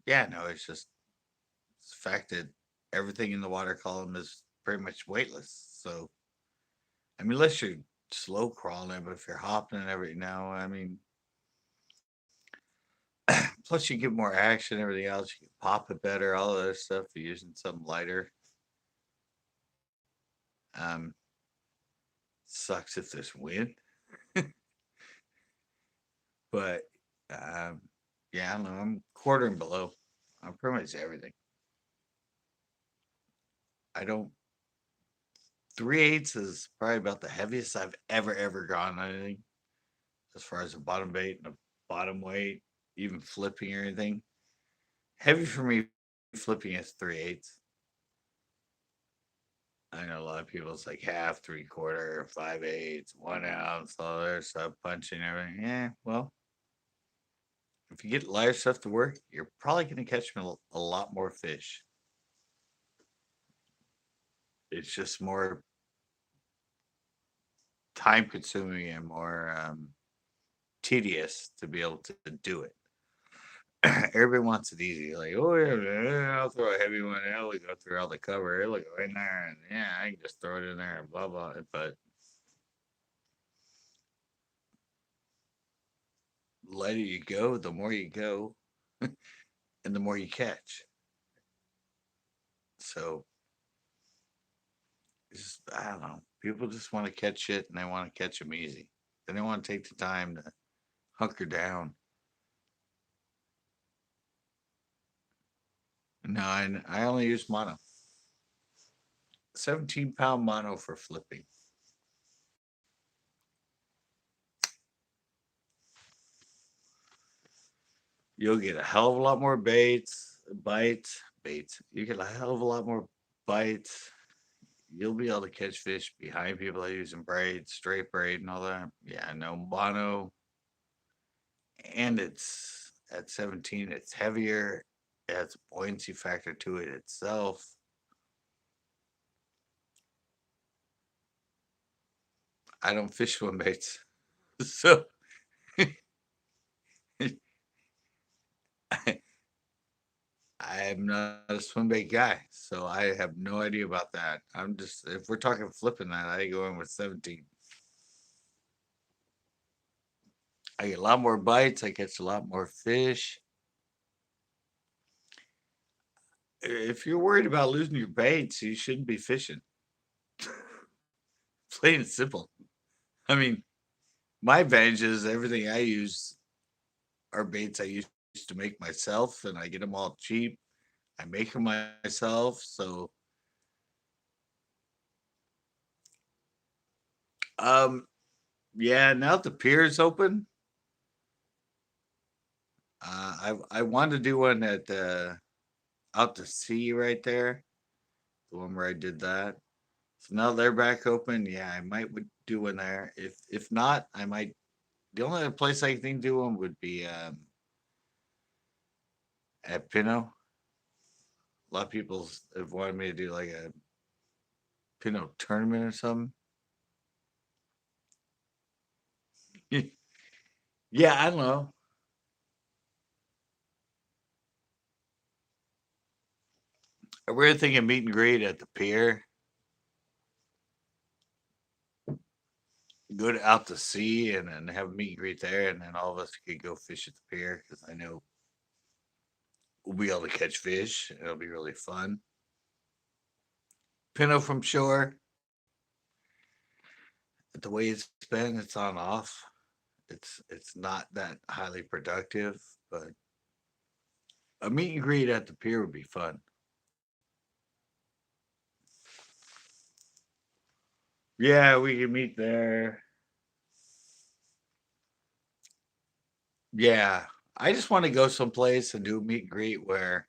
Yeah, no, it's the fact that everything in the water column is pretty much weightless. So, I mean, unless you're slow crawling, but if you're hopping and everything now, I mean, plus you get more action, everything else. You can pop it better, all the other stuff. You're using something lighter. Um, sucks if there's wind, but um, yeah, I don't know. I'm quarter and below. I'm pretty much everything. I don't. 3/8 is probably about the heaviest I've ever gone on anything, as far as a bottom bait and a bottom weight, even flipping or anything. Heavy for me, flipping is 3/8. I know a lot of people, it's like half, 3/4, 5/8, 1 ounce, all their stuff, punching everything. Yeah, well, if you get lighter stuff to work, you're probably going to catch a lot more fish. It's just more time consuming and more tedious to be able to do it. Everybody wants it easy. Like, oh yeah, I'll throw a heavy one. Yeah, we go through all the cover. It'll go in there, and yeah, I can just throw it in there and blah blah. But the lighter you go, the more you go, and the more you catch. So it's just, I don't know. People just want to catch it, and they want to catch them easy. They don't want to take the time to hunker down. No, I only use mono. 17-pound mono for flipping. You'll get a hell of a lot more bites. You get a hell of a lot more bites. You'll be able to catch fish behind people that are using braids, straight braid, and all that. Yeah, no mono. And it's at 17, it's heavier. It has a buoyancy factor to it itself. I don't fish swim baits. So I, I'm not a swim bait guy, so I have no idea about that. I'm just, if we're talking flipping that, I go in with 17. I get a lot more bites. I catch a lot more fish. If you're worried about losing your baits, you shouldn't be fishing. Plain and simple. I mean, my advantage is everything I use are baits I used to make myself, and I get them all cheap. I make them myself, so um, yeah. Now that the pier is open, I wanted to do one at out to sea right there, the one where I did that. So now they're back open. Yeah, I might would do one there. If not, I might. The only other place I think do one would be at Pinot. A lot of people have wanted me to do like a Pinot tournament or something. Yeah, I don't know. We're thinking meet and greet at the pier. Go out to sea and then have a meet and greet there, and then all of us could go fish at the pier because I know we'll be able to catch fish. It'll be really fun. Pinot from shore. The way it's been, it's on off. It's not that highly productive, but a meet and greet at the pier would be fun. Yeah, we can meet there. Yeah, I just want to go someplace and do a meet and greet where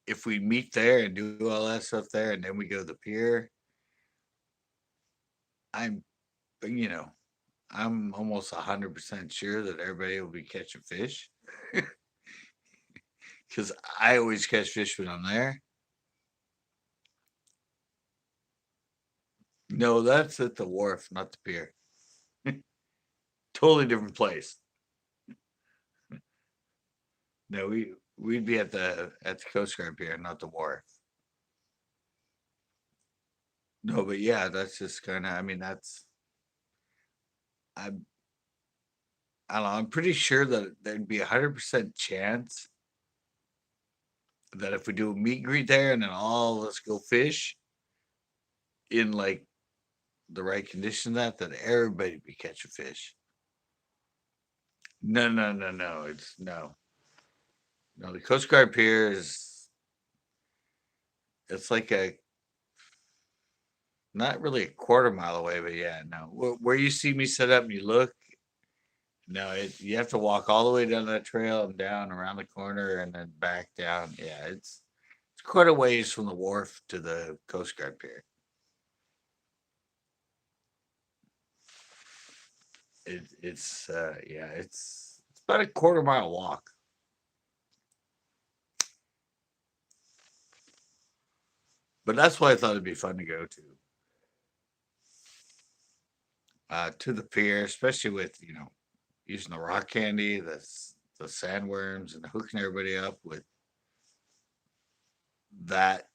if we meet there and do all that stuff there, and then we go to the pier, I'm, you know, I'm almost 100% sure that everybody will be catching fish because I always catch fish when I'm there. No, that's at the wharf, not the pier. Totally different place. No, we'd be at the Coast Guard pier, not the wharf. No, but yeah, that's just kind of. I mean, I'm. I don't know. I'm pretty sure that there'd be 100% chance that if we do a meet and greet there and then all of us go fish in like the right condition, that everybody be catching fish. No, no, no, no. It's no, no. The Coast Guard pier is. It's like a not really a quarter mile away, but yeah, no. Where you see me set up and you look, no, you have to walk all the way down that trail and down around the corner and then back down. Yeah, it's quite a ways from the wharf to the Coast Guard pier. Yeah, it's about a quarter mile walk, but that's why I thought it'd be fun to go to the pier, especially with using the rock candy, the sandworms, and hooking everybody up with that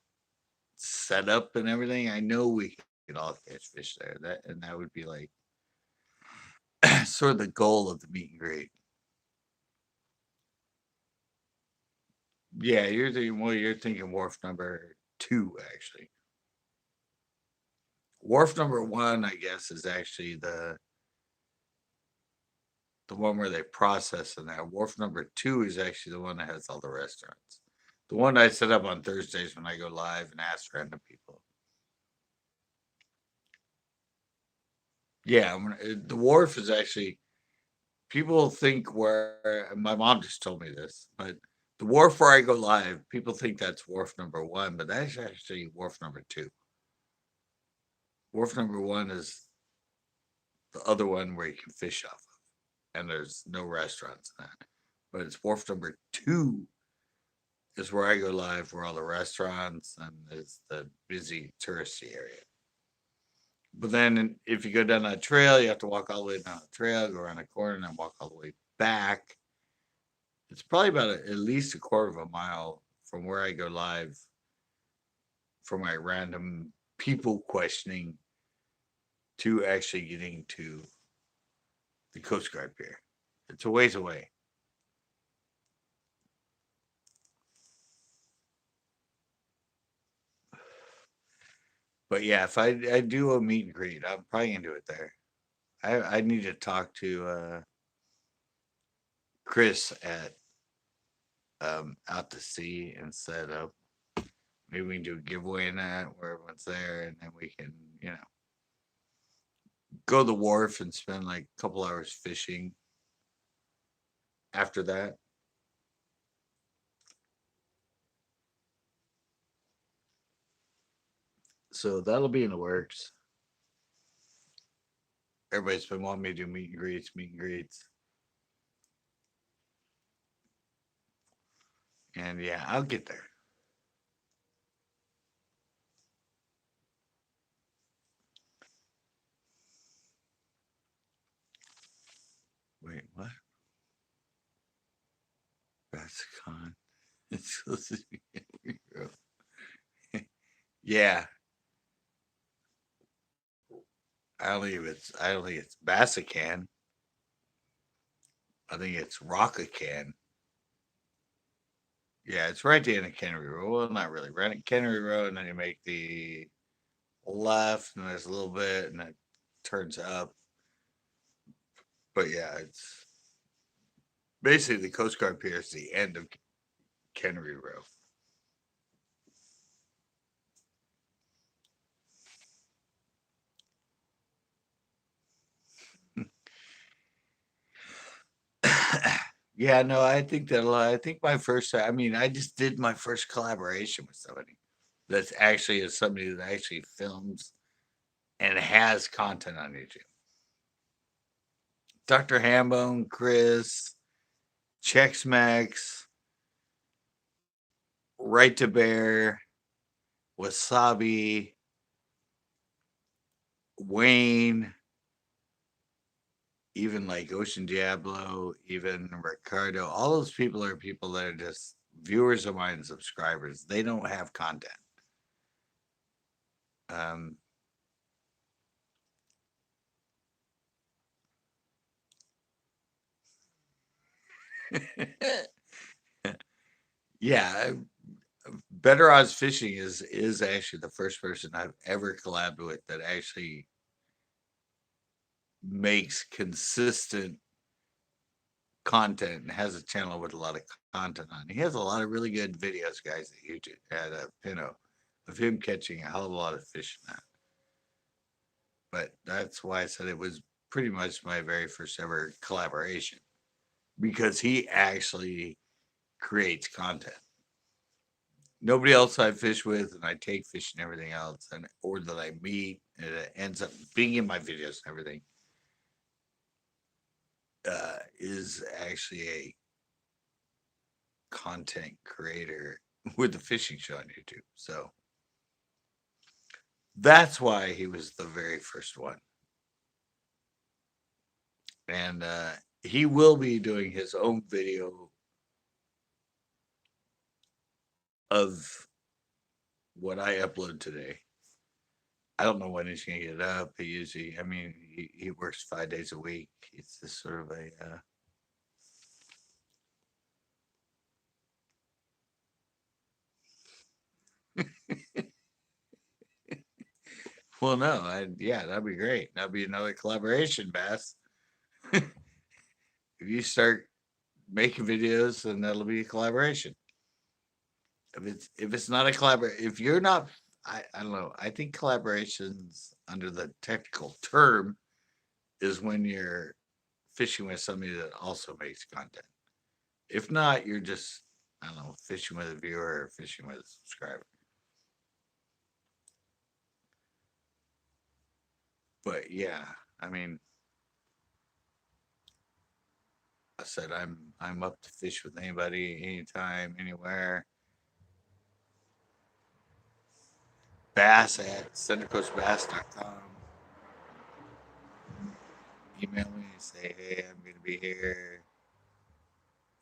setup and everything. I know we could all catch fish there. That would be like sort of the goal of the meet and greet. Yeah, you're thinking wharf number two actually. Wharf number one, I guess, is actually the one where they process and that. Wharf number two is actually the one that has all the restaurants. The one I set up on Thursdays when I go live and ask random people. Yeah, the wharf is actually people think where my mom just told me this, but the wharf where I go live, people think that's wharf number one, but that's actually wharf number two. Wharf number one is the other one where you can fish off of, and there's no restaurants in that. But it's wharf number two is where I go live, where all the restaurants and it's the busy touristy area. But then if you go down that trail, you have to walk all the way down the trail, go around a corner, and then walk all the way back. It's probably about at least a quarter of a mile from where I go live for my random people questioning to actually getting to the Coast Guard pier. It's a ways away. But yeah, if I do a meet and greet, I'm probably gonna do it there. I need to talk to Chris at out to sea and set up. Maybe we can do a giveaway in that where everyone's there, and then we can go to the wharf and spend like a couple hours fishing after that. So that'll be in the works. Everybody's been wanting me to do meet and greets, and yeah, I'll get there. con. It's supposed to be Henry Rowe. Yeah, I don't think it's Bassacan. I think it's Rockacan. Yeah, it's right at the end of Kennery Road. Well, not really. Right at Kennery Road, and then you make the left, and there's a little bit, and it turns up. But yeah, it's basically the Coast Guard Pier is the end of Kennery Road. Yeah, no, I think that a lot. I think my first, I mean, I just did my first collaboration with somebody that's actually is somebody that actually films and has content on YouTube. Dr. Hambone, Chris, Chex Max, Right to Bear, Wasabi, Wayne, even like Ocean Diablo, even Ricardo. All those people are people that are just viewers of mine and subscribers. They don't have content. Um, yeah, Better Odds Fishing is actually the first person I've ever collabed with that actually makes consistent content and has a channel with a lot of content on. He has a lot of really good videos, guys, that YouTube had a Pinot of him catching a hell of a lot of fish in that. But that's why I said it was pretty much my very first ever collaboration because he actually creates content. Nobody else I fish with and I take fish and everything else, and or that I meet and it ends up being in my videos and everything, is actually a content creator with the fishing show on YouTube. So that's why he was the very first one. And he will be doing his own video of what I upload today. I don't know when he's gonna get it up. He usually, I mean, he works 5 days a week. It's just sort of a well, no, yeah, that'd be great. That'd be another collaboration, Bass. If you start making videos, then that'll be a collaboration. If it's not a collaboration, if you're not, I don't know. I think collaborations under the technical term is when you're fishing with somebody that also makes content. If not, you're just I don't know fishing with a viewer or fishing with a subscriber. But yeah, I mean, I said I'm up to fish with anybody, anytime, anywhere. Bass at centercoastbass.com. Email me and say, hey, I'm going to be here.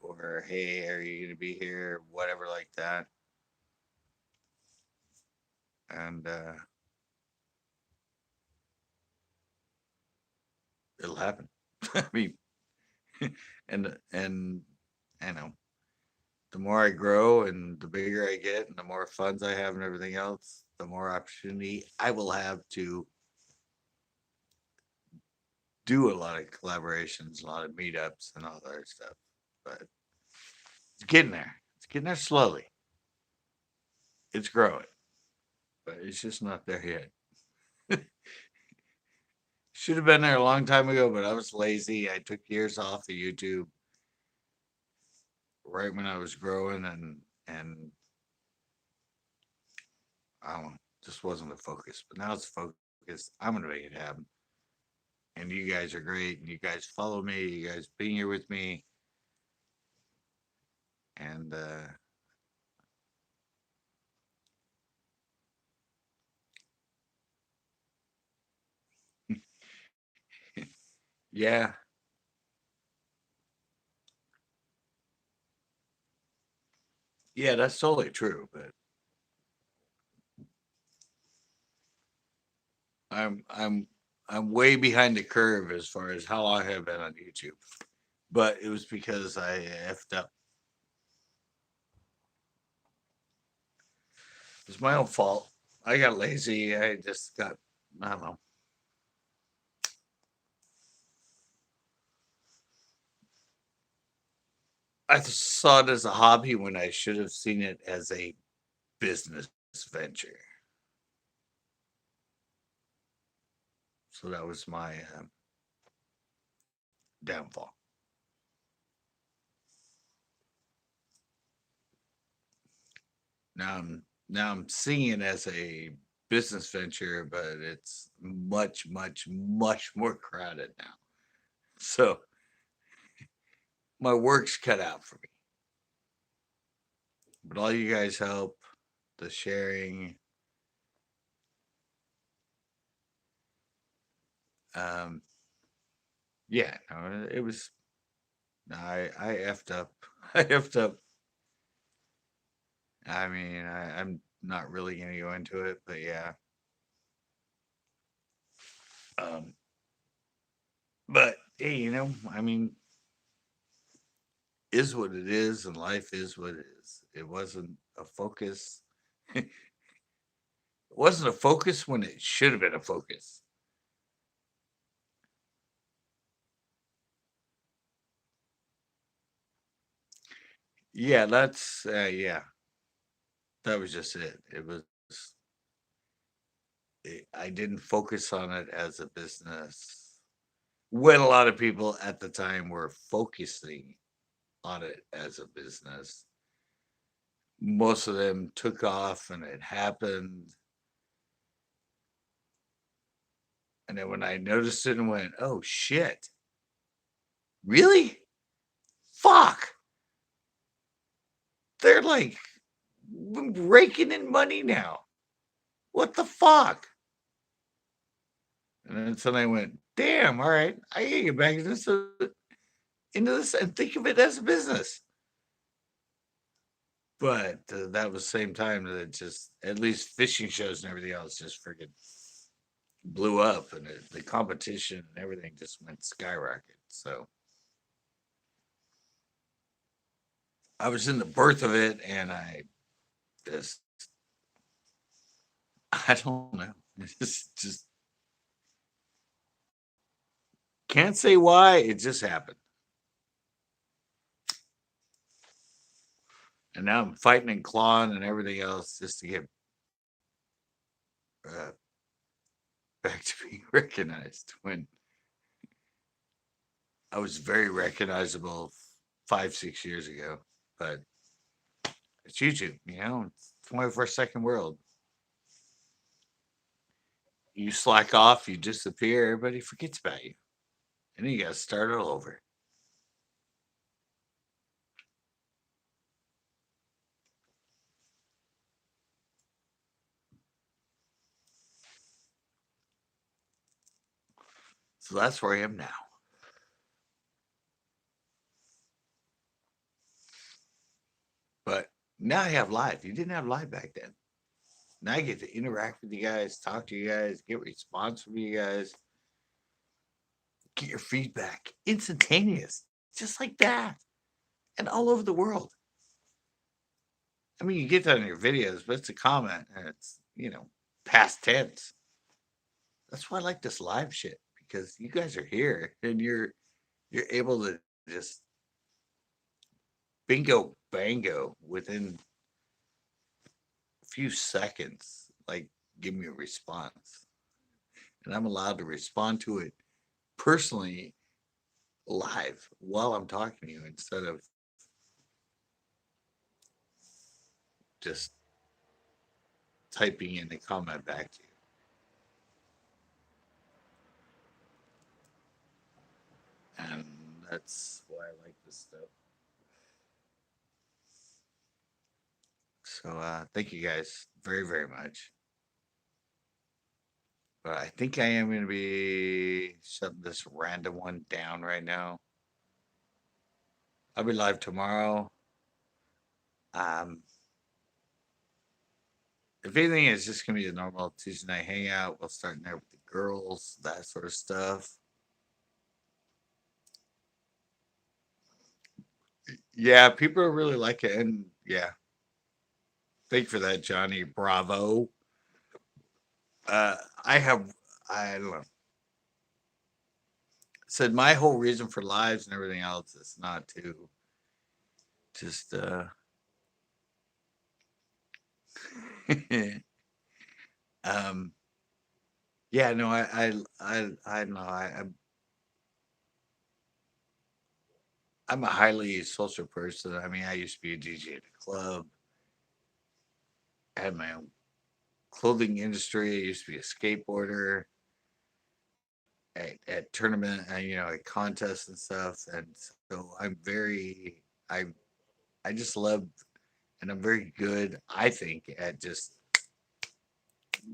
Or, hey, are you going to be here? Whatever like that. And it'll happen. I mean, and I know the more I grow and the bigger I get and the more funds I have and everything else, the more opportunity I will have to do a lot of collaborations, a lot of meetups, and all that other stuff. But it's getting there. It's getting there slowly. It's growing, but it's just not there yet. Should have been there a long time ago, but I was lazy. I took years off of YouTube right when I was growing, and I don't know, just wasn't the focus. But now it's focused. I'm gonna make it happen. And you guys are great, and you guys follow me. You guys being here with me, and yeah, Yeah, that's totally true. But I'm I'm I'm way behind the curve as far as how long I've been on YouTube. But it was because I effed up. It's my own fault. I got lazy. I just got, I don't know. I saw it as a hobby when I should have seen it as a business venture. So that was my downfall. Now I'm seeing it as a business venture, but it's much, much, much more crowded now. So my work's cut out for me. But all you guys help, the sharing, um, yeah, no, it was. No, I effed up. I effed up. I mean, I'm not really gonna go into it, but yeah. Um, but hey, I mean, is what it is, and life is what it is. It wasn't a focus. It wasn't a focus when it should have been a focus. Yeah, that's yeah. That was just it. It was. I didn't focus on it as a business. When a lot of people at the time were focusing on it as a business, most of them took off and it happened. And then when I noticed it and went, oh shit, really? Fuck. They're like raking in money now. What the fuck? And then suddenly I went, damn, all right, I gotta get back into this and think of it as a business. But that was the same time that it just, at least fishing shows and everything else, just freaking blew up, and the competition and everything just went skyrocket. So I was in the birth of it, and I just, I don't know, just can't say why. It just happened, and now I'm fighting and clawing and everything else just to get uh, back to being recognized. When I was very recognizable 5, 6 years ago, but it's YouTube, it's 21st second world. You slack off, you disappear, everybody forgets about you. And then you got to start all over. So that's where I am now. But now I have live. You didn't have live back then. Now I get to interact with you guys, talk to you guys, get response from you guys, get your feedback instantaneous, just like that, and all over the world. I mean, you get that in your videos, but it's a comment and it's, past tense. That's why I like this live shit, because you guys are here and you're able to just bingo bango within a few seconds, like give me a response. And I'm allowed to respond to it personally live while I'm talking to you instead of just typing in a comment back to you. And that's why I like this stuff. So thank you guys very, very much. But I think I am going to be shutting this random one down right now. I'll be live tomorrow. Um, if anything, it's just gonna be a normal Tuesday night hangout. We'll start in there with the girls, that sort of stuff. Yeah, people really like it, and yeah, thank you for that, Johnny. Bravo. Uh, I have, I don't know, said my whole reason for lives and everything else is not to just, um, yeah, no, I know, I'm a highly social person. I mean, I used to be a DJ at a club. I had my own clothing industry. I used to be a skateboarder at tournament, at contests and stuff. And so I, I just love, and I'm very good, I think, at just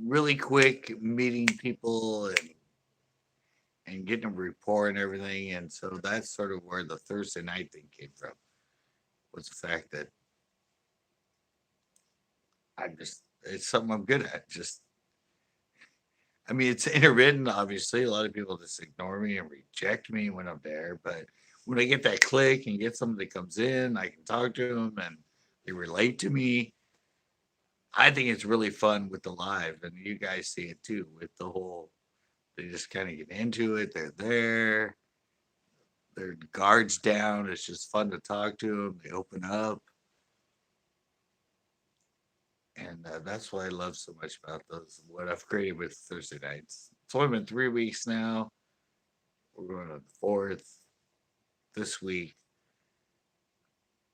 really quick meeting people and getting a rapport and everything. And so that's sort of where the Thursday night thing came from, was the fact that it's something I'm good at. Just, I mean, it's intermittent, obviously. A lot of people just ignore me and reject me when I'm there. But when I get that click and get somebody that comes in, I can talk to them and they relate to me. I think it's really fun with the live. And you guys see it too with the whole, they just kind of get into it. They're there, their guards down. It's just fun to talk to them. They open up. And that's what I love so much about those, what I've created with Thursday nights. It's only been 3 weeks now. We're going on the fourth this week.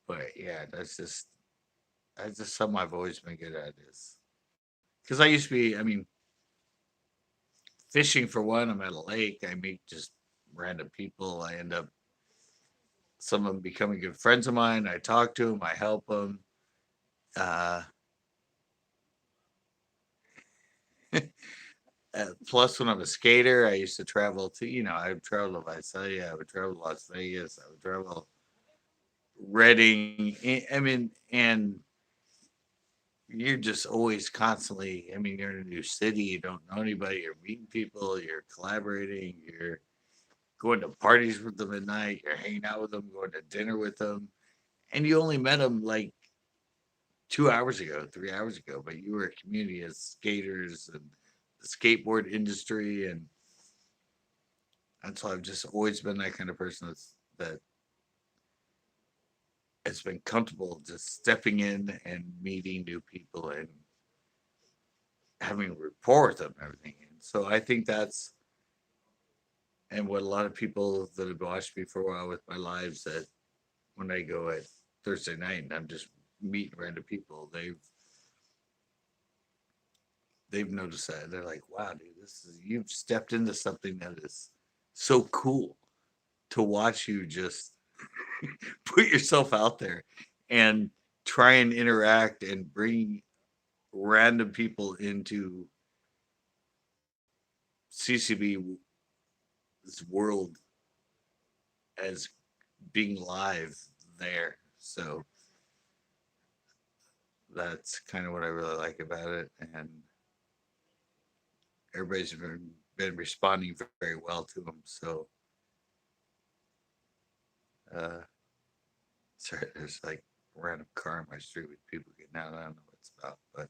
But yeah, that's just something I've always been good at, is because I used to be, I mean, fishing for one. I'm at a lake. I meet just random people. I end up, some of them becoming good friends of mine. I talk to them. I help them. Uh, Plus, when I'm a skater, I used to travel to, I would travel to Visalia. I would travel to Las Vegas. I would travel Reading. I mean, and you're just always constantly, I mean, you're in a new city, you don't know anybody, you're meeting people, you're collaborating, you're going to parties with them at night, you're hanging out with them, going to dinner with them, and you only met them like 2 hours ago, 3 hours ago, but you were a community as skaters and the skateboard industry. And that's why I've just always been that kind of person that has been comfortable just stepping in and meeting new people and having a rapport with them and everything. And so I think that's, and what a lot of people that have watched me for a while with my lives, that when I go at Thursday night and I'm just meeting random people, they've noticed that. They're like, wow, dude, you've stepped into something that is so cool to watch you just put yourself out there and try and interact and bring random people into CCB's world as being live there. So that's kind of what I really like about it. And everybody's been responding very well to them. So, uh, sorry, there's like a random car on my street with people getting out. I don't know what it's about, but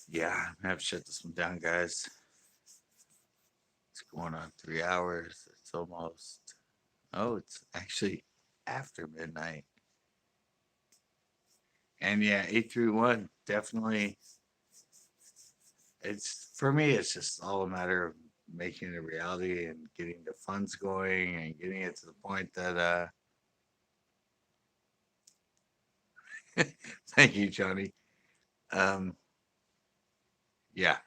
yeah, I'm gonna have to shut this one down, guys. It's going on 3 hours. It's almost, oh, it's actually after midnight. And yeah, 831 definitely. It's, for me, it's just all a matter of making it a reality and getting the funds going and getting it to the point that thank you, Johnny. Um yeah,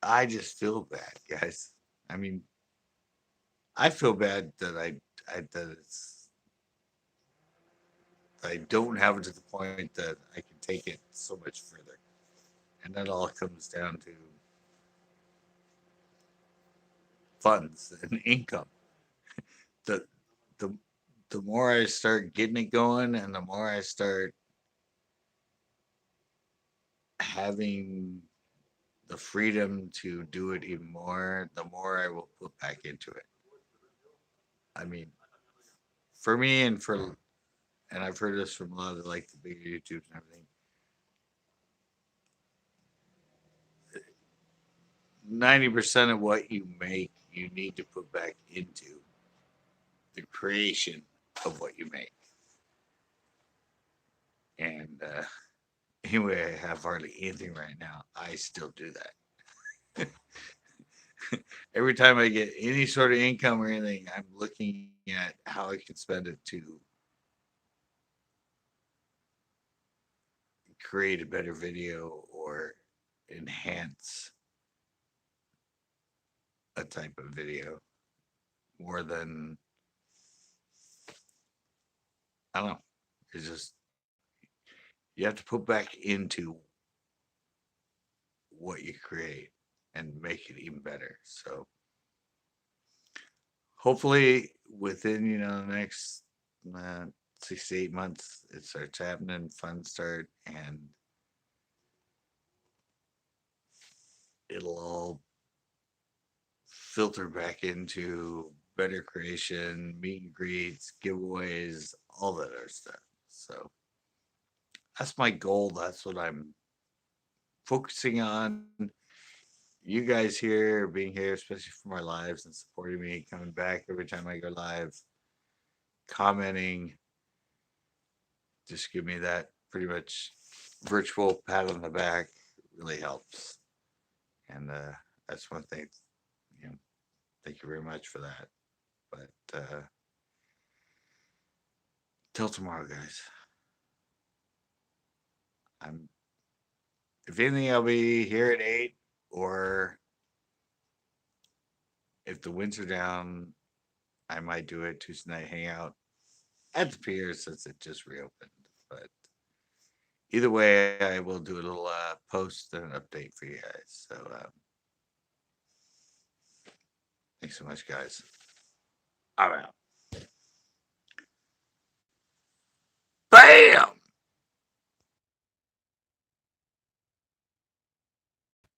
I just feel bad, guys. I mean, I feel bad that I don't have it to the point that I can take it so much further. And that all comes down to funds and income. The the the more I start getting it going, and the more I start having the freedom to do it even more, the more I will put back into it. I mean, for me and I've heard this from a lot of like the bigger YouTubes and everything. 90% of what you make, you need to put back into the creation of what you make. And anyway, I have hardly anything right now. I still do that. Every time I get any sort of income or anything, I'm looking at how I can spend it to create a better video or enhance a type of video more than, I don't know. It's just you have to put back into what you create and make it even better. So hopefully within the next uh, 6 to 8 months it starts happening, funds start, and it'll all filter back into better creation, meet and greets, giveaways, all that other stuff. So that's my goal. That's what I'm focusing on. You guys here being here, especially for my lives and supporting me, coming back every time I go live, commenting, just give me that pretty much virtual pat on the back really helps. And that's one thing, you know, thank you very much for that. But till tomorrow, guys. I'm if anything, I'll be here at 8, or if the winds are down, I might do it Tuesday night hangout at the pier since it just reopened. But either way, I will do a little post and an update for you guys. So thanks so much, guys. I'm out.